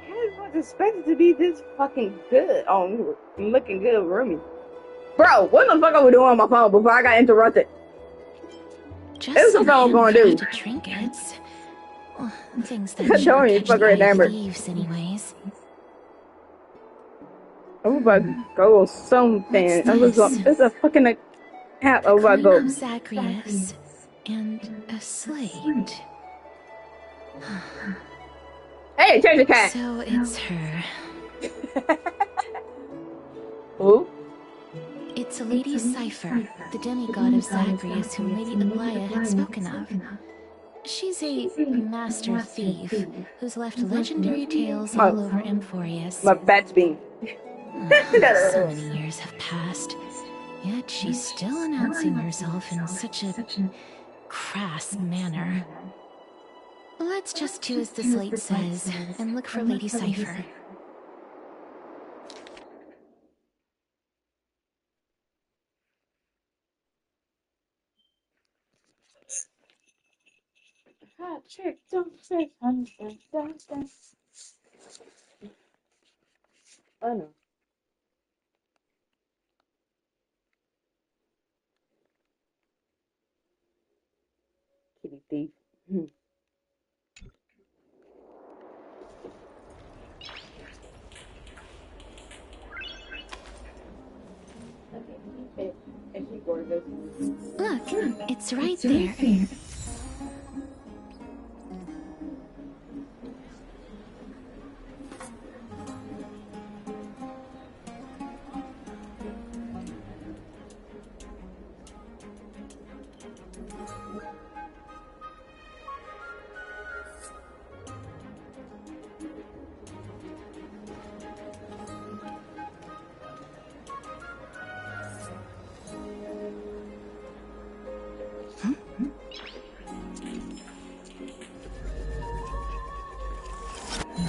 I didn't expect it to be this fucking good. Oh, I'm looking good, Rumi. Bro, what the fuck are we doing on my phone before I got interrupted? Just some handcrafted trinkets. Well, things that Don't shouldn't you catch fuck the right eye of there. thieves, anyways. I'm about to go something. It's a fucking app. I'm about to Queen go. of Zagreus and a slate. Hey, change the cat. So it's her. Who? It's Lady Cypher, the demigod of Zagreus whom Lady Aglaia had spoken of. She's a master thief who's left legendary tales all over Emphorius. My bat's being. So many years have passed, yet she's still announcing herself in such a crass manner. Let's just do as the slate says and look for Lady Cypher. Hot chick, don't say honey. I know. Kitty thief. Look, it's right there.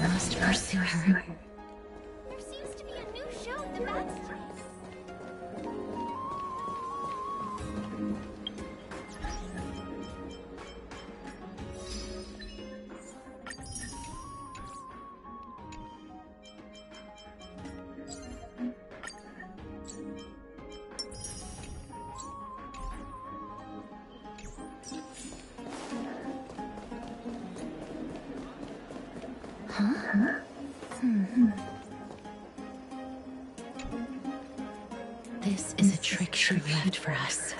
Must pursue her. There seems to be a new show at the backstage. Huh? This is a trick she left for us.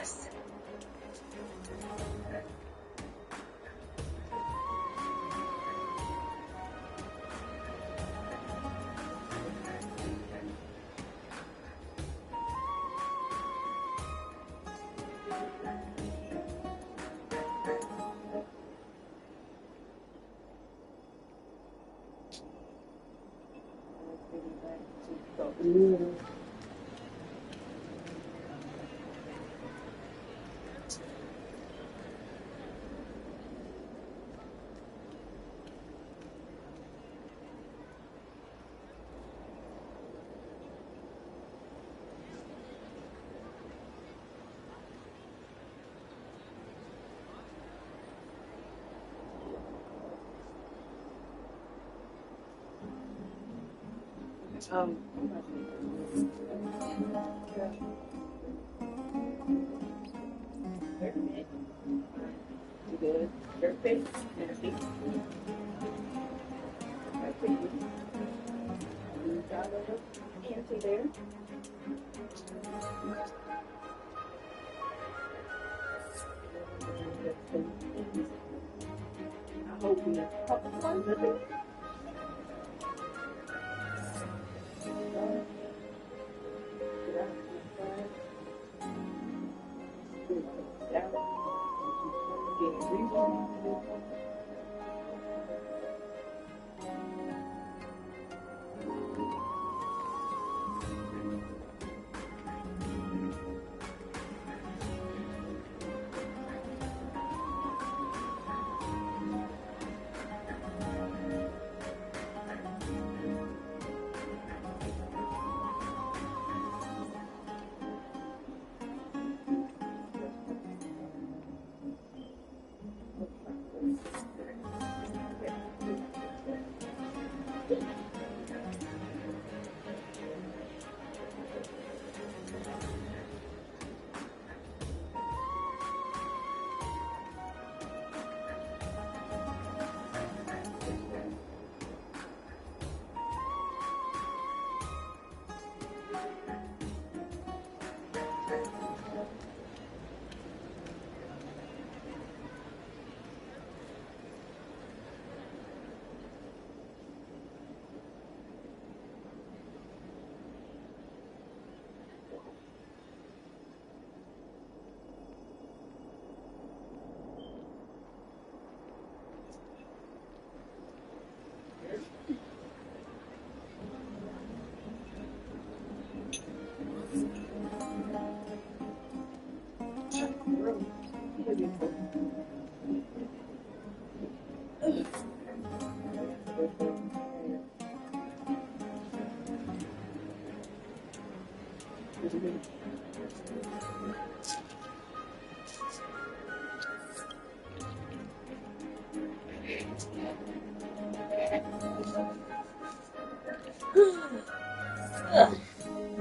good. Your face, nasty. Right for you. You got a little anti there. I hope we have a couple ones of it.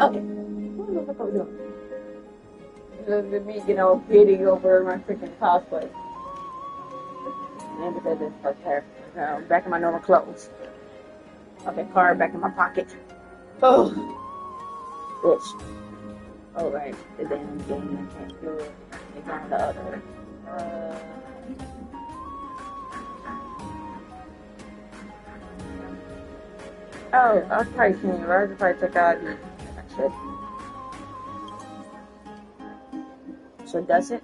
Okay. What the fuck are we doing? Me, creating over my freaking cosplay. And because it's okay. Back in my normal clothes. Okay, card back in my pocket. Oh, bitch. Oh, right. The damn game. I can't do it. It's on the other. Oh, I was probably seeing it. I was probably took out that shit. So does it?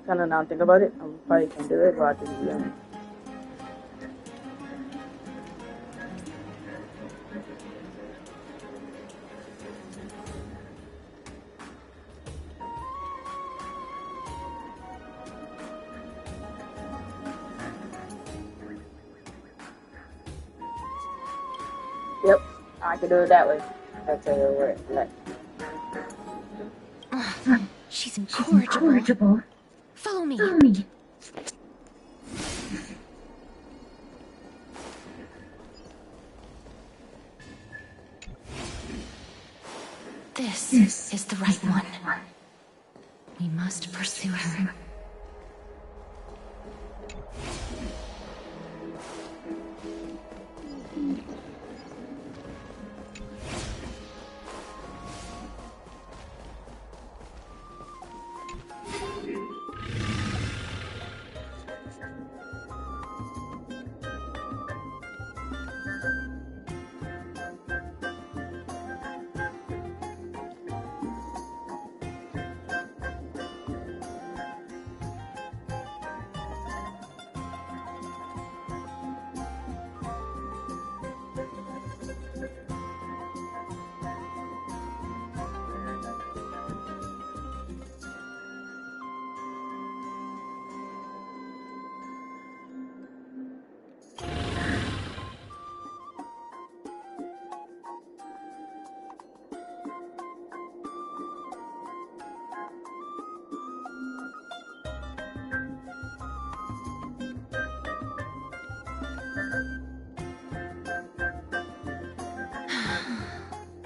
Kinda now think about it. I probably can do it, but I can do it. Yep, I can do it that way. That's where it's like. She's incorrigible. Follow me. This is the right one. We must pursue her.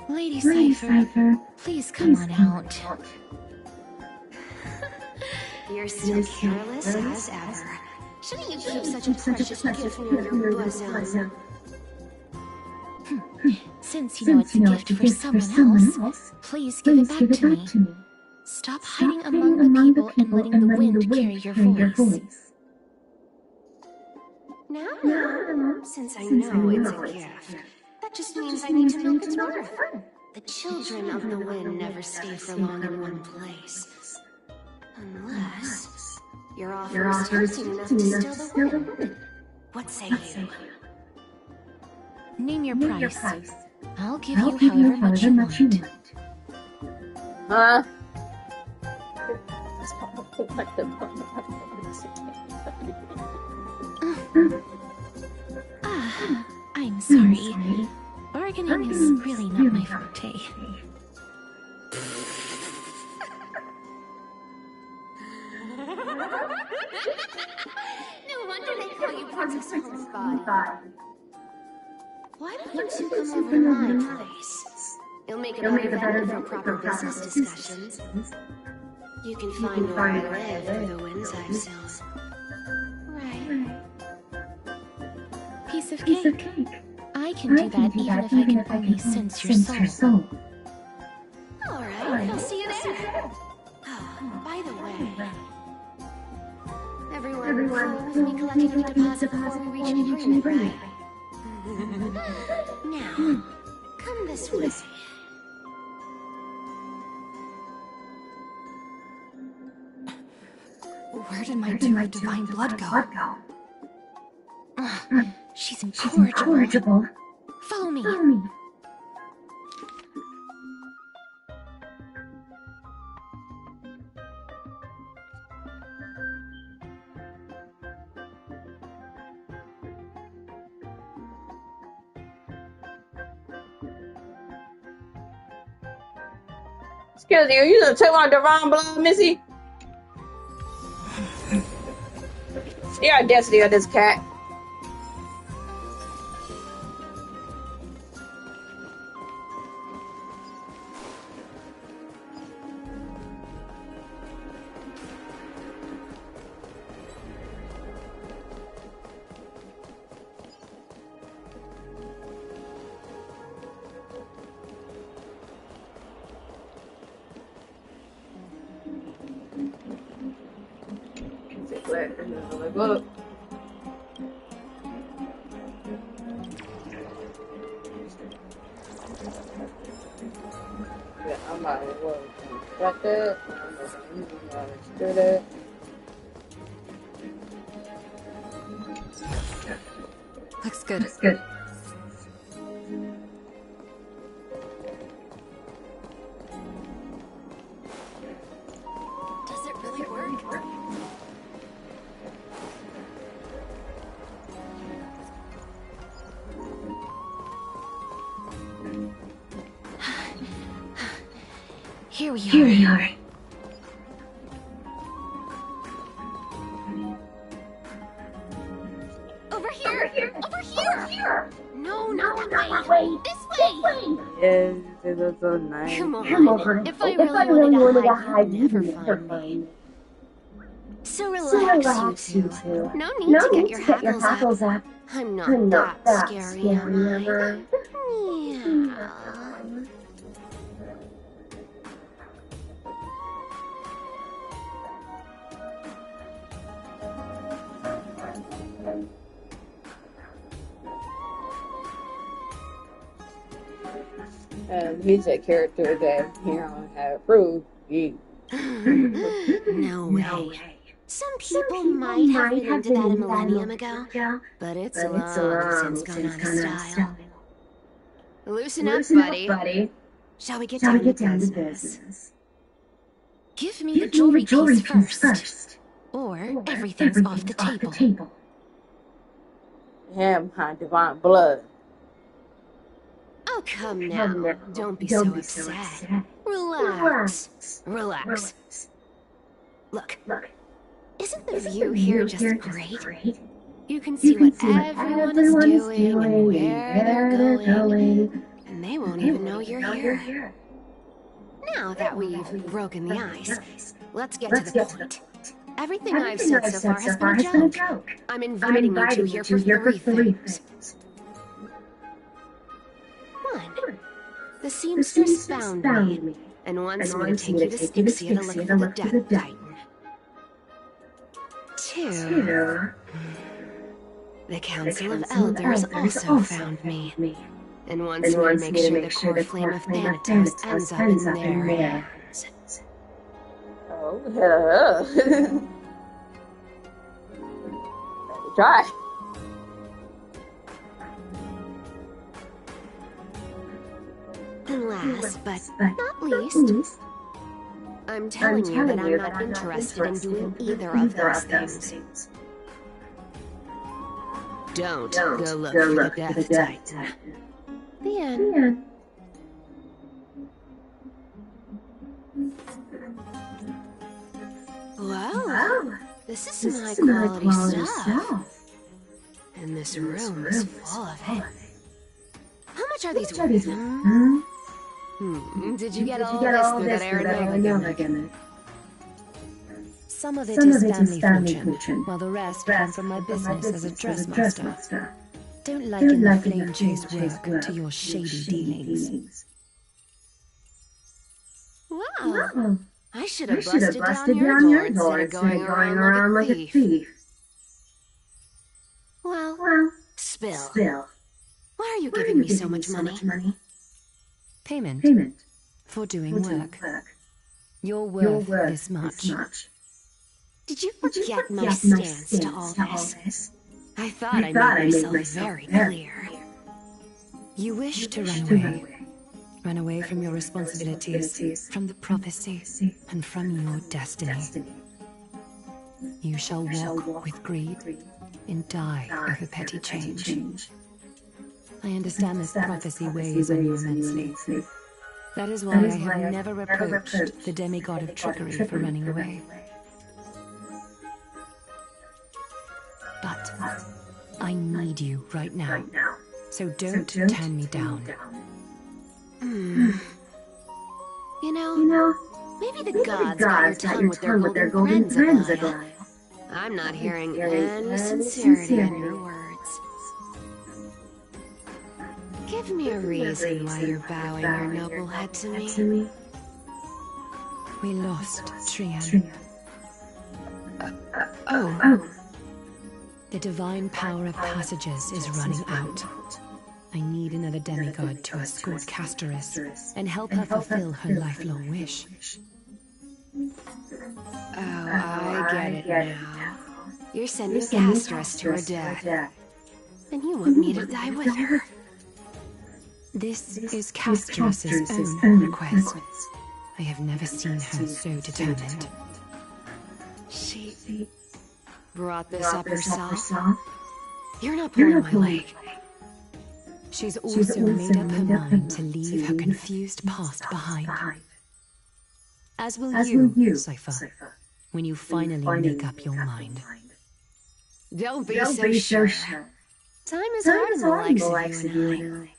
Lady Cypher, please come on out. You're still careless as ever. Shouldn't you keep such a precious gift near your bosom? Since you know it's a gift for someone else, please give it back to me. Stop hiding among the people and letting the wind carry your voice. Now, since I know it's a gift, that just means I need to know its worth. The children of the wind never stay for long in one place. Unless your offer is tempting enough to still the wind. What say you? Name your price. I'll give you however much you want. Huh? I'm sorry. Bargaining is really not my forte. No wonder they call you Princess Homebody. Why don't you two come over to my place? You'll make a better venue for proper business discussions. You can find where I live through the winds I've sown. Right. Piece of cake. I can do that even if I can only sense your soul. Alright, I'll see you there. Oh, by the way, everyone with me collecting your deposit before we reach an agreement, right? Now, come this way. Where did my dear divine blood go? She's incorrigible. Follow me. Excuse me, are you gonna take my divine blood, Missy? The audacity of this cat. Look. Yeah, I might as well cut that. Do that. Looks good. Does it really work? Here we are. Over here! No, not that way! This way! Yes, it was so nice. Come on. If I really wanted to hide, you'd never find me. So relax, you two. No need to get your hackles up. I'm not that scary, am I? Yeah. He's a character that Heron had approved. No way. Some people might have been into that a millennium ago, but it's long since gone out of style. Loosen up, buddy. Shall we get down to business? Give me the jewelry piece first. Or everything's off the table. Him, my divine blood. Oh, come now. Don't be so upset. Relax. Look. Isn't the view here just great? You can see what everyone is doing and where they're going. And they won't even know you're here. Now that we've broken the ice, let's get to the point. Everything I've said so far has been a joke. I'm inviting you two here for three things. 1. The seamstress found me and wants me to take you to Styxia to look for the Death Titan. 2. The Council of Elders also found me and wants me to make sure the core flame of Thanatos ends up in their hands. Oh, try. And last but not least, I'm telling you that I'm not interested in doing either of those things. Don't go look for the Death Titan. The end. Wow, this is some high-quality stuff. And this room is full of it. How much are these worth? Did you get all this through that Aeronova gimmick? Some of it is family fortune, while the rest came from my business as a dressmaster. Don't liken the flame chase work to your shady dealings. Wow. I should have busted down your door instead of going around like a thief. Well, spill. Why are you giving me so much money? Payment for doing work. You're worth this much. Did you forget my stance to all this? I thought I made myself very clear. You wish to run away. Run away from your responsibilities, from the prophecy, and from your destiny. You shall walk with greed and die over petty change. I understand this prophecy weighs on you immensely. That is why I have never reproached the demigod of trickery for running away. But I need you right now, so don't turn me down. You know, maybe the gods got your tongue with their golden threads a while. I'm not hearing any sincerity in your words. Give me a reason why you're bowing your noble head to me. We lost Trian. The divine power of passages is running out. I need another demigod to escort Castoris and help her fulfill her lifelong wish. Oh, I get it now. You're sending Castoris to her death. And you want me to die with her. This is Castoris' own request. I have never seen her so determined. She brought this up herself? You're not pulling my leg. She's also made up her mind to leave her confused past behind. As will you, Cypher, when you finally make up your mind. Don't be so sure. Time is hard in the likes of you and I.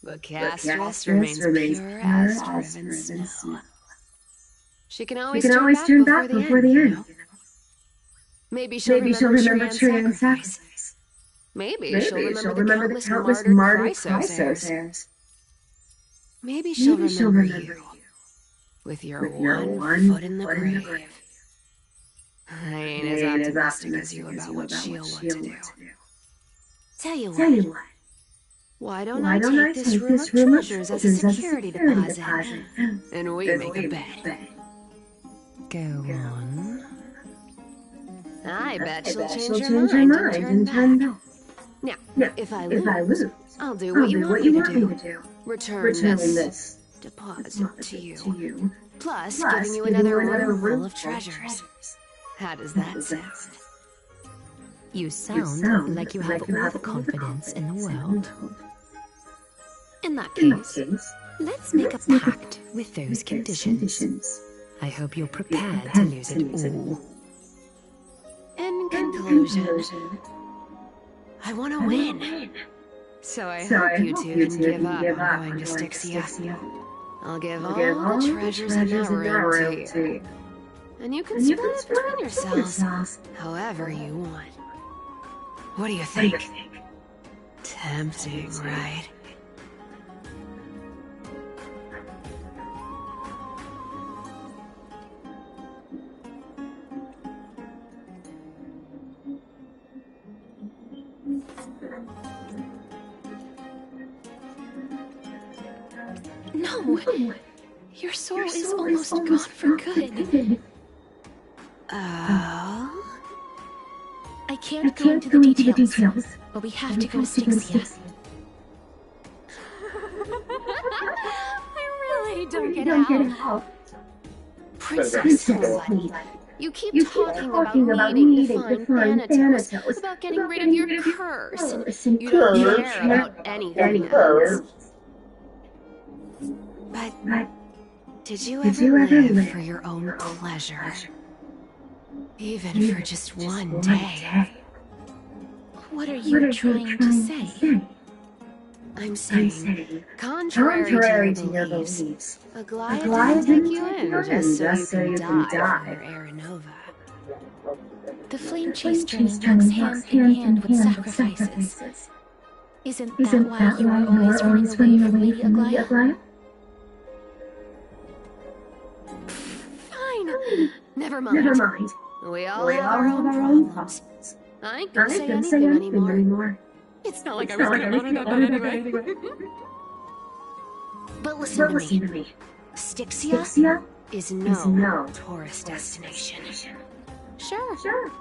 But Castoris remains pure as driven snow. She can always turn back before the end, you know? Maybe she'll remember Trian's sacrifice. Maybe she'll remember the countless martyred Chrysos. Maybe she'll remember you. With your one foot in the grave. I ain't as optimistic as you about what she'll want to do. Tell you what. Why don't I take this room of treasures as a security deposit? And we make a bet. Go on. I bet she'll change her mind and turn back. Now, if I lose, I'll do what you want me to do. Return this deposit to you. Plus, giving you another room full of treasures. How does that sound? You sound like you have all the confidence in the world. In that case, let's make a pact with those conditions. I hope you're prepared to lose it all. In conclusion, I want to win. So I hope you two can give up on going to Styxia. I'll give all the treasures in that room to you. And you can split it between yourselves however you want. What do you think? Tempting, right? No! Your soul is almost gone for good. Oh? I can't go into the details, but we have to go to Styxia. I really don't get how. Princess, You keep talking about needing to find Thanatos, about getting rid of your curse, and you don't care about anything else. But did you ever live for your own pleasure? Even for just one day? What are you trying to say? I'm saying, contrary to your beliefs, Aglaia didn't take you in just so you can die for Aranova. The flame chase journey works hand in hand with sacrifices. Isn't that why you are always running away from Lady Aglaia? Fine. Never mind. We all have our own problems. I ain't gonna say anything anymore. It's not like I was gonna honor that anyway. But listen to me. Styxia is no tourist destination. Sure,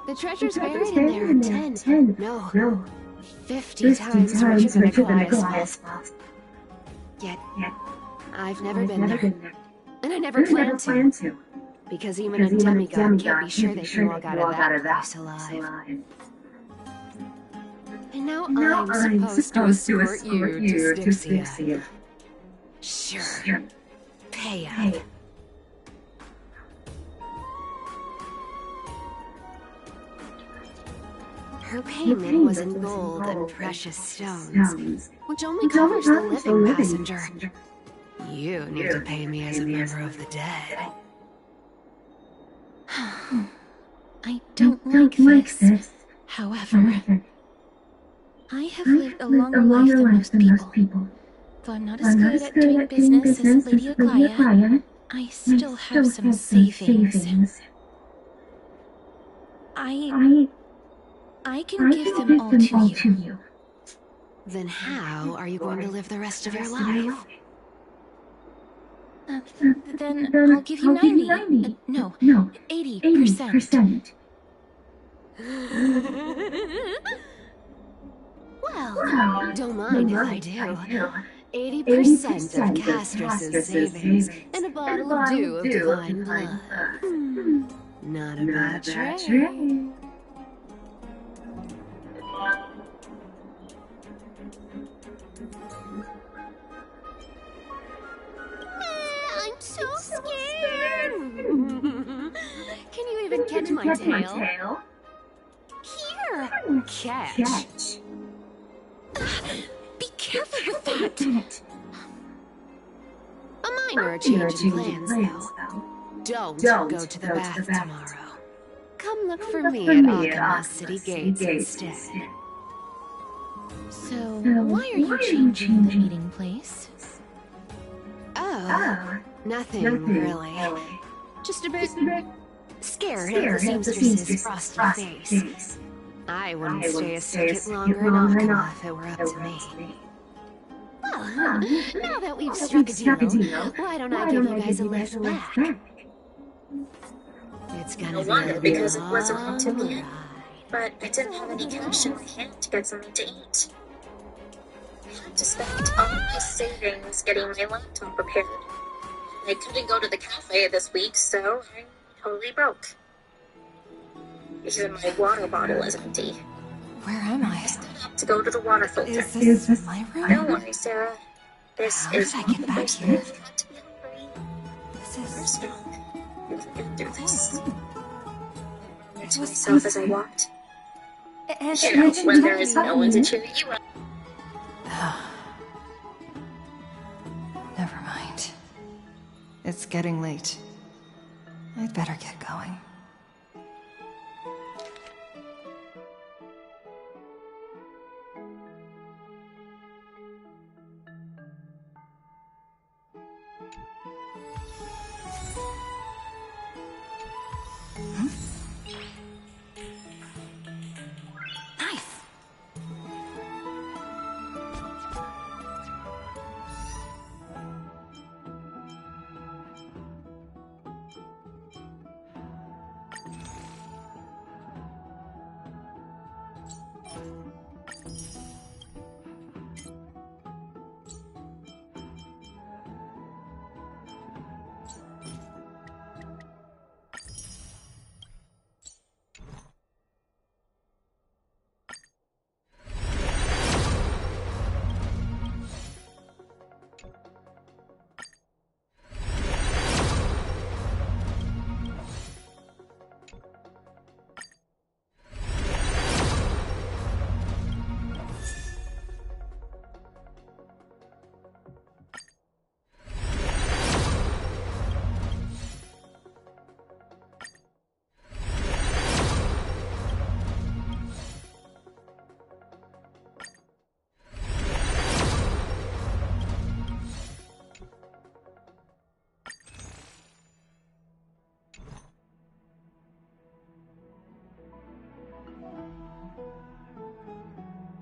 the treasure's buried in there in 50 times richer than Aglaia was. Yet, I've never been there. And I never plan to. Because even a demigod can't be sure that you all got out of that place alive. And now I'm supposed to escort you to Styxia. Sure. Pay up. Her payment was in gold and precious stones, which only covers the living passenger. You need to pay me as a member of the dead. I don't like this. However, I have lived a longer life than most people. Though I'm not as good at doing business as Lady Aglaia, I still have some savings. I can give them all to you. Then how are you going to live the rest of your life? Then I'll give you 90. No, 80%. Well, don't mind if I do. 80% of Castrus's savings and a bottle of dew of divine blood. Not a bad trade. I'm so scared. Can you even catch my tail? Here. Catch. Be careful with that. A minor change in plans, though. Don't go to the bath tomorrow. Come look for me at Alchema City Gates instead. So, why are you changing the meeting place? Oh, nothing really. Just a bit scared of the seamstress's frosty face. I wouldn't stay a second longer in Alchema if it were up to me. Well, now that we've struck a deal, why don't I give you guys a lift back? It's gonna be because it wasn't long up to me. ride. But I didn't have any cash in my hand to get something to eat. I had to spend all my savings getting my laptop repaired. I couldn't go to the cafe this week, so I'm totally broke. Even my water bottle is empty. Where am I? I still have to go to the water filter. Is this my room? Don't worry, Sarah. This is How did I get back here? You've got to be hungry. You're strong. You can get through this. I to myself as I walked. You know, when there is no one to cheer you up. Never mind. It's getting late. I'd better get going.